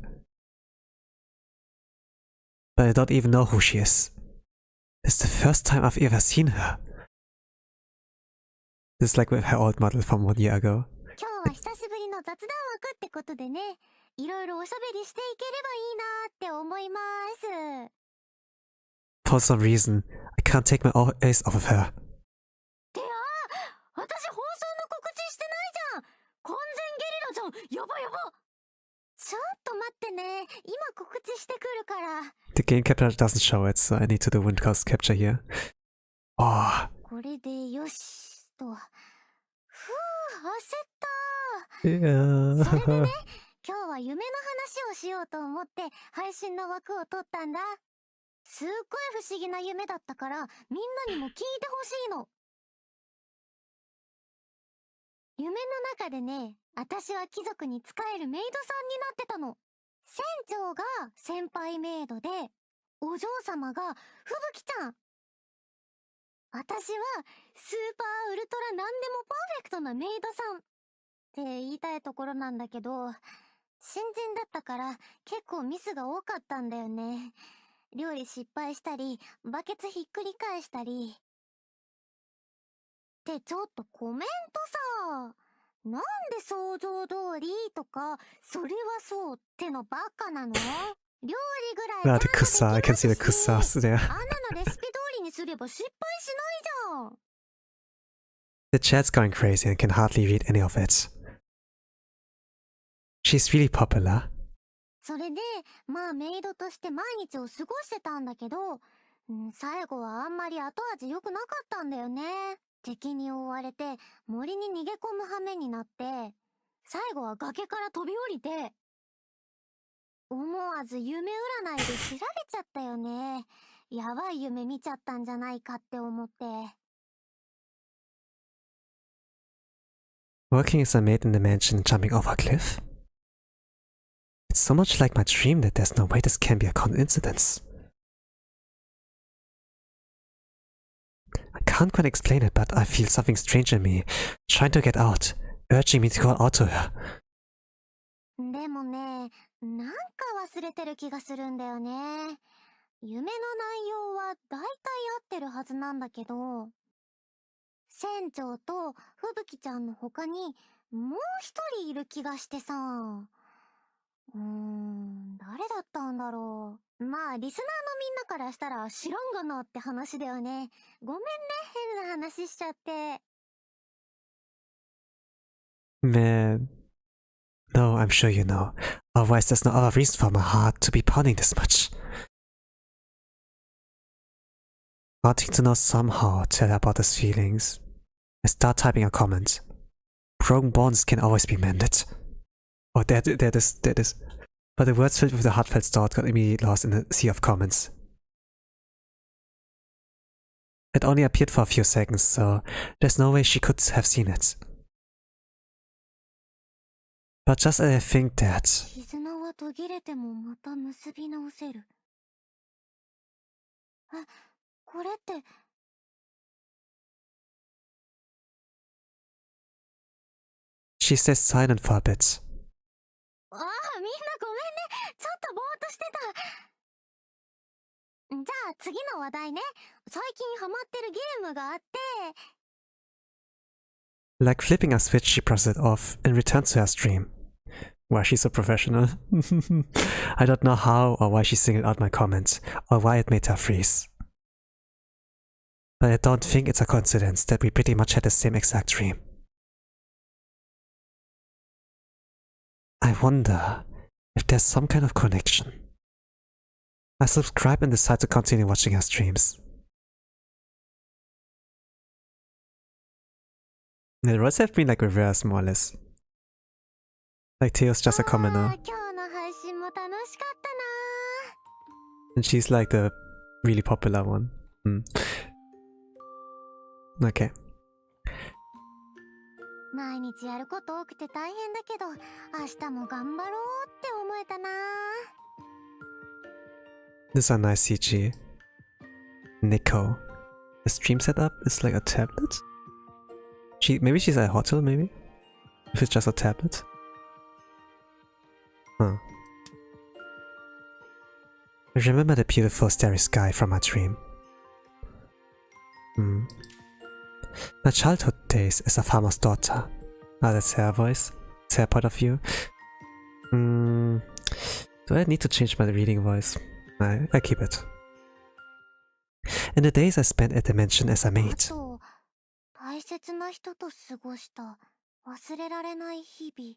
S1: But I don't even know who she is. It's the first time I've ever seen her. This is like with her old model from 1 year ago.
S2: 今日は久しぶりの雑談枠ってことでね、いろいろおしゃべりしていければいいなって思います。
S1: For some reason, I can't take my eyes off of her.
S3: てあ、私放送の告知してないじゃん。完全ゲリラじゃん。やばやば。
S2: ちょっと待ってね、今告知してくるから。
S1: The game capture doesn't show it, so I need to do Windcast capture here. Oh.
S2: これでよしと。ふう、焦った。
S1: Yeah.
S2: それでね、今日は夢の話をしようと思って配信の枠を取ったんだ。すっごい不思議な夢だったからみんなにも聞いてほしいの。夢の中でね、私は貴族に仕えるメイドさんになってたの。船長が先輩メイドで、お嬢様が吹雪ちゃん。私はスーパーウルトラなんでもパーフェクトなメイドさんって言いたいところなんだけど、新人だったから結構ミスが多かったんだよね。料理失敗したり、バケツひっくり返したり。ってちょっとコメントさ、なんで想像通りとか、それはそうってのばっかなの？料理ぐらい
S1: Ah, the Kussa. I can see the Kussas there.
S2: あんなのレシピ通りにすれば失敗しないじゃん。
S1: The chat's going crazy and can hardly read any of it. She's really popular.
S2: それで、まあメイドとして毎日を過ごしてたんだけど、最後はあんまり後味良くなかったんだよね。敵に追われて森に逃げ込む羽目になって、最後は崖から飛び降りて、思わず夢占いで調べちゃったよね。やばい夢見ちゃったんじゃないかって思って。
S1: Working as a maid in the mansion and jumping off a cliff? It's so much like my dream that there's no way this can be a coincidence. I can't quite explain it, but I feel something strange in me, trying to get out, urging me to call out to her.
S2: でもね、なんか忘れてる気がするんだよね。夢の内容はだいたい合ってるはずなんだけど、船長と吹雪ちゃんの他にもう一人いる気がしてさ。誰だったんだろう。まあリスナーのみんなからしたら知らんがなって話だよね。ごめんね、変な話しちゃって。
S1: Man. No, I'm sure you know. Otherwise, there's no other reason for my heart to be pounding this much. Wanting to know somehow tell her about his feelings, I start typing a comment. Broken bonds can always be mended. Oh, there it is. But the words filled with a heartfelt thought got immediately lost in the sea of comments. It only appeared for a few seconds, so there's no way she could have seen it. But just as I think that...
S2: 絆は途切れてもまた結び直せる。これって。
S1: She stays silent for a bit.
S2: みんなごめんね。ちょっとぼーっとしてた。じゃあ次の話題ね。最近ハマってるゲームがあって。
S1: Like flipping a switch, she brushes it off and returns to her stream. Wow, she's so professional. I don't know how or why she singled out my comment, or why it made her freeze. But I don't think it's a coincidence that we pretty much had the same exact dream. I wonder if there's some kind of connection. I subscribe and decide to continue watching her streams. The roles have been like reversed more or less. Like Theo's just a commoner. And she's like the really popular one. Okay.
S2: 毎日やること多くて大変だけど、明日も頑張ろうって思えたな。
S1: This is a nice CG. Nico. The stream setup is like a tablet? Maybe she's at a hotel, maybe? If it's just a tablet? Huh. I remember the beautiful starry sky from my dream. My childhood days as a farmer's daughter. Ah, that's her voice. It's her point of view. Do I need to change my reading voice? I keep it. In the days I spent at the mansion as a maid.
S2: 大切な人と過ごした忘れられない日々。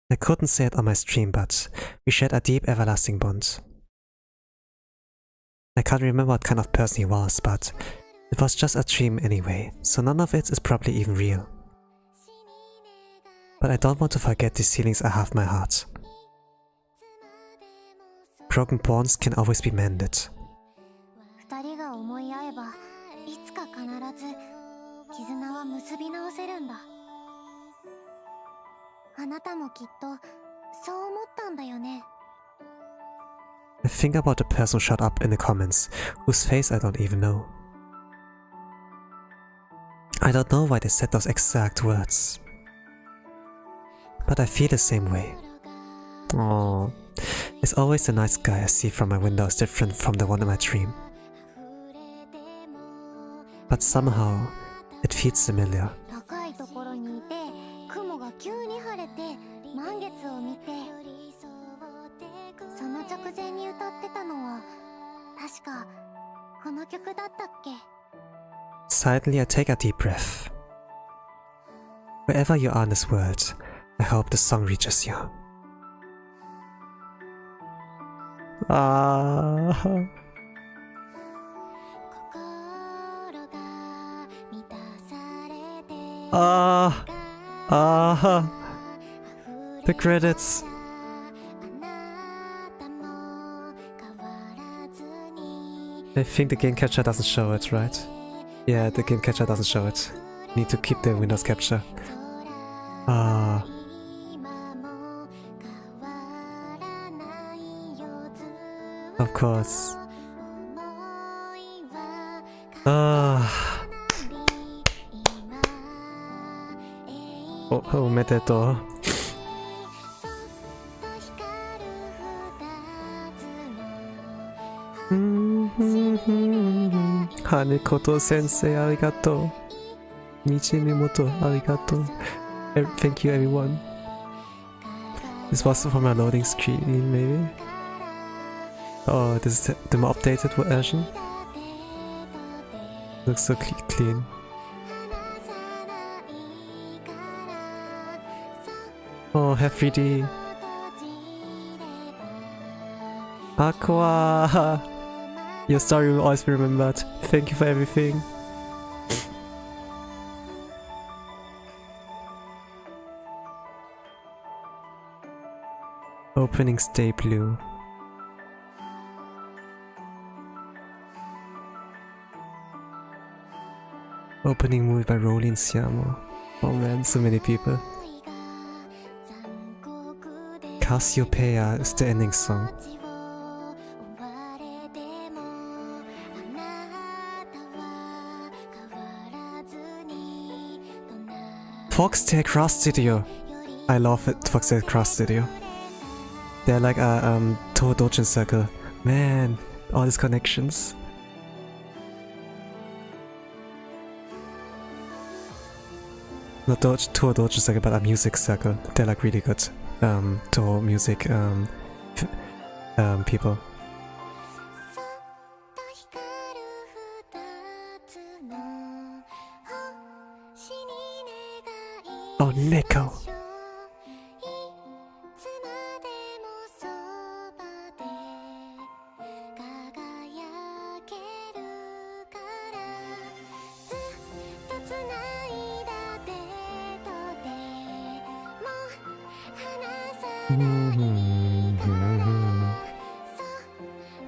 S1: I couldn't say it on my stream, but we shared a deep, everlasting bond. I can't remember what kind of person he was, but it was just a dream anyway, so none of it is probably even real. But I don't want to forget these feelings I have in my heart. Broken bonds can always be mended.
S2: 二人が思い合えば、いつか必ず絆は結び直せるんだ。あなたもきっとそう思ったんだよね。
S1: I think about the person shot up in the comments, whose face I don't even know. I don't know why they said those exact words, but I feel the same way. Oh, it's always the nice guy I see from my window is different from the one in my dream. But somehow, it feels familiar.
S2: 高いところにいて雲が急に晴れて満月を見てその直前に歌ってたのは確かこの曲だったっけ
S1: Silently, I take a deep breath. Wherever you are in this world, I hope the song reaches you. Ah. Ah. Ah. The credits. I think the game capture doesn't show it, right? Yeah, the game capture doesn't show it. Need to keep the Windows capture. Ah. Of course. Ah. Oh, Minato. Hanekoto sensei, arigato. Michinimoto, arigato. Thank you, everyone. This was from my loading screen, maybe. Oh, this is the more updated version. Looks so clean. Oh, have 3D. Aqua! Your story will always be remembered. Thank you for everything. Opening Stay Blue. Opening movie by Rolling Siamo. Oh man, so many people. Cassiopeia is the ending song. Foxtail Craft Studio. I love it, Foxtail Craft Studio. They're like a Toho Dojin circle. Man, all these connections. Not Toho Dojin circle, but a music circle. They're like really good Toho music people. Oh, Neko!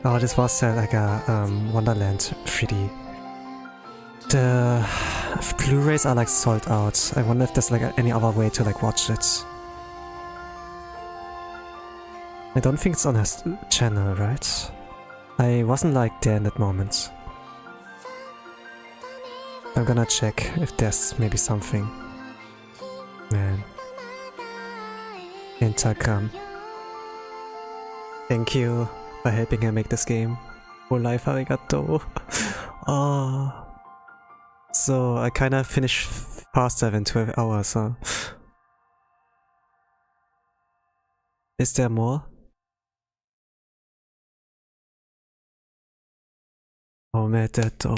S1: Oh, this was like a Wonderland 3D. The Blu-rays are like sold out. I wonder if there's like any other way to like watch it. I don't think it's on his channel, right? I wasn't like there in that moment. I'm gonna check if there's maybe something. Man. Instagram. Thank you for helping her make this game. Oh, life arigato. Oh. So I kinda finished faster than 12 hours, huh? Is there more? Oh, Minato.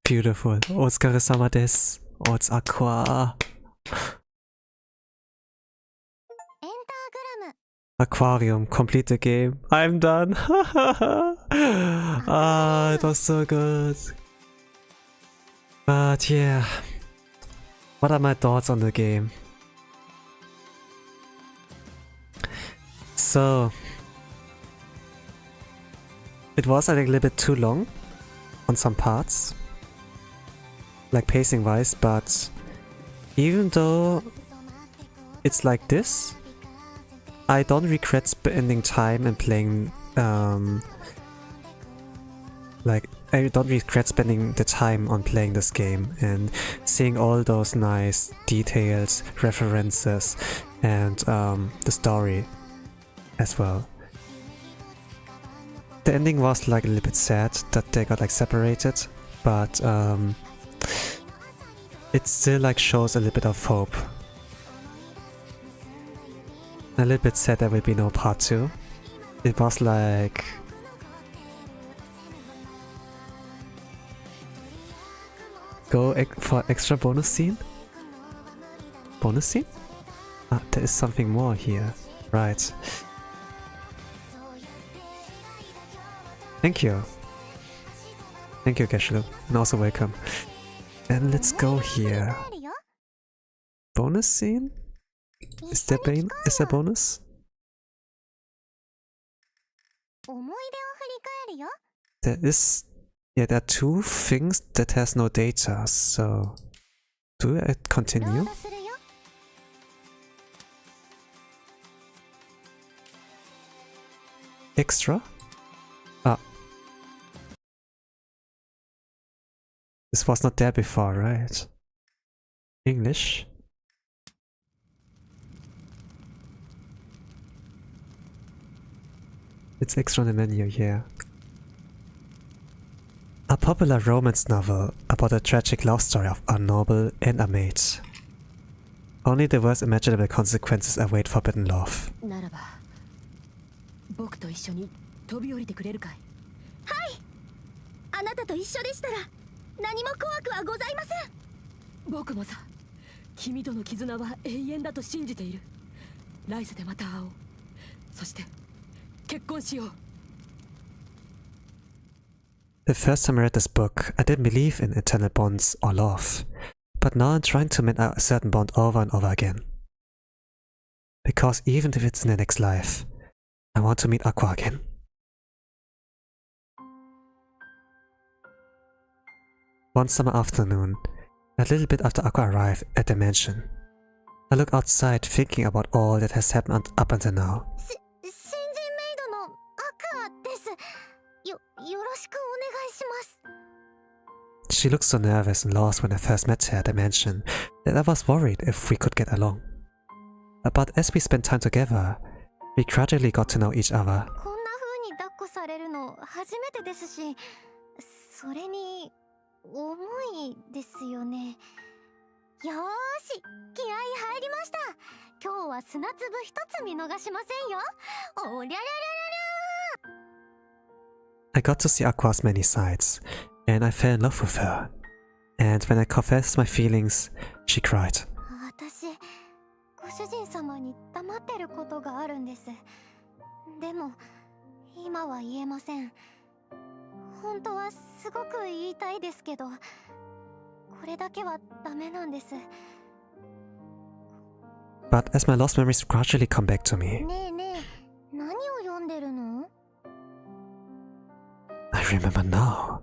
S1: Beautiful. Otsukare-sama desu. Oh, it's Aqua. Aquarium, complete the game. I'm done. Ah, it was so good. But yeah, what are my thoughts on the game? So, it was a little bit too long on some parts, like pacing wise, but even though it's like this, I don't regret spending time and playing like I don't regret spending the time on playing this game and seeing all those nice details, references, and the story as well. The ending was like a little bit sad that they got like separated, but it still like shows a little bit of hope. A little bit sad there will be no part 2. It was like... Go for extra bonus scene? Bonus scene? Ah, there is something more here. Right. Thank you. Thank you, Geshu. And also welcome. And let's go here. Bonus scene? Is there a bonus? There is... Yeah, there are 2 things that has no data, so... Do I continue? Extra? Ah. This was not there before, right? English? It's extra on the menu, yeah. A popular romance novel about a tragic love story of a noble and a maid. Only the worst imaginable consequences await forbidden love.
S5: ならば、僕と一緒に飛び降りてくれるかい？
S3: はい。あなたと一緒でしたら何も怖くはございません。
S5: 僕もさ、君との絆は永遠だと信じている。来世でまた会おう。そして結婚しよう。
S1: The first time I read this book, I didn't believe in eternal bonds or love, but now I'm trying to mend a certain bond over and over again. Because even if it's in the next life, I want to meet Aqua again. One summer afternoon, a little bit after Aqua arrived at the mansion, I look outside thinking about all that has happened up until now.
S2: よろしくお願いします。
S1: She looked so nervous and lost when I first met her at the mansion that I was worried if we could get along. But as we spent time together, we gradually got to know each other.
S2: こんな風に抱っこされるの初めてですし、それに重いですよね。よーし、気合入りました。今日は砂粒一つ見逃しませんよ。おりゃりゃりゃりゃりゃ。
S1: I got to see Aqua's many sides, and I fell in love with her. And when I confessed my feelings, she cried.
S2: 私、ご主人様に黙ってることがあるんです。でも、今は言えません。本当はすごく言いたいですけど、これだけはダメなんです。
S1: But as my lost memories gradually come back to me,
S2: ねえねえ、何を読んでるの？
S1: I remember now.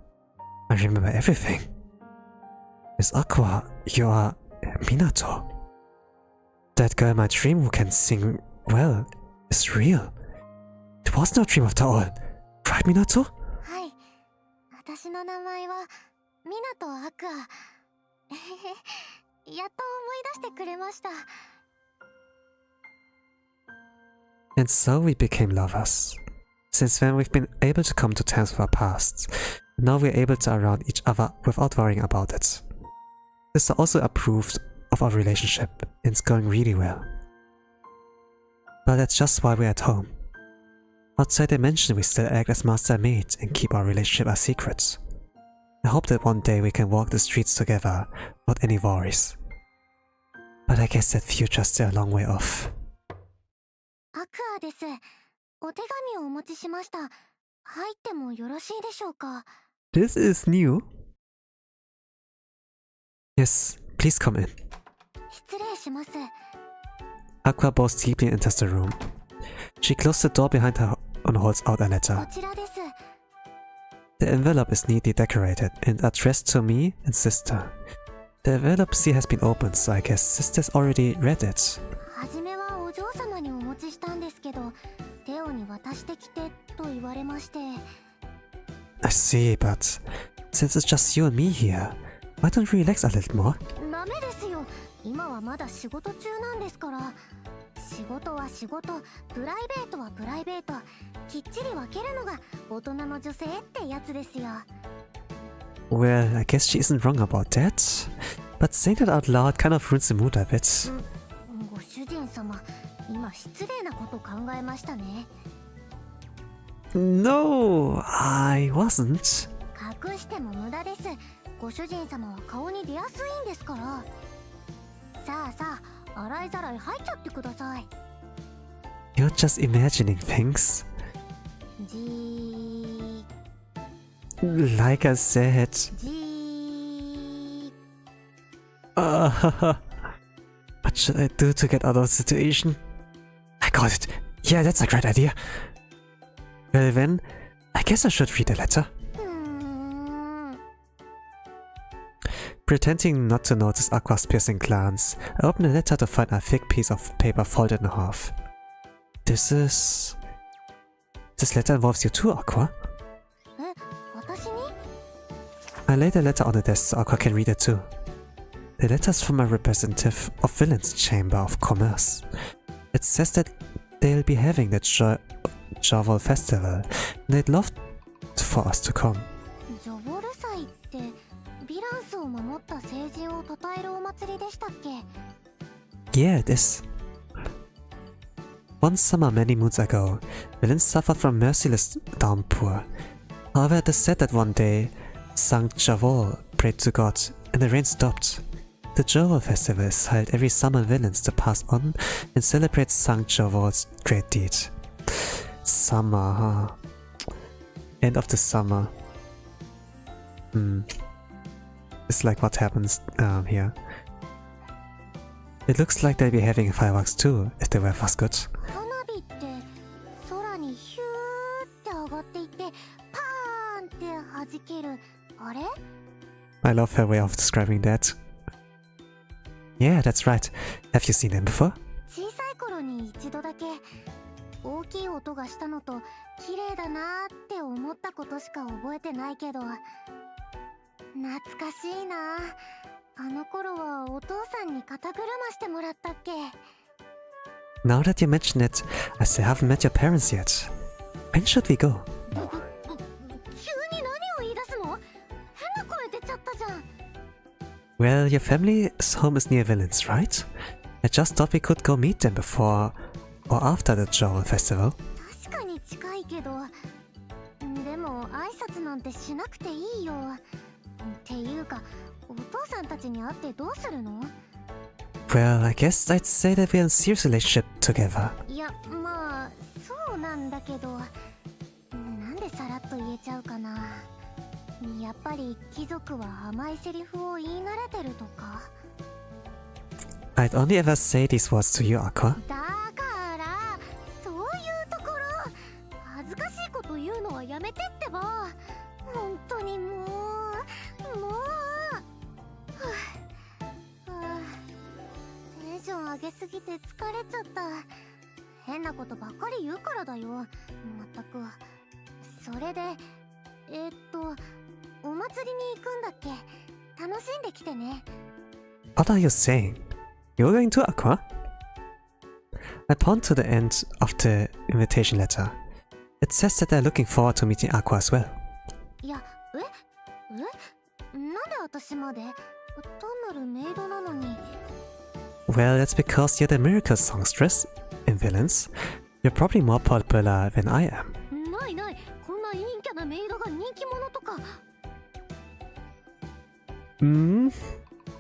S1: I remember everything. Miss Aqua, you are Minato. That girl in my dream who can sing well is real. It was no dream after all. Right, Minato?
S2: はい。私の名前はMinato Aqua。やっと思い出してくれました。
S1: And so we became lovers. Since then, we've been able to come to terms with our pasts. Now we're able to around each other without worrying about it. This also approved of our relationship, and it's going really well. But that's just why we're at home. Outside the mansion, we still act as master and maid and keep our relationship a secret. I hope that one day we can walk the streets together without any worries. But I guess that future's still a long way off.
S2: アクアです。お手紙をお持ちしました。入ってもよろしいでしょうか？
S1: This is new. Yes, please come in.
S2: 失礼します。
S1: Aqua bows deeply and enters the room. She closed the door behind her and holds out a
S2: こ
S1: letter.
S2: ちらです。
S1: The envelope is neatly decorated and addressed to me and sister. The envelope seal has been opened, so I guess sister's already read it.
S2: はじめはお嬢様にお持ちしたんですけど、テオに渡してきてと言われまして。
S1: I see, but since it's just you and me here, why don't you relax a little more?
S2: ダメですよ。今はまだ仕事中なんですから。仕事は仕事、プライベートはプライベート。きっちり分けるのが大人の女性ってやつですよ。
S1: Well, I guess she isn't wrong about that. But saying that out loud kind of ruins the mood a bit.
S2: ご主人様、今失礼なこと考えましたね。
S1: No, I wasn't.
S2: 隠しても無駄です。ご主人様は顔に出やすいんですから。さあさあ、洗いざらい入っちゃってください。
S1: You're just imagining things. Like I said. What should I do to get out of the situation? I got it. Yeah, that's a great idea. Well then, I guess I should read the letter. Pretending not to notice Aqua's piercing glance, I open the letter to find a thick piece of paper folded in half. This letter involves you too, Aqua. I lay the letter on the desk so Aqua can read it too. The letter is from a representative of Villain's Chamber of Commerce. It says that they'll be having the Jovel Festival, and they'd love for us to come. Yeah, it is. One summer many moons ago, villains suffered from merciless downpour. However, it is said that one day, Saint Jovel prayed to God, and the rain stopped. The Jovel Festival is held every summer. Villains to pass on and celebrate Saint Jovel's great deed. Summer, huh? End of the summer. It's like what happens here. It looks like they'll be having fireworks too, if the weather's good. I love her way of describing that. Yeah, that's right. Have you seen them before?
S2: 小さい頃に一度だけ大きい音がしたのと綺麗だなーって思ったことしか覚えてないけど、懐かしいな。あの頃はお父さんに肩車してもらったっけ。
S1: Now that you mention it, I still haven't met your parents yet. When should we go?
S2: 急に何を言い出すの？変な声出ちゃったじゃん。
S1: Well, your family's home is near Villains, right? I just thought we could go meet them before or after the Joel Festival.
S2: 確かに近いけど、でも挨拶なんてしなくていいよ。っていうか、お父さんたちに会ってどうするの？
S1: Well, I guess I'd say that we're in a serious relationship together.
S2: いや、まあ、そうなんだけど、なんでさらっと言えちゃうかな。やっぱり貴族は甘いセリフを言い慣れてるとか。
S1: I'd only ever say these words to you, Aqua.
S2: だからそういうところ恥ずかしいこと言うのはやめてってば。本当にもうテンション上げすぎて疲れちゃった。変なことばっかり言うからだよ。まったく。それでお祭りに行くんだっけ。楽しんできてね。
S1: What are you saying? You're going to Aqua? I point to the end of the invitation letter. It says that they're looking forward to meeting Aqua as well.
S2: いや、なんで私まで？単なるメイドなのに。
S1: Well, that's because you're the miracle songstress in Villains. You're probably more popular than I am.
S2: ないない、こんな陰キャなメイドが人気者とか。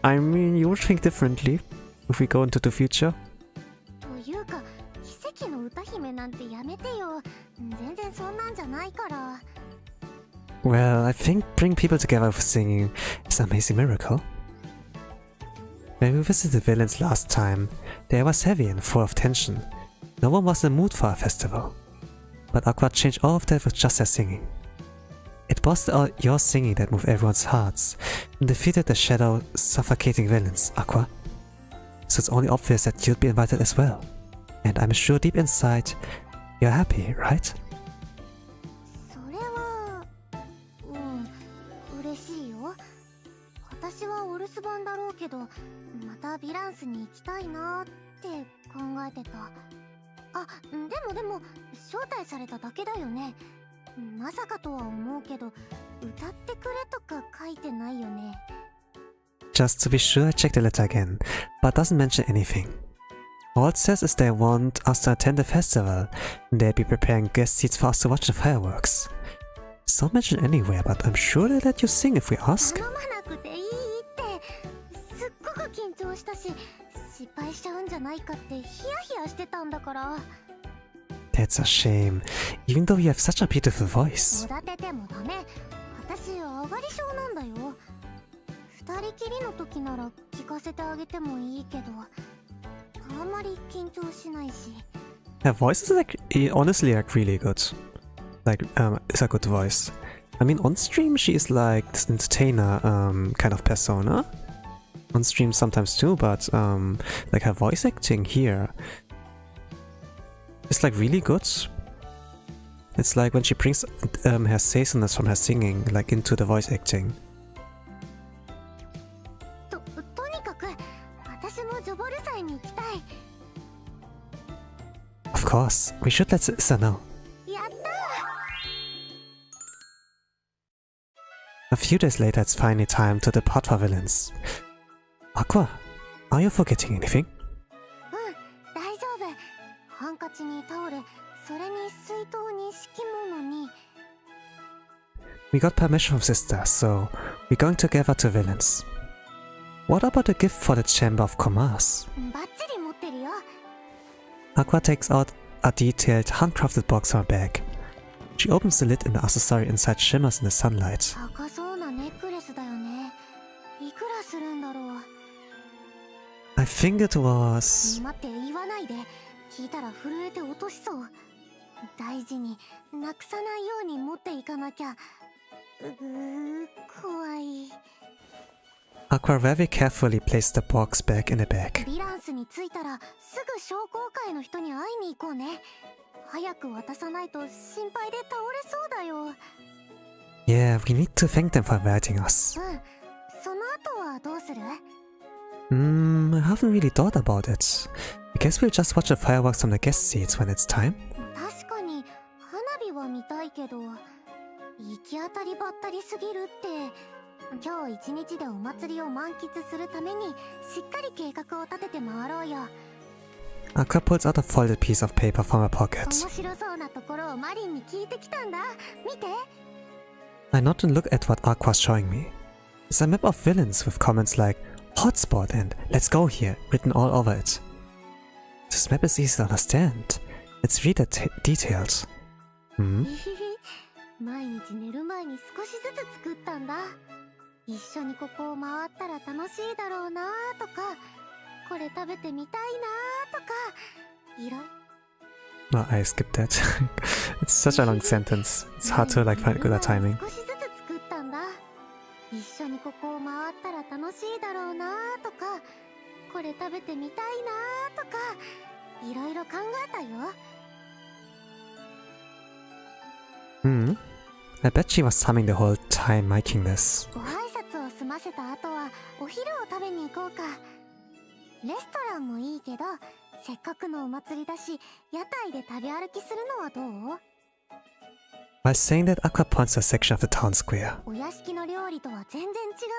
S1: I mean, you would think differently if we go into the future.
S2: というか、奇跡の歌姫なんてやめてよ。全然そんなんじゃないから。
S1: Well, I think bringing people together with singing is an amazing miracle. When we visited the Villains last time, the air was heavy and full of tension. No one was in the mood for a festival. But Aqua changed all of that with just her singing. It was your singing that moved everyone's hearts and defeated the shadow suffocating villains, Aqua. So it's only obvious that you'd be invited as well. And I'm sure deep inside, you're happy, right?
S2: それはスに行きたいなって考えてた。あ、でも招待されただけだよね。まさかとは思うけど、歌ってくれとか書いてないよね。
S1: Just to be sure, I checked the letter again, but doesn't mention anything. All it says is they want us to attend the festival, and they'll be preparing guest seats for us to watch the fireworks. It's not mentioned anywhere, but I'm sure they'll let you sing if we ask.
S2: 頼まなくていいって。すっごく緊張したし、失敗しちゃうんじゃないかってヒヤヒヤしてたんだから。
S1: That's a shame, even though you have such a beautiful voice.
S2: おだててもダメ。私上がり症なんだよ。二人きりの時なら聞かせてあげてもいいけど、あんまり緊張しないし。
S1: Her voice is like honestly like really good. Like it's a good voice. I mean, on stream she is like this entertainer kind of persona. On stream sometimes too, but like her voice acting here is like really good. It's like when she brings her sassiness from her singing like into the voice acting.
S2: とにかく私もジョボル祭に行きたい。
S1: Of course, we should let Issa know.
S2: やったー。
S1: A few days later, it's finally time to depart for Villains. Aqua, are you forgetting anything?
S2: 大丈夫。ハンカチにタオル、それに水筒に敷物に。
S1: We got permission from Sister, so we're going together to Villains. What about a gift for the Chamber of Commerce?
S2: バッチリ持ってるよ。
S1: Aqua takes out a detailed, handcrafted box from her bag. She opens the lid and the accessory inside shimmers in the sunlight.
S2: 高そうなネックレスだよね。いくらするんだろう。
S1: I think it was...
S2: 待って、言わないで。聞いたら震えて落としそう。大事になくさないように持っていかなきゃ。怖い。
S1: Aqua very carefully placed the box back in the bag.
S2: ヴィランスに着いたらすぐ商工会の人に会いに行こうね。早く渡さないと心配で倒れそうだよ。
S1: Yeah, we need to thank them for inviting us.
S2: その後はどうする？
S1: I haven't really thought about it. I guess we'll just watch the fireworks from the guest seats when it's time.
S2: 確かに花火は見たいけど、行き当たりばったりすぎるって。今日一日でお祭りを満喫するためにしっかり計画を立てて回ろうよ。
S1: Aqua pulls out a folded piece of paper from her pocket.
S2: 面白そうなところをマリンに聞いてきたんだ。見て。
S1: I nod and look at what Aqua's showing me. It's a map of villains with comments like hotspot and let's go here written all over it. This map is easy to understand. It's really detailed.
S2: 毎日寝る前に少しずつ作ったんだ。一緒にここを回ったら楽しいだろうなとか、これ食べてみたいなとか、いろいろ。
S1: Oh, I skipped that. It's such a long sentence. It's hard to like find good timing.
S2: 少しずつ作ったんだ。一緒にここを回ったら楽しいだろうなとか、これ食べてみたいなとか、いろいろ考えたよ。
S1: I bet she was humming the whole time making this.
S2: ご挨拶を済ませた後はお昼を食べに行こうか。レストランもいいけど、せっかくのお祭りだし、屋台で食べ歩きするのはどう？
S1: While saying that, Aqua points to a section of the town square.
S2: お屋敷の料理とは全然違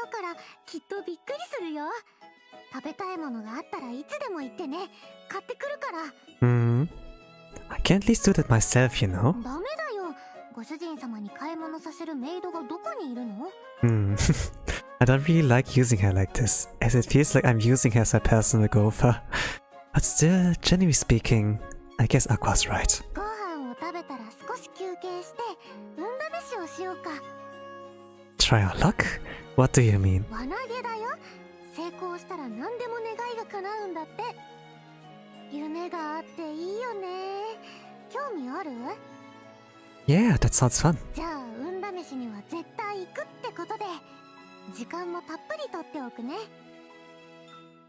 S2: うから、きっとびっくりするよ。食べたいものがあったらいつでも言ってね。買ってくるから。
S1: I can't at least do that myself, you know.
S2: ダメだよ。ご主人様に買い物させるメイドがどこにいるの？I
S1: don't really like using her like this, as it feels like I'm using her as my personal gopher. But still, generally speaking, I guess Aqua's right.
S2: ご飯を食べたら少し休憩して、運試しをしようか。
S1: Try our luck? What do you mean?
S2: 輪投げだよ。成功したら何でも願いが叶うんだって。夢があっていいよね。興味ある？
S1: Yeah, that sounds fun.
S2: じゃあ運試しには絶対行くってことで、時間もたっぷりとっておくね。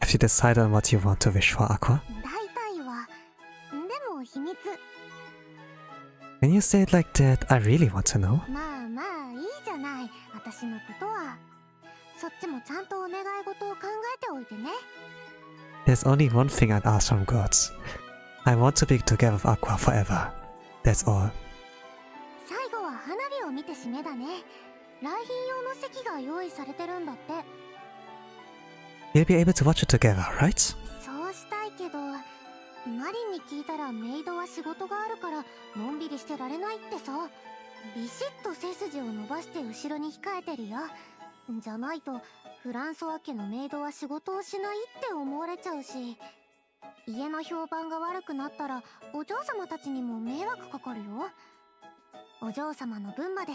S1: Have you decided on what you want to wish for, Aqua?
S2: 大体は。でも秘密。
S1: When you say it like that, I really want to know.
S2: まあまあいいじゃない。私のことは。そっちもちゃんとお願い事を考えておいてね。
S1: There's only one thing I'd ask from gods. I want to be together with Aqua forever. That's all.
S2: 最後は花火を見て締めだね。来賓用の席が用意されてるんだって。
S1: We'll be able to watch it together, right?
S2: そうしたいけど、マリンに聞いたらメイドは仕事があるからのんびりしてられないってさ。ビシッと背筋を伸ばして後ろに控えてるよ。じゃないとフランソワ家のメイドは仕事をしないって思われちゃうし、家の評判が悪くなったらお嬢様たちにも迷惑かかるよ。お嬢様の分まで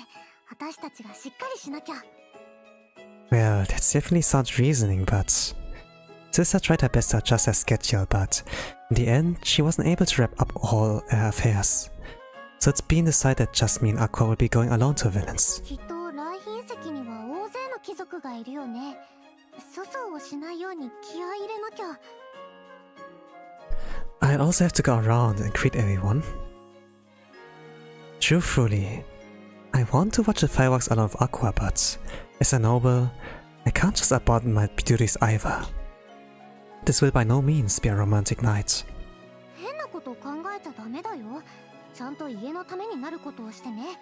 S2: 私たちがしっかりしなきゃ。
S1: Well, that's definitely sound reasoning, but... Sister tried her best to adjust her schedule, but in the end, she wasn't able to wrap up all her affairs. So it's been decided just me and Aqua will be going alone to Villains.
S2: きっと来賓席には大勢の貴族がいるよね。粗相をしないように気合い入れなきゃ。
S1: I'll also have to go around and greet everyone. Truthfully, I want to watch the fireworks along with Aqua, but as a noble, I can't just abandon my duties either. This will by no means be a romantic night.
S2: 変なことを考えちゃダメだよ。ちゃんと家のためになることをしてね。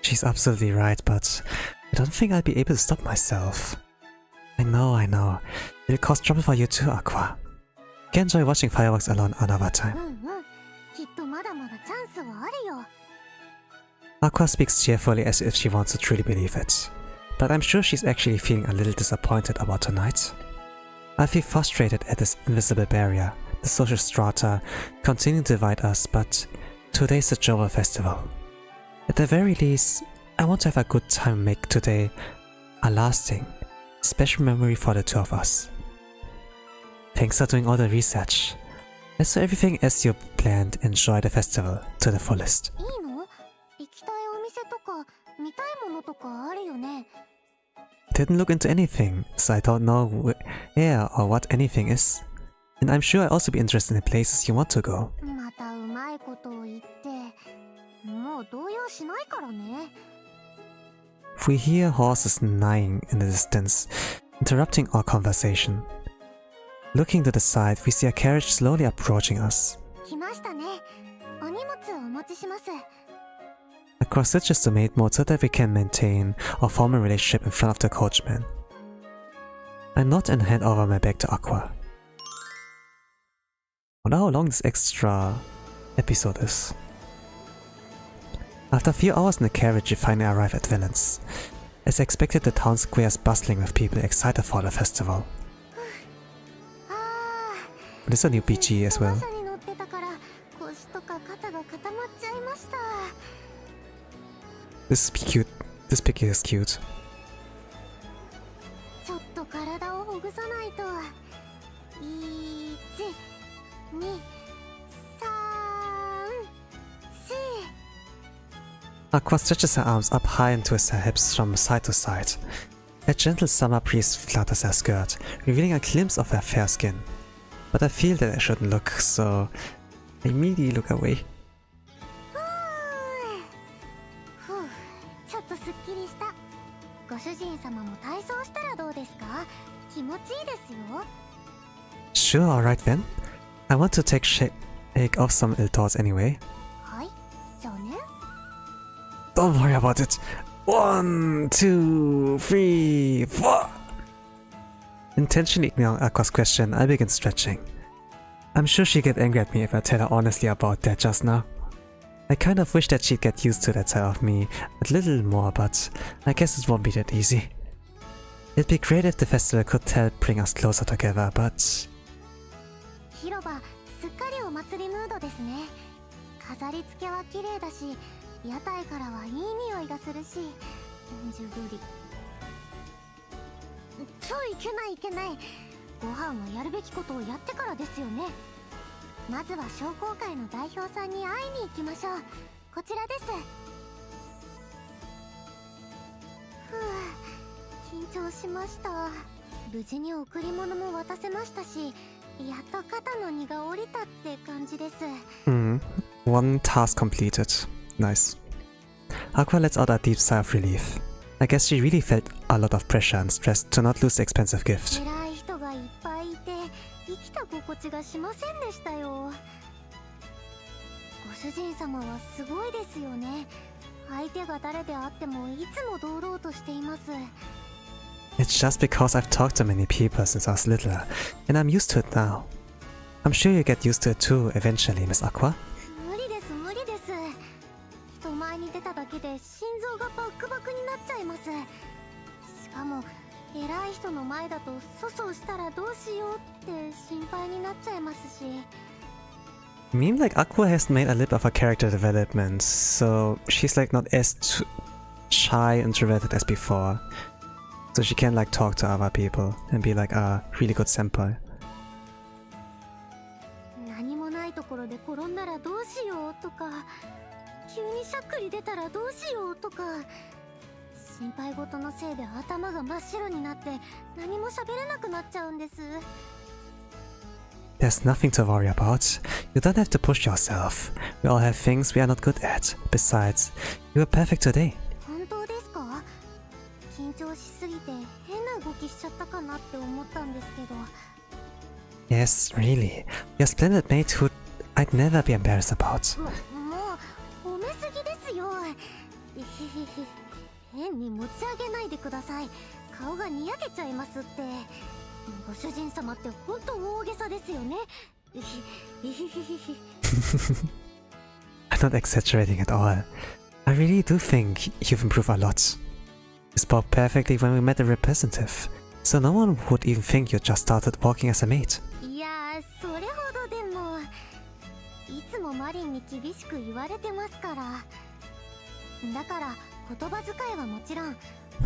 S1: She's absolutely right, but I don't think I'll be able to stop myself. I know. It'll cause trouble for you too, Aqua. You can enjoy watching fireworks alone another time.
S2: きっとまだまだチャンスはあるよ。
S1: Aqua speaks cheerfully as if she wants to truly believe it, but I'm sure she's actually feeling a little disappointed about tonight. I feel frustrated at this invisible barrier, the social strata, continue to divide us, but today's the Jova festival. At the very least, I want to have a good time and make today a lasting, special memory for the two of us. Thanks for doing all the research. Let's do everything as you planned. Enjoy the festival to the fullest.
S2: いいの？行きたいお店とか見たいものとかあるよね。
S1: Didn't look into anything, so I don't know where or what anything is. And I'm sure I'll also be interested in the places you want to go.
S2: またうまいことを言って、もう動揺しないからね。
S1: We hear horses neighing in the distance, interrupting our conversation. Looking to the side, we see a carriage slowly approaching us.
S2: 来ましたね。お荷物をお持ちします。
S1: Aqua switches to maid mode so that we can maintain our formal relationship in front of the coachman. I nod and hand over my bag to Aqua. I wonder how long this extra episode is. After a few hours in the carriage, we finally arrive at Villains. As expected, the town square is bustling with people excited for the festival. There's a new PG as well.
S2: 馬車に乗ってたから腰とか肩が固まっちゃいました。
S1: This picture is cute.
S2: ちょっと体をほぐさないと。1、2、3、4。
S1: Aqua stretches her arms up high and twists her hips from side to side. A gentle summer breeze flutters her skirt, revealing a glimpse of her fair skin. But I feel that I shouldn't look, so I immediately look away.
S2: ふう、ちょっとすっきりした。ご主人様も体操したらどうですか？気持ちいいですよ。
S1: Sure, alright then. I want to shake off some ill thoughts anyway.
S2: はい、じゃあね。
S1: Don't worry about it. 1, 2, 3, 4. Intentionally ignoring Aqua's question, I begin stretching. I'm sure she'd get angry at me if I tell her honestly about that just now. I kind of wish that she'd get used to that side of me a little more, but I guess it won't be that easy. It'd be great if the festival could help bring us closer together, but...
S2: 広場、すっかりお祭りムードですね。飾り付けは綺麗だし、屋台からはいい匂いがするし、じゅぐり。いけない。ご飯はやるべきことをやってからですよね。まずは商工会の代表さんに会いに行きましょう。こちらです。ふう、緊張しました。無事に贈り物も渡せましたし、やっと肩の荷が下りたって感じです。
S1: One task completed. Nice. Aqua lets out a deep sigh of relief. I guess she really felt a lot of pressure and stress to not lose the expensive gift.
S2: 偉い人がいっぱいいて、ちがしませんでしたよ。ご主人様はすごいですよね。相手が誰であってもいつも堂々としています。
S1: It's just because I've talked to many people since I was little, and I'm used to it now. I'm sure you get used to it too eventually, Miss Aqua.
S2: 無理です無理です。人前に出ただけで心臓がバックバクになっちゃいます。しかも偉い人の前だと粗相したらどうしようって心配になっちゃいますし。
S1: I mean, like, Aqua has made a little of a character development, so she's like not as shy and introverted as before. So she can like talk to other people and be like a really good senpai.
S2: 何もないところで転んだらどうしようとか、急にしゃっくり出たらどうしようとか、心配事のせいで頭が真っ白になって何も喋れなくなっちゃうんです。
S1: There's nothing to worry about. You don't have to push yourself. We all have things we are not good at. Besides, you were perfect today.
S2: 本当ですか？緊張しすぎて変な動きしちゃったかなって思ったんですけど。
S1: Yes, really. You're a splendid mate who I'd never be embarrassed about.
S2: もう褒めすぎですよ。変に持ち上げないでください。顔がにやけちゃいますって。ご主人様って本当大げさですよね。
S1: I'm not exaggerating at all. I really do think you've improved a lot. You spoke perfectly when we met the representative, so no one would even think you just started walking as a mate.
S2: いやー、それほどでも。いつもマリンに厳しく言われてますから。だから言葉遣いはもちろん、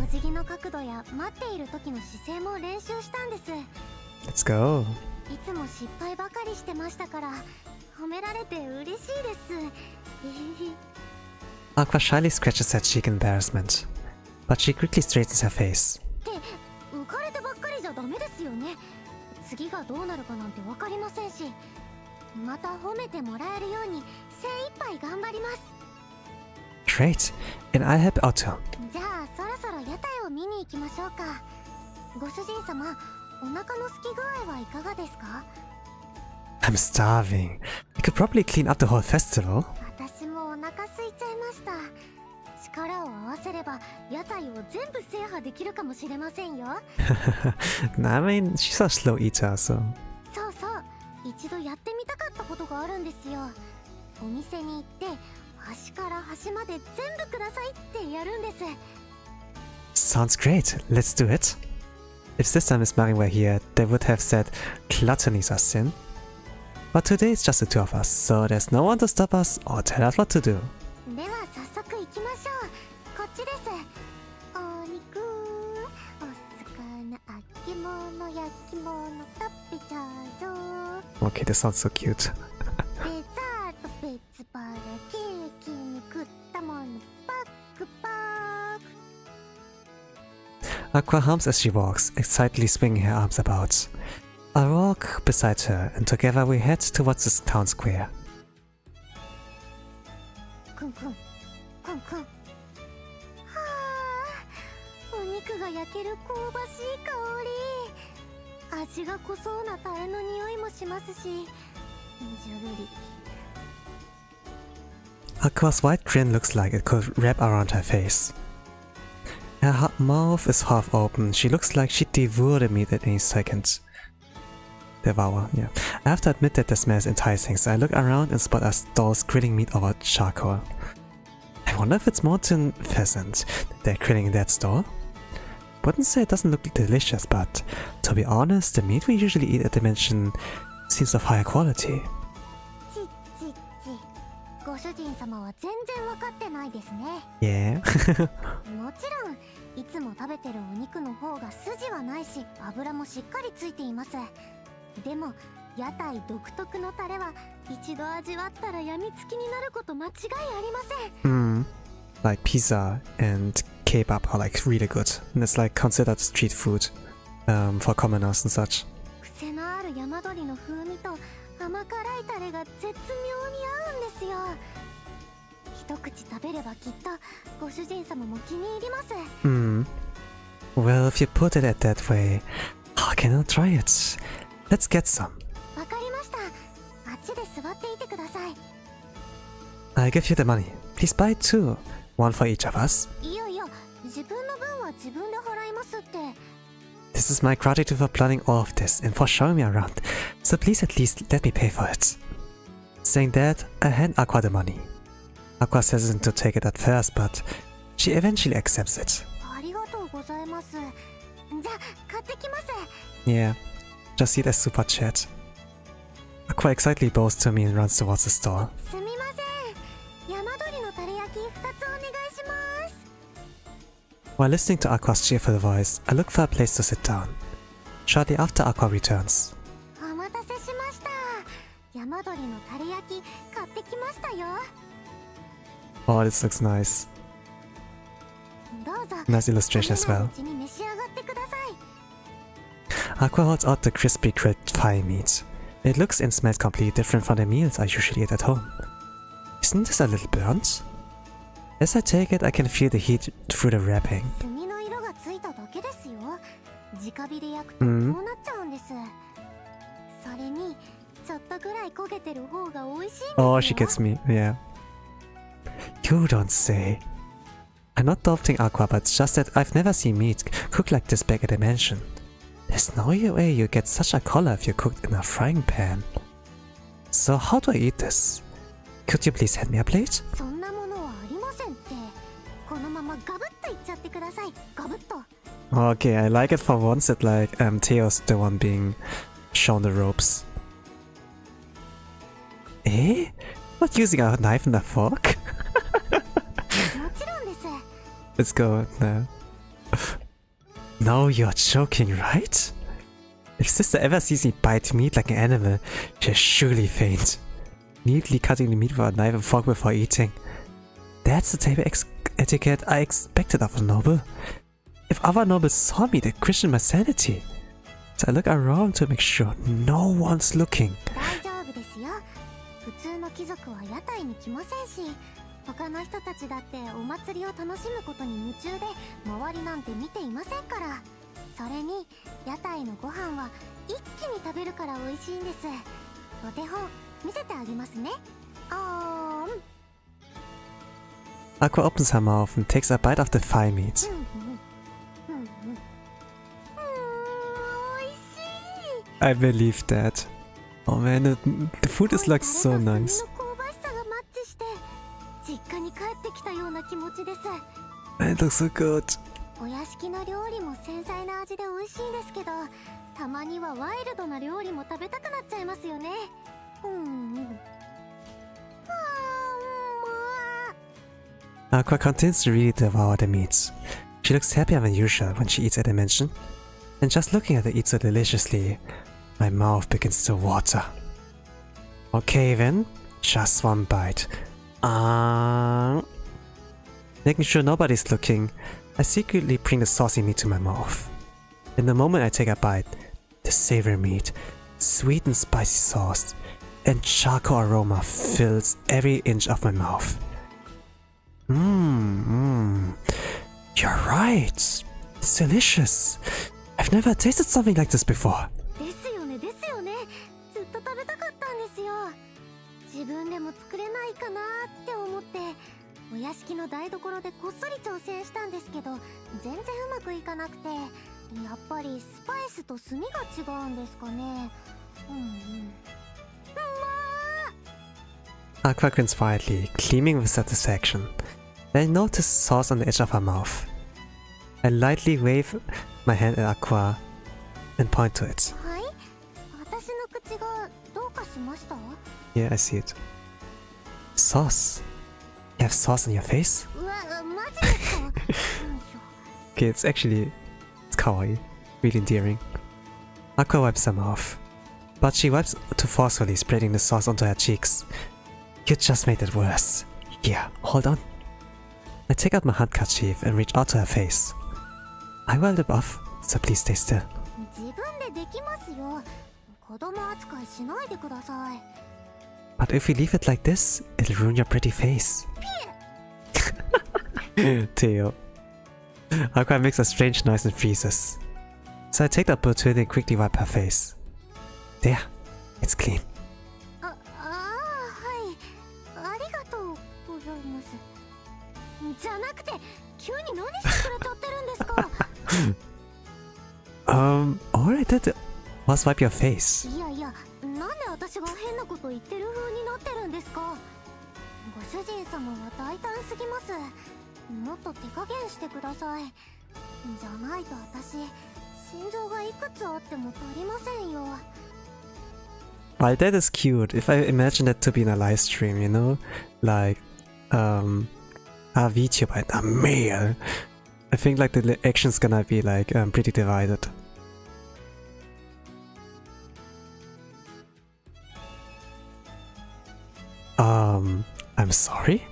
S2: お辞儀の角度や待っている時の姿勢も練習したんです。
S1: Let's go.
S2: いつも失敗ばかりしてましたから、褒められて嬉しいです。
S1: Aqua shyly scratches her cheek in embarrassment, but she quickly straightens her face.
S2: って浮かれてばっかりじゃダメですよね。次がどうなるかなんて分かりませんし、また褒めてもらえるように精一杯頑張ります。
S1: Great, and I'll help out too.
S2: じゃあそろそろ屋台を見に行きましょうか。ご主人様、お腹の空き具合はいかがですか？
S1: I'm starving. We could probably clean up the whole festival.
S2: 私もお腹空いちゃいました。力を合わせれば屋台を全部制覇できるかもしれませんよ。
S1: I mean, she's a slow eater, so...
S2: そうそう、一度やってみたかったことがあるんですよ。お店に行って端から端まで全部くださいってやるんです。
S1: Sounds great. Let's do it. If Sister Miss Marin were here, they would have said gluttony's a sin. But today it's just the two of us, so there's no one to stop us or tell us what to do.
S2: では早速行きましょう。こっちです。お肉、お魚、揚げ物、焼き物食べちゃうぞ。
S1: Okay, this sounds so cute.
S2: デザート、別腹、ケーキに食ったものパックパック。
S1: Aqua hums as she walks, excitedly swinging her arms about. I walk beside her, and together we head towards the town square.
S2: クンクンクンクン。はあ、お肉が焼ける香ばしい香り。味が濃そうなタレの匂いもしますし、じゅるり。
S1: Aqua's white grin looks like it could wrap around her face. Her mouth is half open. She looks like she'd devour the meat at any second. Devour, yeah. I have to admit that the smell is enticing, so I look around and spot a stall's grilling meat over charcoal. I wonder if it's mountain pheasant that they're grilling in that stall? Wouldn't say it doesn't look delicious, but to be honest, the meat we usually eat at the mansion seems of higher quality.
S2: ちっちっち。ご主人様は全然分かってないですね。
S1: Yeah.
S2: もちろん、いつも食べてるお肉の方が筋はないし、油もしっかりついています。でも屋台独特のタレは一度味わったらやみつきになること間違いありません。
S1: Like pizza and kebab are like really good, and it's like considered street food for commoners and such.
S2: 癖のある山鳥の風味と甘辛いタレが絶妙に合うんですよ。一口食べればきっとご主人様も気に入ります。
S1: Well, if you put it at that way, how can I try it? Let's get some.
S2: わかり触っていてください。
S1: I'll give you the money. Please buy two. One for each of us.
S2: いやいや、自分の分は自分で払いますって。
S1: This is my gratitude for planning all of this and for showing me around. So please at least let me pay for it. Saying that, I hand Aqua the money. Aqua says to take it at first, but she eventually accepts it.
S2: ありがとうございます。じゃあ買ってきます。
S1: Yeah, just see it as super chat. Aqua excitedly bows to me and runs towards the store.
S2: すみません。山鳥のタレ焼き2つお願いします。
S1: While listening to Aqua's cheerful voice, I look for a place to sit down. Shortly after, Aqua returns.
S2: お待たせしました。山鳥のタレ焼き買ってきましたよ。
S1: Oh, this looks nice.
S2: どうぞ。
S1: Nice illustration as well.
S2: うちに召し上がってください。
S1: Aqua holds out the crispy grilled thigh meat. It looks and smells completely different from the meals I usually eat at home. Isn't this a little burnt? As I take it, I can feel the heat through the wrapping.
S2: 炭の色がついただけですよ。直火で焼くとこうなっちゃうんです。それにちょっとぐらい焦げてる方が美味しいんですよ。
S1: Oh, she gets me. Yeah. You don't say. I'm not doubting Aqua, but it's just that I've never seen meat cooked like this back at the mansion. There's no way you get such a color if you cooked in a frying pan. So how do I eat this? Could you please hand me a plate?
S2: そんなものはありませんって。このままガブッといっちゃってください。ガブッと。
S1: Okay, I like it for once that like Theo's the one being shown the ropes. Eh? Not using a knife and a fork?
S2: もちろんです。
S1: Let's go now. No, you're joking, right? If sister ever sees me bite meat like an animal, she'll surely faint. Neatly cutting the meat with a knife and fork before eating. That's the table etiquette I expected of a noble. If other nobles saw me, they'd question my sanity. So I look around to make sure no one's looking.
S2: 大丈夫ですよ。普通の貴族は屋台に来ませんし、他の人たちだってお祭りを楽しむことに夢中で周りなんて見ていませんから。それに屋台のご飯は一気に食べるから美味しいんです。お手本見せてあげますね。
S1: Aqua opens her mouth and takes a bite of the thigh meat.
S2: 美味しい。
S1: I believe that. Oh man, the food is like so nice.
S2: 香ばしさがマッチして実家に帰ってきたような気持ちです。
S1: It looks so good.
S2: お屋敷の料理も繊細な味で美味しいんですけど、たまにはワイルドな料理も食べたくなっちゃいますよね。
S1: Aqua continues to really devour the meat. She looks happier than usual when she eats at the mansion. And just looking at her eat so deliciously, my mouth begins to water. Okay then, just one bite. Making sure nobody's looking, I secretly bring the saucy meat to my mouth. In the moment I take a bite, the savory meat, sweet and spicy sauce, and charcoal aroma fills every inch of my mouth. You're right. It's delicious. I've never tasted something like this before.
S2: ですよね、ですよね。ずっと食べたかったんですよ。自分でも作れないかなって思って、お屋敷の台所でこっそり挑戦したんですけど、全然うまくいかなくて、やっぱりスパイスと炭が違うんですかね。
S1: Aqua grins widely, gleaming with satisfaction. I notice sauce on the edge of her mouth. I lightly wave my hand at Aqua and point to it.
S2: はい？私の口がどうかしました？
S1: Yeah, I see it. Sauce. You have sauce on your face?
S2: うわ、マジですか？
S1: Okay, it's kawaii. Really endearing. Aqua wipes her mouth. But she wipes too forcefully, spreading the sauce onto her cheeks. You just made it worse. Here, hold on. I take out my handkerchief and reach out to her face. I will lip off, so please stay still.
S2: 自分でできますよ。子供扱いしないでください。
S1: But if we leave it like this, it'll ruin your pretty face. Theo. Aqua makes a strange noise and freezes. So I take the opportunity and quickly wipe her face. There, it's clean.
S2: じゃなくて急に何してくれちゃってるんですか。
S1: All I did was wipe your face.
S2: いやいや、なんで私が変なこと言ってる風になってるんですか。ご主人様は大胆すぎます。もっと手加減してください。じゃないと私、心臓がいくつあっても足りませんよ。
S1: Well, that is cute. If I imagine it to be in a live stream, you know? Like, a VTuber and a male. I think like the action's gonna be like pretty divided. I'm sorry?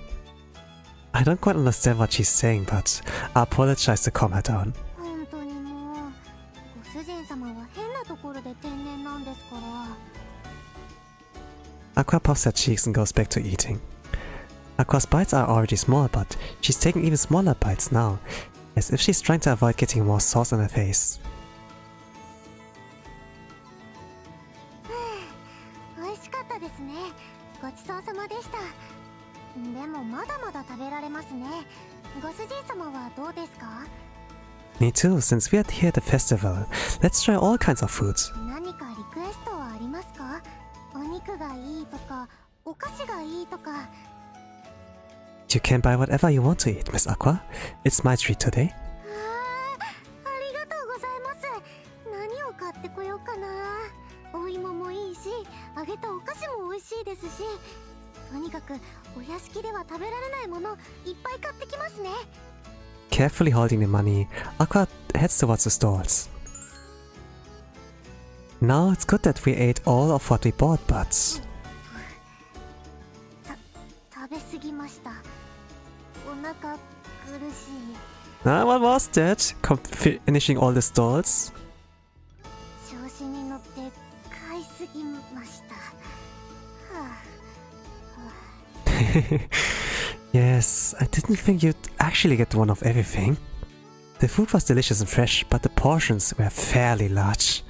S1: I don't quite understand what she's saying, but I apologize to calm her down.
S2: 本当にもう、ご主人様は変なところで天然なんですから。
S1: Aqua puffs her cheeks and goes back to eating. Aqua's bites are already small, but she's taking even smaller bites now, as if she's trying to avoid getting more sauce on her face.
S2: 美味しかったですね。ごちそうさまでした。でもまだまだ食べられますね。ご主人様はどうですか？
S1: Me too, since we are here at the festival. Let's try all kinds of foods.
S2: 何かリクエストはありますか？お肉がいいとか、お菓子がいいとか。
S1: You can buy whatever you want to eat, Miss Aqua. It's my treat today.
S2: ありがとうございます。何を買ってこようかな。お芋もいいし、揚げたお菓子も美味しいですし、とにかくお屋敷では食べられないものいっぱい買ってきますね。
S1: Carefully holding the money, Aqua heads towards the stalls. Now it's good that we ate all of what we bought, but...
S2: 食べ過ぎました。お腹苦しい。
S1: what was that? Finishing all the stalls?
S2: 調子に乗って買いすぎました。
S1: Yes, I didn't think you'd actually get one of everything. The food was delicious and fresh, but the portions were fairly large.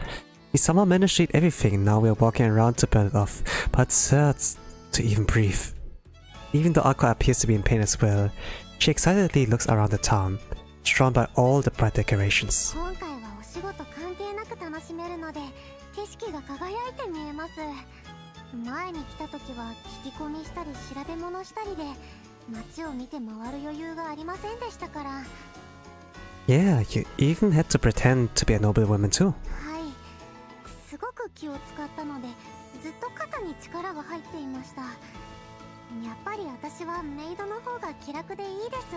S1: We somehow managed to eat everything, and now we are walking around to burn it off, but it hurts to even breathe. Even though Aqua appears to be in pain as well, she excitedly looks around the town, drawn by all the bright decorations.
S2: 今回はお仕事関係なく楽しめるので、景色が輝いて見えます。前に来た時は聞き込みしたり調べ物したりで、街を見て回る余裕がありませんでしたから。
S1: Yeah, you even had to pretend to be a noblewoman too.
S2: はい、すごく気を使ったので、ずっと肩に力が入っていました。やっぱり私はメイドの方が気楽でいいです。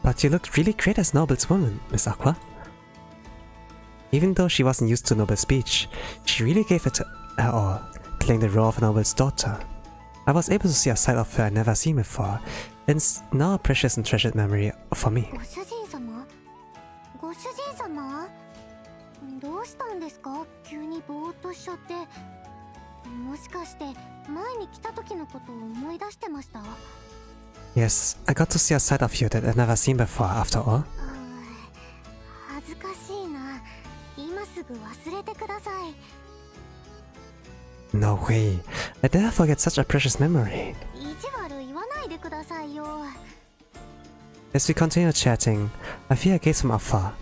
S1: But you looked really great as noblewoman, Miss Aqua. Even though she wasn't used to noble speech, she really gave it her all, playing the role of a noble's daughter. I was able to see a side of her I'd never seen before, and it's now a precious and treasured memory for me.
S2: ご主人様？ご主人様？どうしたんですか？急にぼーっとしちゃって。もしかして前に来た時のことを思い出してました？
S1: Yes, I got to see a side of you that I'd never seen before, after all.
S2: 恥ずかしいな。今すぐ忘れてください。
S1: No way. I'd never forget such a precious memory.
S2: 意地悪言わないでくださいよ。
S1: As we continue chatting, I feel a gaze from afar.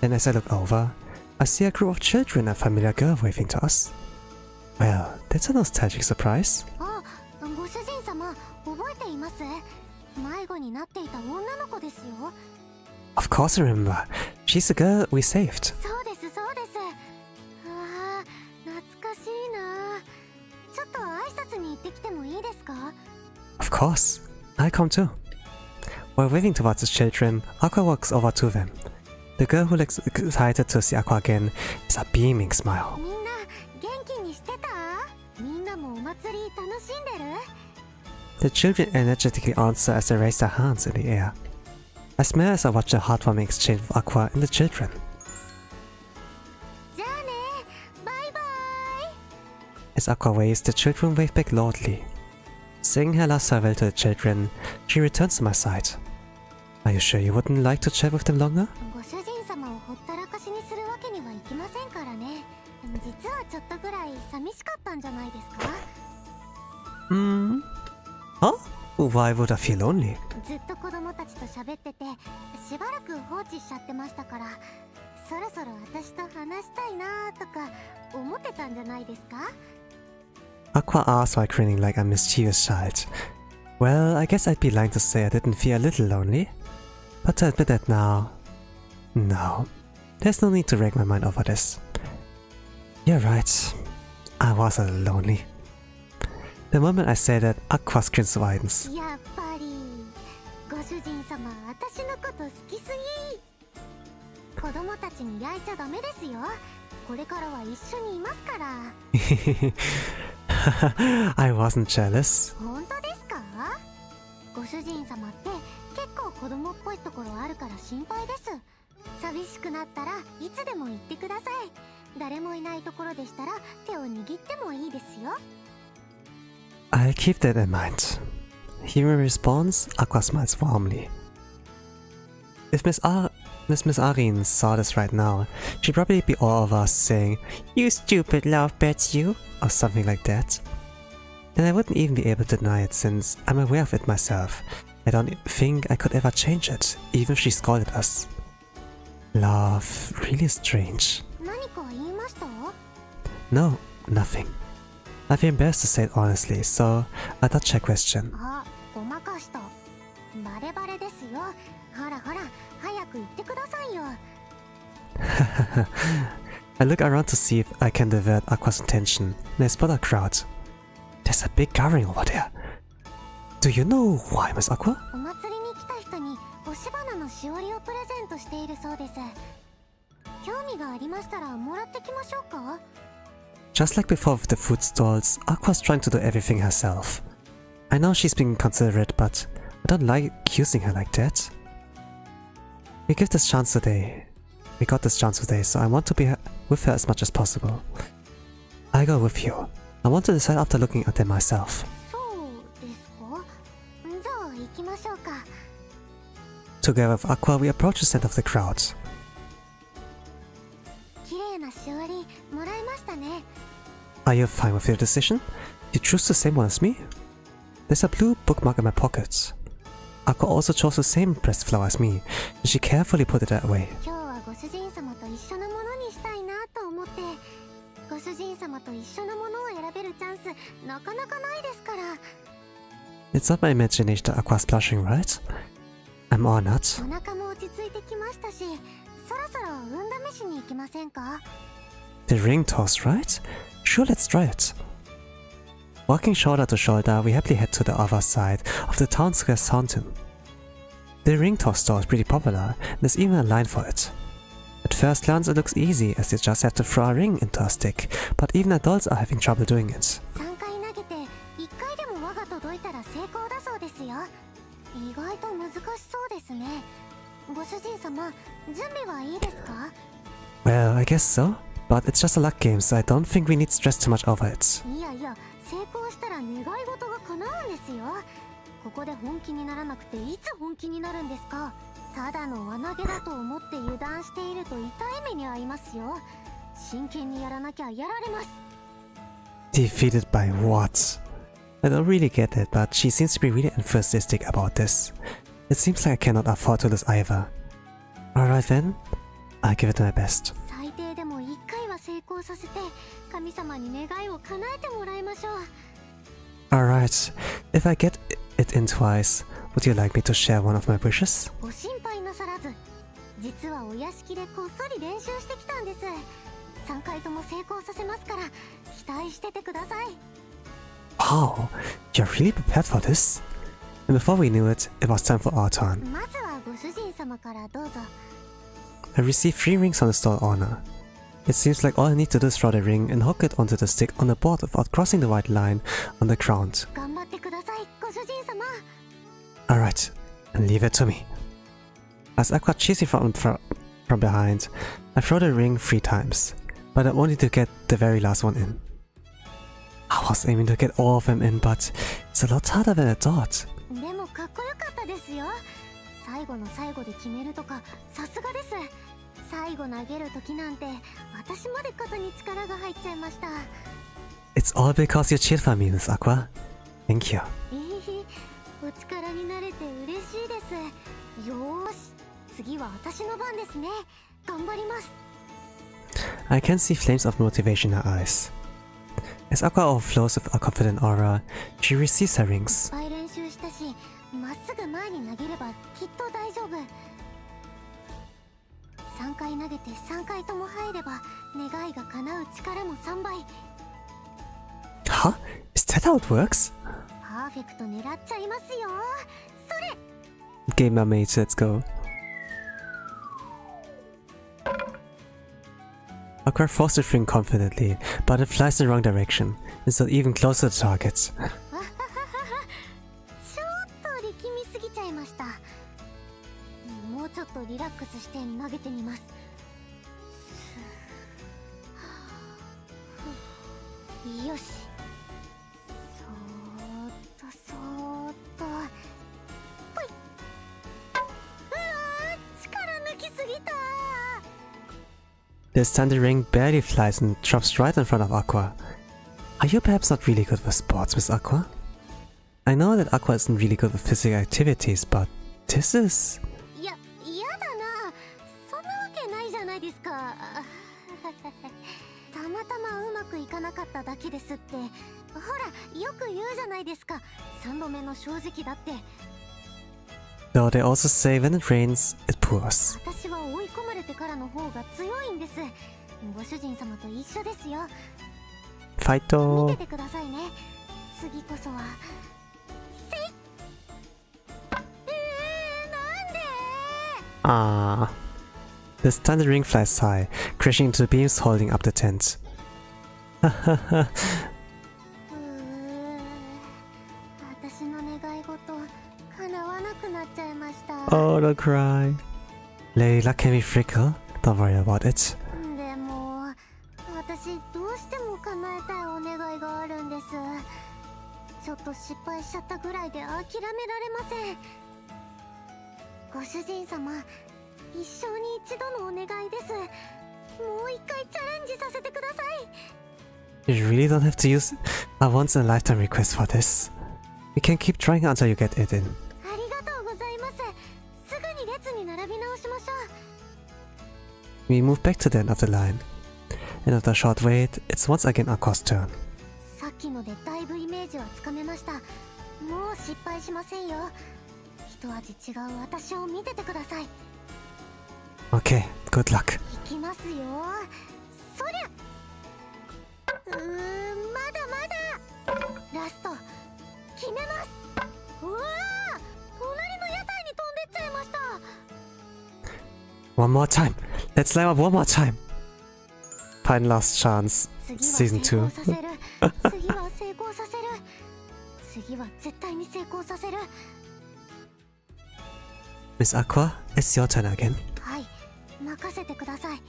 S1: Then as I look over, I see a group of children and a familiar girl waving to us. Well, that's a nostalgic surprise.
S2: あ、ご主人様、覚えています？迷子になっていた女の子ですよ。
S1: Of course I remember. She's the girl we saved.
S2: そうです、そうです。うわー、懐かしいな。ちょっと挨拶に行ってきてもいいですか？
S1: Of course. I'll come too. While waving towards the children, Aqua walks over to them. The girl who looks excited to see Aqua again is a beaming smile.
S2: みんな元気にしてた？みんなもお祭り楽しんでる？
S1: The children energetically answer as they raise their hands in the air. I smile as I watch the heartwarming exchange with Aqua and the children.
S2: じゃあね、バイバイ。
S1: As Aqua waves, the children wave back loudly. Saying her last farewell to the children, she returns to my side. Are you sure you wouldn't like to chat with them longer?
S2: ご主人様をほったらかしにするわけにはいきませんからね。実はちょっとぐらい寂しかったんじゃないですか？Huh?
S1: Why would I feel lonely?
S2: ずっと子供たちと喋っててしばらく放置しちゃってましたから、そろそろ私と話したいなとか思ってたんじゃないですか？
S1: Aqua asked while grinning like a mischievous child. Well, I guess I'd be lying to say I didn't feel a little lonely. But to admit that now... No. There's no need to rake my mind over this. You're right. I was a little lonely. The moment I say that, Aqua's grin widens.
S2: やっぱりご主人様、私のこと好きすぎ。子供たちに焼いちゃダメですよ。これからは一緒にいますから。
S1: I wasn't jealous.
S2: 本当ですか？ご主人様って結構子供っぽいところあるから心配です。寂しくなったらいつでも言ってください。誰もいないところでしたら手を握ってもいいですよ。
S1: I'll keep that in mind. Hearing a response, Aqua smiles warmly. If Miss Arin saw this right now, she'd probably be all over us saying, "You stupid lovebirds, you," or something like that. And I wouldn't even be able to deny it since I'm aware of it myself. I don't think I could ever change it, even if she scolded us. Love, really strange.
S2: 何か言いました？
S1: No, nothing. I feel embarrassed to say it honestly, so I dodged her question.
S2: あ、ごまかした。バレバレですよ。ほらほら、早く言ってくださいよ。
S1: I look around to see if I can divert Aqua's attention, and I spot a crowd. There's a big gathering over there. Do you know why, Miss Aqua?
S2: お祭りに来た人に押し花のしおりをプレゼントしているそうです。興味がありましたらもらってきましょうか？
S1: Just like before with the food stalls, Aqua's trying to do everything herself. I know she's being considerate, but I don't like accusing her like that. We got this chance today, so I want to be with her as much as possible. I go with you. I want to decide after looking at them myself.
S2: そうですか？じゃあ行きましょうか。
S1: Together with Aqua, we approach the center of the crowd.
S2: 綺麗なしおりもらいましたね。
S1: Are you fine with your decision? You choose the same one as me? There's a blue bookmark in my pocket. Aqua also chose the same pressed flower as me, and she carefully put it away.
S2: 今日はご主人様と一緒のものにしたいなと思って、ご主人様と一緒のものを選べるチャンスなかなかないですから。
S1: It's not my imagination that Aqua's blushing, right? I'm honored.
S2: お腹も落ち着いてきましたし、そろそろ運試しに行きませんか？
S1: The ring toss, right? Sure, let's try it. Walking shoulder to shoulder, we happily head to the other side of the town square fountain. The ring toss store is pretty popular, and there's even a line for it. At first glance it looks easy, as you just have to throw a ring into a stick, but even adults are having trouble doing it.
S2: 3回投げて1回でも輪が届いたら成功だそうですよ。意外と難しそうですね。ご主人様、準備はいいですか？
S1: Well, I guess so, but it's just a luck game, so I don't think we need to stress too much over it.
S2: いやいや、成功したら願い事が叶うんですよ。ここで本気にならなくていつ本気になるんですか？ただの輪投げだと思って油断していると痛い目に遭いますよ。真剣にやらなきゃやられます。
S1: Defeated by what? I don't really get it, but she seems to be really enthusiastic about this. It seems like I cannot afford to lose either. Alright then, I'll give it my best.
S2: 最低でも1回は成功させて神様に願いを叶えてもらいましょう。
S1: Alright, if I get it in twice, would you like me to share one of my wishes?
S2: ご心配なさらず、実はお屋敷でこっそり練習してきたんです。3回とも成功させますから期待しててください。
S1: Wow, you're really prepared for this? And before we knew it, it was time for our turn.
S2: まずはご主人様からどうぞ。
S1: I received 3 rings on the stall owner. It seems like all I need to do is throw the ring and hook it onto the stick on the board without crossing the white line on the ground.
S2: 頑張ってください、ご主人様。
S1: Alright, and leave it to me. As Aqua chases me from behind, I throw the ring 3 times, but only to get the very last one in. I was aiming to get all of them in, but it's a lot harder than I thought.
S2: でもかっこよかったですよ。最後の最後で決めるとかさすがです。最後投げる時なんて私まで肩に力が入っちゃいました。
S1: It's all because you cheered for me, Miss Aqua. Thank you.
S2: 歌ですね。頑張ります。
S1: I can see flames of motivation in her eyes. As Aqua overflows with a confident aura, she receives her rings.
S2: いっぱい練習したし、まっすぐ前に投げればきっと大丈夫。3回投げて3回とも入れば願いが叶う力も3倍。
S1: Huh? Is that how it works?
S2: パーフェクト狙っちゃいますよ。それ。
S1: Gamer mates, let's go. Aqua throws the ring confidently, but it flies in the wrong direction, instead even closer to the target.
S2: わはははは。ちょっと力みすぎちゃいました。もうちょっとリラックスして投げてみます。よし。そーっとそーっと。ぽい。うわー、力抜きすぎた。
S1: This time the ring barely flies and drops right in front of Aqua. Are you perhaps not really good with sports, Miss Aqua? I know that Aqua isn't really good with physical activities, but this is...
S2: やだな。そんなわけないじゃないですか。たまたまうまくいかなかっただけですって。ほら、よく言うじゃないですか。3度目の正直だって。
S1: Though they also say when it rains, it pours.
S2: 私は追い込まれてからの方が強いんです。ご主人様と一緒ですよ。見
S1: Fighto!
S2: ててくださいね。次こそは。せい。なんで。
S1: Ah. This time the ring flies high, crashing into the beams holding up the tent.
S2: 私の願い事叶わなくなっちゃいました。
S1: Oh, don't cry. Lady Luck can be fickle. Don't worry about it.
S2: でも私どうしても叶えたいお願いがあるんです。ちょっと失敗しちゃったぐらいで諦められません。ご主人様、一生に一度のお願いです。もう一回チャレンジさせてください。
S1: You really don't have to use a once-in-a-lifetime request for this. You can keep trying until you get it in.
S2: ありがとうございます。すぐに列に並び直しましょう。
S1: We move back to the end of the line. And after a short wait, it's once again Aqua's turn.
S2: さっきのでだいぶイメージはつかめました。もう失敗しませんよ。一味違う私を見ててください。
S1: Okay, good luck.
S2: いきますよ。そりゃ。まだまだ。ラスト決めます。うわあ、隣の屋台に飛んでっちゃいました。
S1: One more time. Let's line up one more time. Final last chance.
S2: 次
S1: Season
S2: は
S1: 2.
S2: 成功させる。次は成功させる。次は絶対に成功させる。
S1: Miss Aqua, it's your turn again.
S2: はい、任せてください。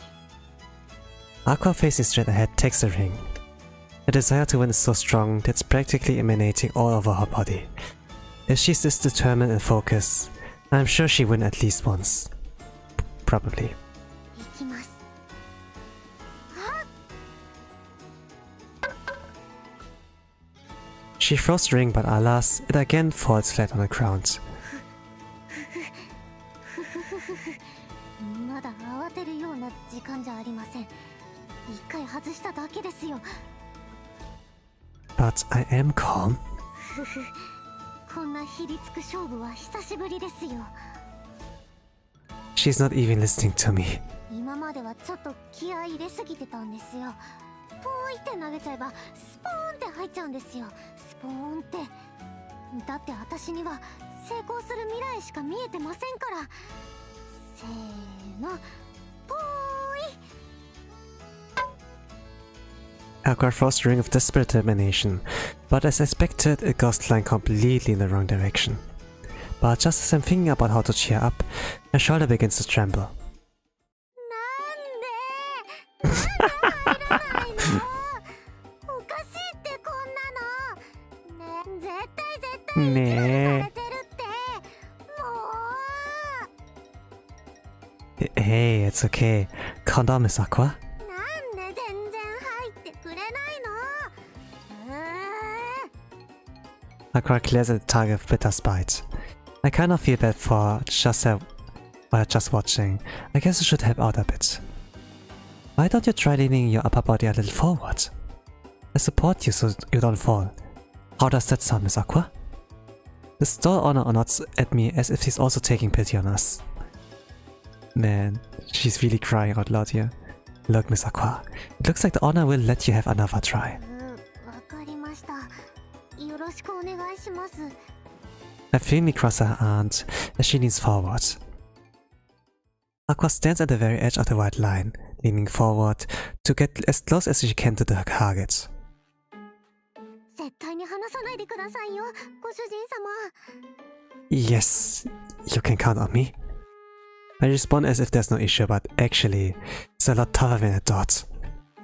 S1: Aqua facing straight ahead takes the ring. The desire to win is so strong that it's practically emanating all over her body. If she's this determined and focused, I'm sure she win at least once. Probably.
S2: いきます。
S1: She throws the ring, but alas, it again falls flat on the ground.
S2: まだ慌てるような時間じゃありません。一回外しただけですよ。
S1: But I am calm.
S2: こんなひりつく勝負は久しぶりですよ。
S1: She's not even listening to me.
S2: 今まではちょっと気合い入れすぎてたんですよ。ポーイって投げちゃえばスポーンって入っちゃうんですよ。スポーンって。だって私には成功する未来しか見えてませんから。せーの、ポーイ。
S1: Aqua throws the ring of desperate determination, but as expected, it goes flying completely in the wrong direction. But just as I'm thinking about how to cheer up, my shoulder begins to tremble.
S2: なんで入らないの。おかしいってこんなの。ね、絶対意地悪されてるって。もう。
S1: Hey, it's okay. Calm down, Miss Aqua.
S2: なんで全然入ってくれないの。
S1: Aqua glares at the target with bitter spite. I kind of feel bad for just her While just watching, I guess I should help out a bit. Why don't you try leaning your upper body a little forward? I support you so you don't fall. How does that sound, Miss Aqua? The store owner nods at me as if he's also taking pity on us. Man, she's really crying out loud here. Look, Miss Aqua, it looks like the owner will let you have another try.
S2: わかりました。よろしくお願いします。
S1: I feelingly cross her hand as she leans forward. Aqua stands at the very edge of the white line, leaning forward to get as close as she can to the target.
S2: 絶対に離さないでくださいよ、ご主人様。
S1: Yes, you can count on me. I respond as if there's no issue, but actually, it's a lot tougher than I thought.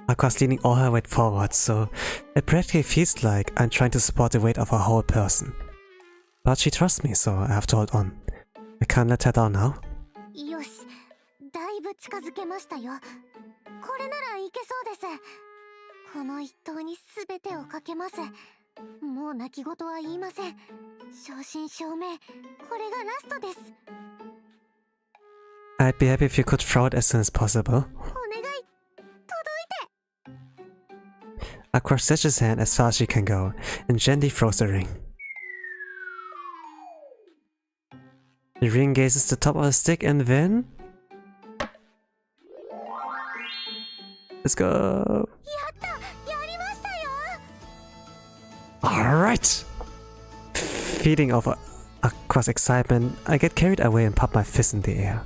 S1: Aqua's leaning all her weight forward, so it practically feels like I'm trying to support the weight of her whole person. But she trusts me, so I have to hold on. I can't let her down now.
S2: よし、だいぶ近づけましたよ。これならいけそうです。この一投に全てをかけます。もう泣き言は言いません。正真正銘、これがラストです。
S1: I'd be happy if you could throw it as soon as possible.
S2: お願い、届いて。
S1: Aqua stretches her hand as far as she can go and gently throws the ring. The ring gazes the top of the stick and then... Let's go!
S2: やった、やりましたよ。
S1: Alright! Feeding off Aqua's excitement, I get carried away and pop my fist in the air.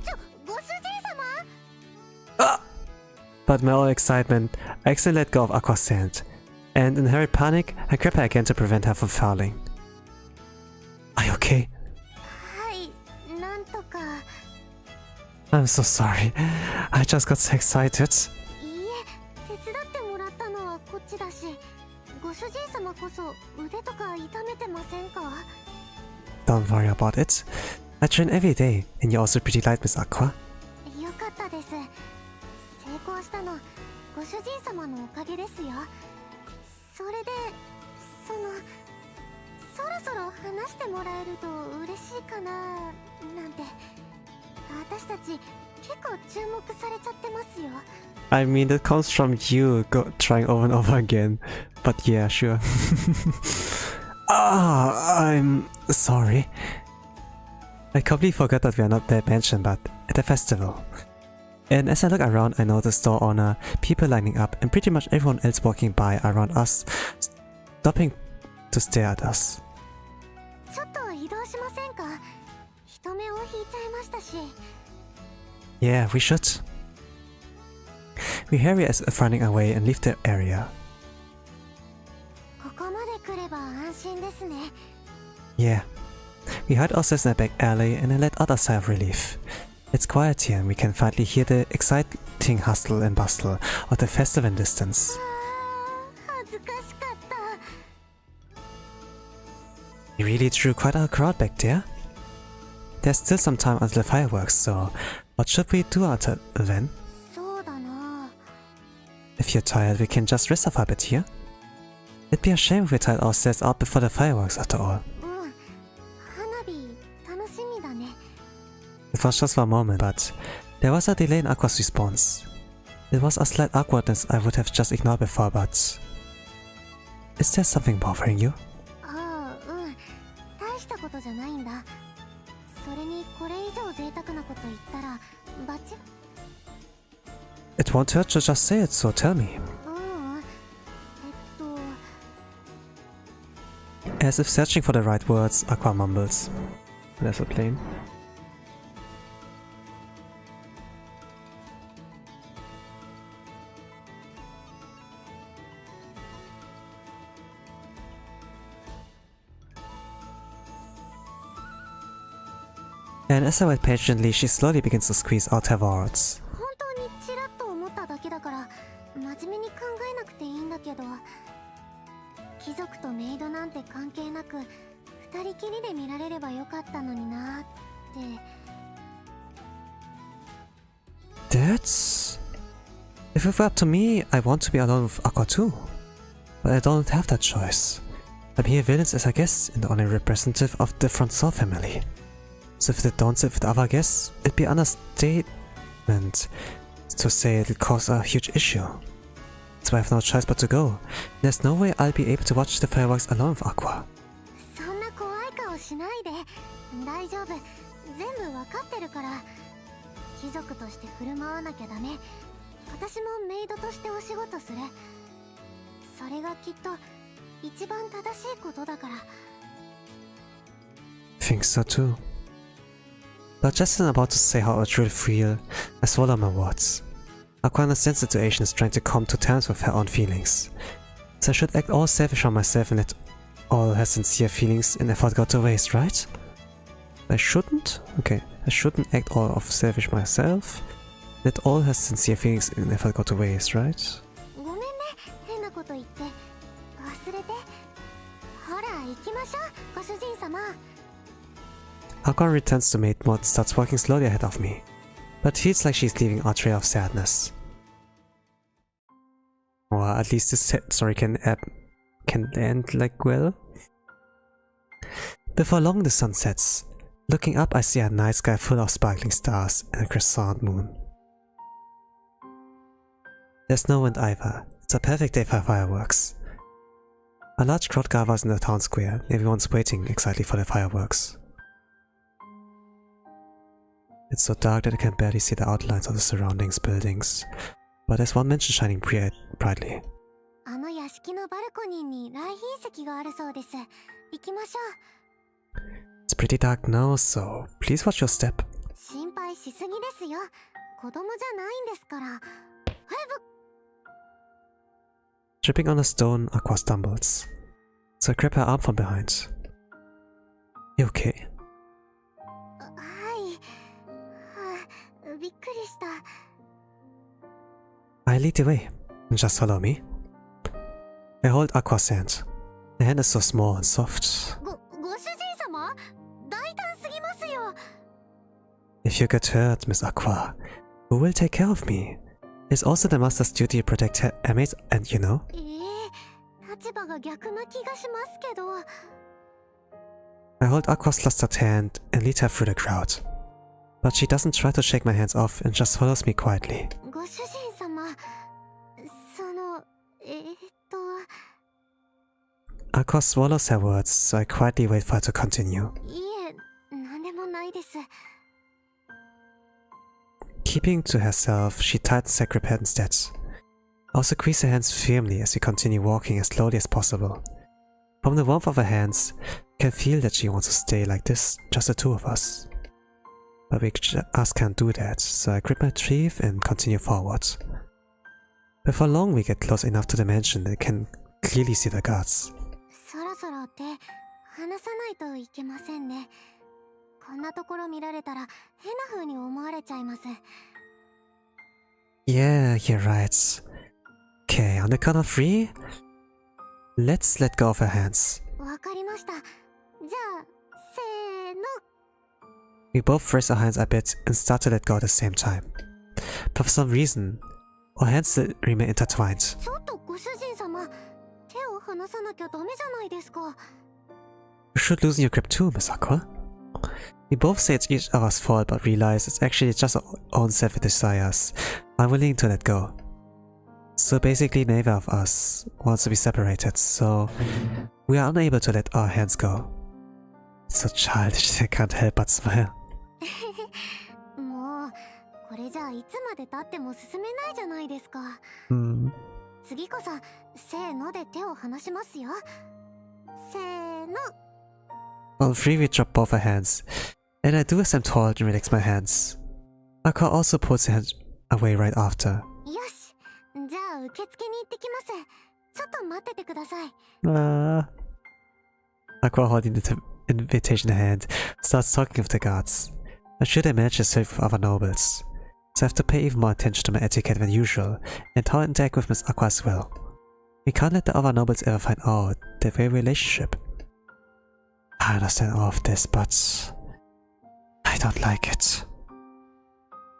S2: ご主人様。
S1: Ah! But my all excitement, I accidentally let go of Aqua's hand, and in hurried panic, I grab her again to prevent her from fouling. Are you okay?
S2: はい、なんとか。
S1: I'm so sorry. I just got so excited.
S2: いいえ、手伝ってもらったのはこっちだし、ご主人様こそ腕とか痛めてませんか？
S1: Don't worry about it. I train every day, and you're also pretty light, Miss Aqua.
S2: よかったです。成功したのご主人様のおかげですよ。それで、そろそろ話してもらえると嬉しいかななんて。私たち結構注目されちゃってますよ。
S1: I mean, that comes from you trying over and over again. But yeah, sure. I'm sorry. I completely forgot that we are not that mentioned, but at a festival. And as I look around, I notice store owner, people lining up, and pretty much everyone else walking by around us, stopping to stare at us.
S2: ちょっと移動しませんか？人目を引いちゃいましたし。
S1: Yeah, we should. We hurry as if running away and leave the area.
S2: ここまで来れば安心ですね。
S1: Yeah. We hide ourselves in a back alley and then let others sigh of relief. It's quiet here and we can finally hear the exciting hustle and bustle of the festival in distance.
S2: 恥ずかしかった。
S1: We really drew quite a crowd back there. There's still some time until the fireworks, so what should we do until then?
S2: そうだな。
S1: If you're tired, we can just rest off a bit here. It'd be a shame if we tired ourselves out before the fireworks after all.
S2: 花火楽しみだね。
S1: It was just for a moment, but there was a delay in Aqua's response. It was a slight awkwardness I would have just ignored before, but... Is there something bothering you?
S2: ああ、大したことじゃないんだ。それにこれ以上贅沢なこと言ったらバチ。
S1: It won't hurt to just say it, so tell me. As if searching for the right words, Aqua mumbles. There's a plane. And as I wait patiently, she slowly begins to squeeze out her words.
S2: 本当にちらっと思っただけだから真面目に考えなくていいんだけど、貴族とメイドなんて関係なく二人きりで見られればよかったのになって。
S1: That's... If it were up to me, I want to be alone with Aqua too. But I don't have that choice. I'm here villains as a guest and the only representative of the front Soul family. So if they don't sit with other guests, it'd be an understatement to say it'll cause a huge issue. So I have no choice but to go. There's no way I'll be able to watch the fireworks alone with Aqua.
S2: そんな怖い顔しないで。大丈夫。全部わかってるから。貴族として振る舞わなきゃダメ。私もメイドとしてお仕事する。それがきっと一番正しいことだから。
S1: Think so too. But just as I'm about to say how I truly feel, I swallow my words. Aqua understands the situation is trying to come to terms with her own feelings. So I should act all selfish on myself and let all her sincere feelings and effort go to waste, right? I shouldn't? Okay, I shouldn't act all of selfish myself. Let all her sincere feelings and effort go to waste, right?
S2: ごめんね。変なこと言って。忘れて。ほら、行きましょう、ご主人様。
S1: Aqua returns to maid mode and starts walking slowly ahead of me, but feels like she's leaving a trail of sadness. Or at least this story can end like well. Before long the sun sets. Looking up I see a night sky full of sparkling stars and a crescent moon. There's no wind either. It's a perfect day for fireworks. A large crowd gathers in the town square. Everyone's waiting excitedly for the fireworks. It's so dark that I can barely see the outlines of the surrounding buildings, but there's one mansion shining brightly.
S2: あの屋敷のバルコニーに来賓席があるそうです。行きましょう。
S1: It's pretty dark now, so please watch your step.
S2: 心配しすぎですよ。子供じゃないんですから。
S1: Tripping on a stone, Aqua stumbles. So I grab her arm from behind. You okay?
S2: はい。びっくりした。
S1: I lead the way. Just follow me. I hold Aqua's hand. The hand is so small and soft.
S2: ご主人様？大胆すぎますよ。
S1: If you get hurt, Miss Aqua, who will take care of me? It's also the master's duty to protect her maids and you know.
S2: 立場が逆な気がしますけど。
S1: I hold Aqua's flustered hand and lead her through the crowd. But she doesn't try to shake my hands off and just follows me quietly.
S2: ご主人様、
S1: Aqua swallows her words, so I quietly wait for her to continue.
S2: いえ、なんでもないです。
S1: Keeping to herself, she tightens her grip instead. I also squeeze her hands firmly as we continue walking as slowly as possible. From the warmth of her hands, I can feel that she wants to stay like this, just the two of us. But we just can't do that, so I grip my teeth and continue forward. Before long, we get close enough to the mansion that I can clearly see the guards.
S2: そろそろ手、離さないといけませんね。こんなところ見られたら変な風に思われちゃいます。
S1: Yeah, you're right. Okay, on the count of 3, let's let go of her hands.
S2: わかりました。じゃあ、せーの。
S1: We both raise our hands a bit and start to let go at the same time. But for some reason, our hands still remain intertwined.
S2: ちょっとご主人様、手を離さなきゃダメじゃないですか。
S1: You should loosen your grip too, Miss Aqua. We both say it's each other's fault but realize it's actually just our own selfish desires, unwilling to let go. So basically neither of us wants to be separated, so we are unable to let our hands go. It's so childish, I can't help but smile.
S2: もう、これじゃあいつまで経っても進めないじゃないですか。次こそ、せーので手を離しますよ。せーの。
S1: On 3 we drop both our hands, and I do as I'm told and relax my hands. Aqua also pulls her hand away right after.
S2: よし、じゃあ受付に行ってきます。ちょっと待っててください。
S1: Aqua holding the invitation in hand, starts talking with the guards. I should have managed to serve with other nobles, so I have to pay even more attention to my etiquette than usual, and how I interact with Miss Aqua as well. We can't let the other nobles ever find out their very relationship. I understand all of this, but I don't like it.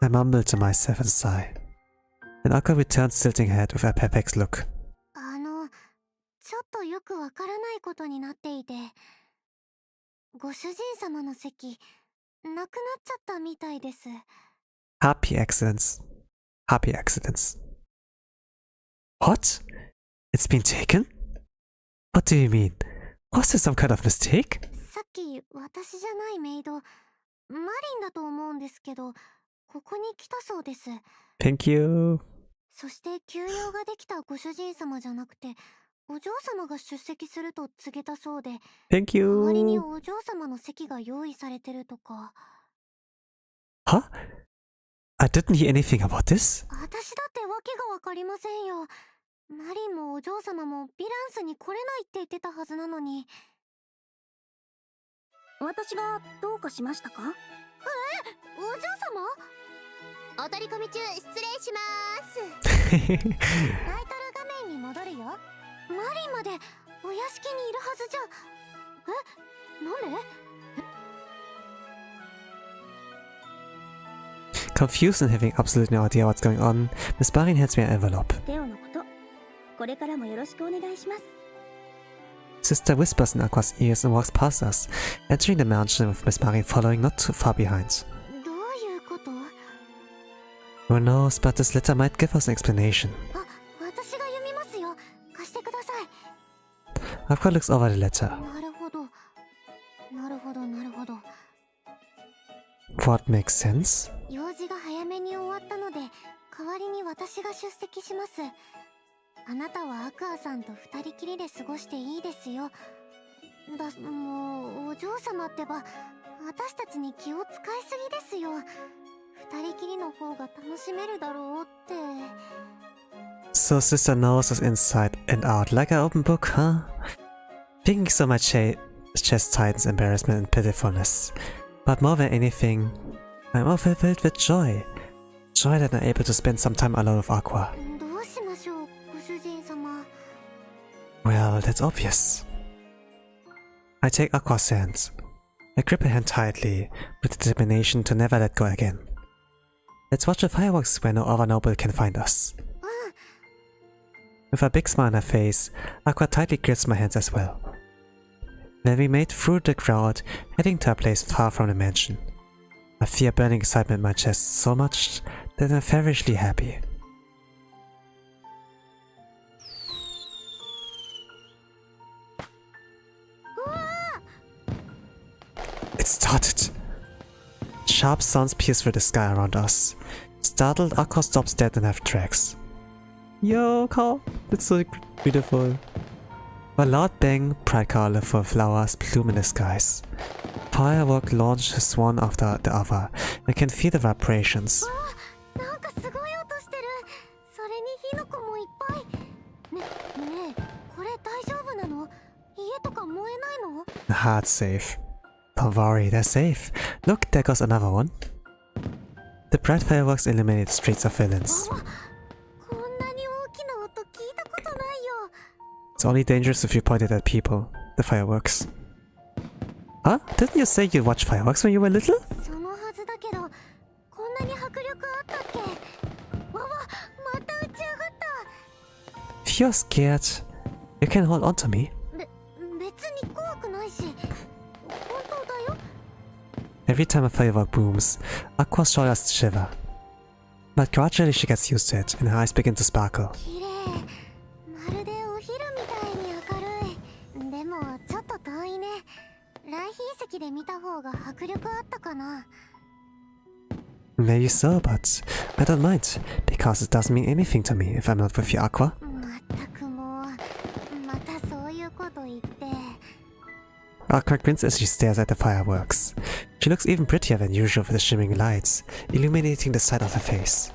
S1: I mumble to myself and sigh. And Aqua returns tilting her head with a perplexed look.
S2: ちょっとよくわからないことになっていて、ご主人様の席、なくなっちゃったみたいです。
S1: Happy accidents. Happy accidents. What? It's been taken? What do you mean? Was there some kind of mistake?
S2: さっき私じゃないメイド、マリンだと思うんですけど、ここに来たそうです。
S1: Thank you.
S2: そして休養ができたご主人様じゃなくて、お嬢様が出席すると告げたそうで、
S1: Thank
S2: 代わりに
S1: you.
S2: お嬢様の席が用意されてるとか。
S1: Huh? I didn't hear anything about this.
S2: 私だってわけがわかりませんよ。マリンもお嬢様もヴィランスに来れないって言ってたはずなのに。
S3: 私がどうかしましたか？
S2: お嬢様？
S4: お取り込み中失礼します。
S2: タイトル画面に戻るよ。マリンまでお屋敷にいるはずじゃ。なんで？
S1: Confused and having absolutely no idea what's going on, Miss Marin hands me an envelope.
S3: テオのこと、これからもよろしくお願いします。
S1: Sister whispers in Aqua's ears and walks past us, entering the mansion with Miss Marin following not too far behind.
S2: どういうこと？
S1: Who knows, but this letter might give us an explanation.
S2: あ、私が読みますよ。貸してください。
S1: Aqua looks over the letter.
S2: なるほど。なるほど、なるほど。
S1: What makes sense?
S2: 用事が早めに終わったので、代わりに私が出席します。あなたはアクアさんと二人きりで過ごしていいですよ。もう、お嬢様ってば、私たちに気を使いすぎですよ。二人きりの方が楽しめるだろうって。
S1: So sister knows us inside and out like an open book, huh? Thinking so my chest tightens embarrassment and pitifulness. But more than anything, I'm overfilled with joy. Joy that I'm able to spend some time alone with Aqua.
S2: どうしましょう、ご主人様。
S1: Well, that's obvious. I take Aqua's hand. I grip her hand tightly, with determination to never let go again. Let's watch the fireworks where no other noble can find us. With a big smile on her face, Aqua tightly grips my hands as well. Then we made through the crowd, heading to a place far from the mansion. I feel burning excitement in my chest so much that I'm feverishly happy. It started! Sharp sounds pierce through the sky around us. Startled, Aqua stops dead in her tracks. Yo, Carl! That's so beautiful. A loud bang, bright colorful flowers bloom in the skies. Firework launches one after the other. I can feel the vibrations.
S2: なんかすごい音してる。それに火の粉もいっぱい。ねえ、これ大丈夫なの？家とか燃えないの？
S1: The heart's safe. Don't worry, they're safe. Look, there goes another one. The bright fireworks illuminate the streets of villains.
S2: こんなに大きな音聞いたことないよ。
S1: It's only dangerous if you point it at people. The fireworks. Huh? Didn't you say you watched fireworks when you were little?
S2: そのはずだけど、こんなに迫力あったっけ？わわ、また打ち上がった。
S1: If you're scared, you can hold on to me.
S2: 別に怖くないし、本当だよ。
S1: Every time a firework booms, Aqua's shoulders shiver. But gradually she gets used to it, and her eyes begin to sparkle.
S2: 綺麗。まるでお昼みたいに明るい。でもちょっと遠いね。来賓席で見た方が迫力あったかな。
S1: Maybe so, but I don't mind, because it doesn't mean anything to me if I'm not with you, Aqua.
S2: まったくもう、またそういうこと言って。
S1: Aqua grins as she stares at the fireworks. She looks even prettier than usual with the shimmering lights, illuminating the side of her face.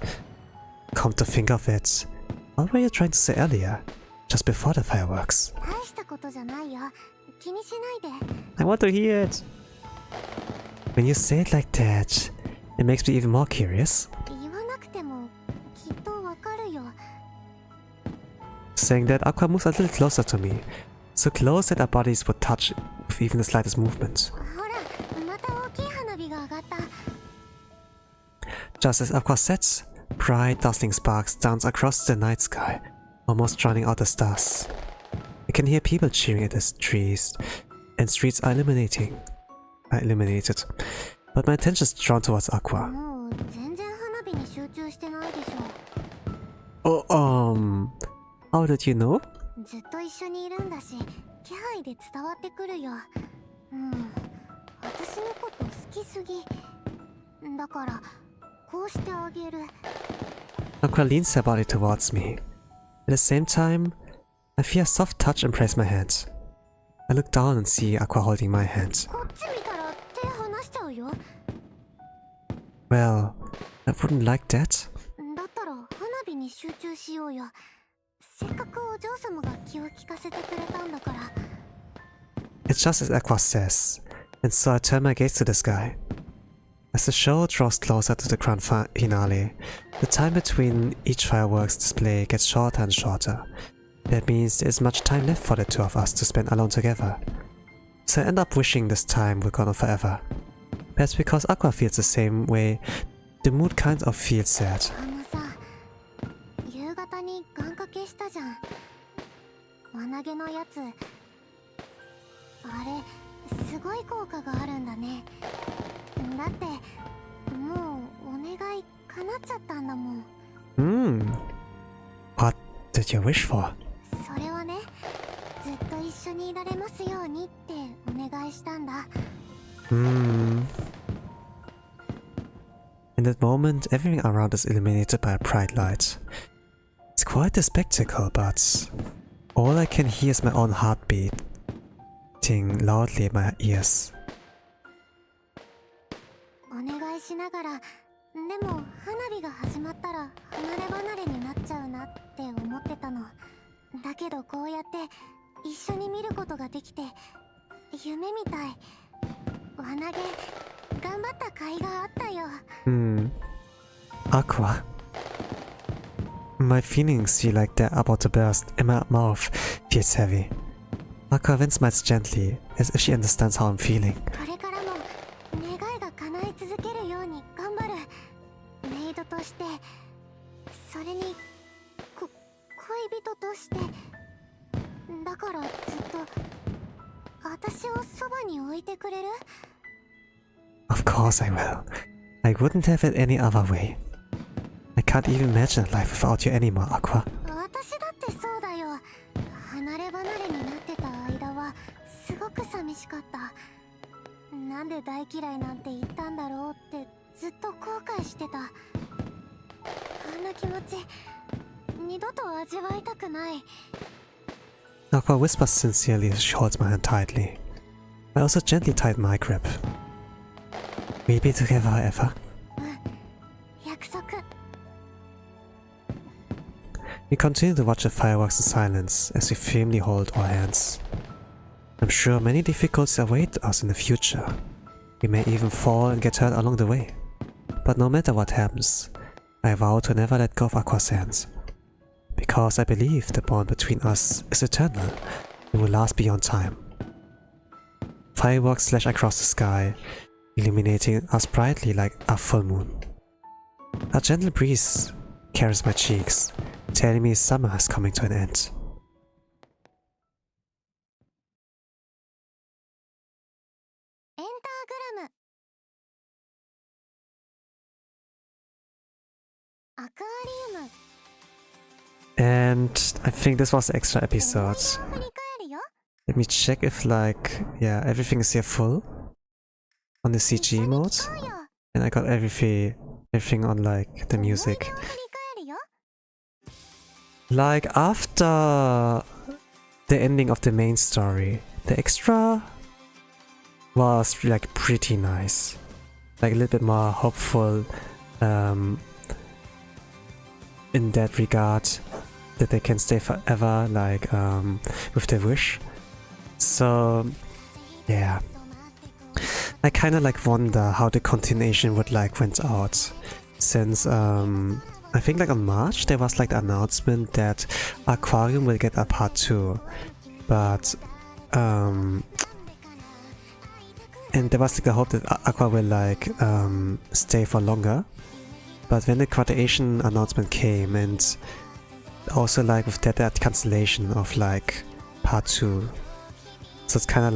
S1: Come to think of it, what were you trying to say earlier? Just before the fireworks?
S2: 大したことじゃないよ。気にしないで。
S1: I want to hear it! When you say it like that, it makes me even more curious.
S2: 言わなくてもきっとわかるよ。
S1: Saying that, Aqua moves a little closer to me, so close that our bodies would touch with even the slightest movement.
S2: ほら、また大きい花火が上がった。
S1: Just as Aqua sets, bright dazzling sparks dance across the night sky, almost drowning out the stars. I can hear people cheering at the trees, and streets are illuminated. but my attention is drawn towards Aqua.
S2: もう全然花火に集中してないでし
S1: Oh, how did you know?
S2: ょ。ずっと一緒にいるんだし、気配で伝わってくるよ。私のこと好きすぎ。だからこうしてあげる。
S1: Aqua leans her body towards me. At the same time, I feel a soft touch embrace my hand. I look down and see Aqua holding my hand.
S2: こっち見たら手離しちゃうよ。
S1: Well, I wouldn't like that.
S2: だったら花火に集中しようよ。せっかくお嬢様が気を利かせてくれたんだから。
S1: It's just as Aqua says, and so I turn my gaze to the sky. As the show draws closer to the grand finale, the time between each fireworks display gets shorter and shorter. That means there isn't much time left for the two of us to spend alone together. So I end up wishing this time would go on forever. Perhaps because Aqua feels the same way, the mood kind of feels sad.
S2: さ、夕方に願掛けしたじゃん。輪投げのやつ。あれ、すごい効果があるんだね。だって、もうお願い叶っちゃったんだもん。
S1: What did you wish for?
S2: それはね、ずっと一緒にいられますようにってお願いしたんだ。
S1: In that moment, everything around is illuminated by a bright light. It's quite a spectacle, but all I can hear is my own heartbeat beating loudly in my ears.
S2: お願いしながら、でも花火が始まったら離れ離れになっちゃうなって思ってたの。だけどこうやって一緒に見ることができて夢みたい。輪投げ頑張った甲斐があったよ。
S1: Aqua. My feelings feel like they're about to burst, and my mouth feels heavy. Aqua then smiles gently, as if she understands how I'm feeling.
S2: これからも願いが叶い続けるように頑張る。メイドとして、それに恋人として。だからずっと私をそばに置いてくれる？
S1: Of course I will. I wouldn't have it any other way. I can't even imagine life without you anymore, Aqua.
S2: 私だってそうだよ。離れ離れになってた間はすごく寂しかった。なんで大嫌いなんて言ったんだろうってずっと後悔してた。あんな気持ち二度と味わいたくない。
S1: Aqua whispers sincerely as she holds my hand tightly. I also gently tighten my grip. We'll be together forever.
S2: 約束。
S1: We continue to watch the fireworks in silence as we firmly hold our hands. I'm sure many difficulties await us in the future. We may even fall and get hurt along the way. But no matter what happens, I vow to never let go of Aqua's hands. Because I believe the bond between us is eternal and will last beyond time. Fireworks flash across the sky, illuminating us brightly like a full moon. A gentle breeze carries my cheeks, telling me summer is coming to an end.
S2: エンターグラム。アクアリウム。
S1: And I think this was the extra episode.
S2: 振り返るよ。
S1: Let me check if yeah, everything is here full on the CG mode.
S2: そうよ。
S1: And I got everything on the music.
S2: 振り返るよ。
S1: Like after the ending of the main story, the extra was pretty nice. Like a little bit more hopeful in that regard, that they can stay forever with their wish. So yeah, I kind of wonder how the continuation would went out, since I think on March there was the announcement that Aquarium will get a part 2, but and there was the hope that Aqua will stay for longer. But when the continuation announcement came, and also with that cancellation of part 2, so it's kind of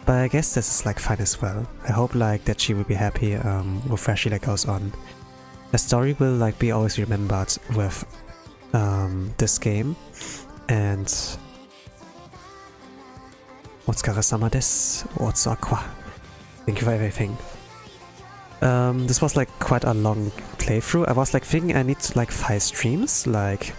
S1: But I guess this is like fine as well. I hope like that she will be happy with where she like goes on. The story will like be always remembered with this game. And Otsukare-sama desu, Otsu Aqua. Thank you for everything. This was like quite a long playthrough. I was like thinking I need like 5 streams, like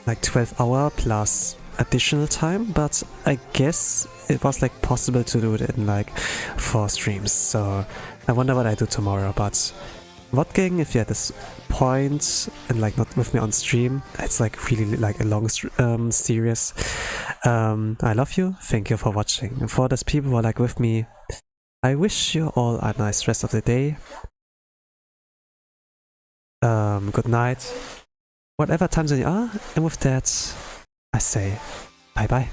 S1: 12 hours plus additional time, but I guess it was like possible to do it in like 4 streams. So I wonder what I do tomorrow. But what gang, if you're at this point and like not with me on stream, it's like really like a long series. I love you. Thank you for watching. And for those people who are like with me, I wish you all a nice rest of the day. Good night. Whatever time zone you are. And with that, I say bye bye.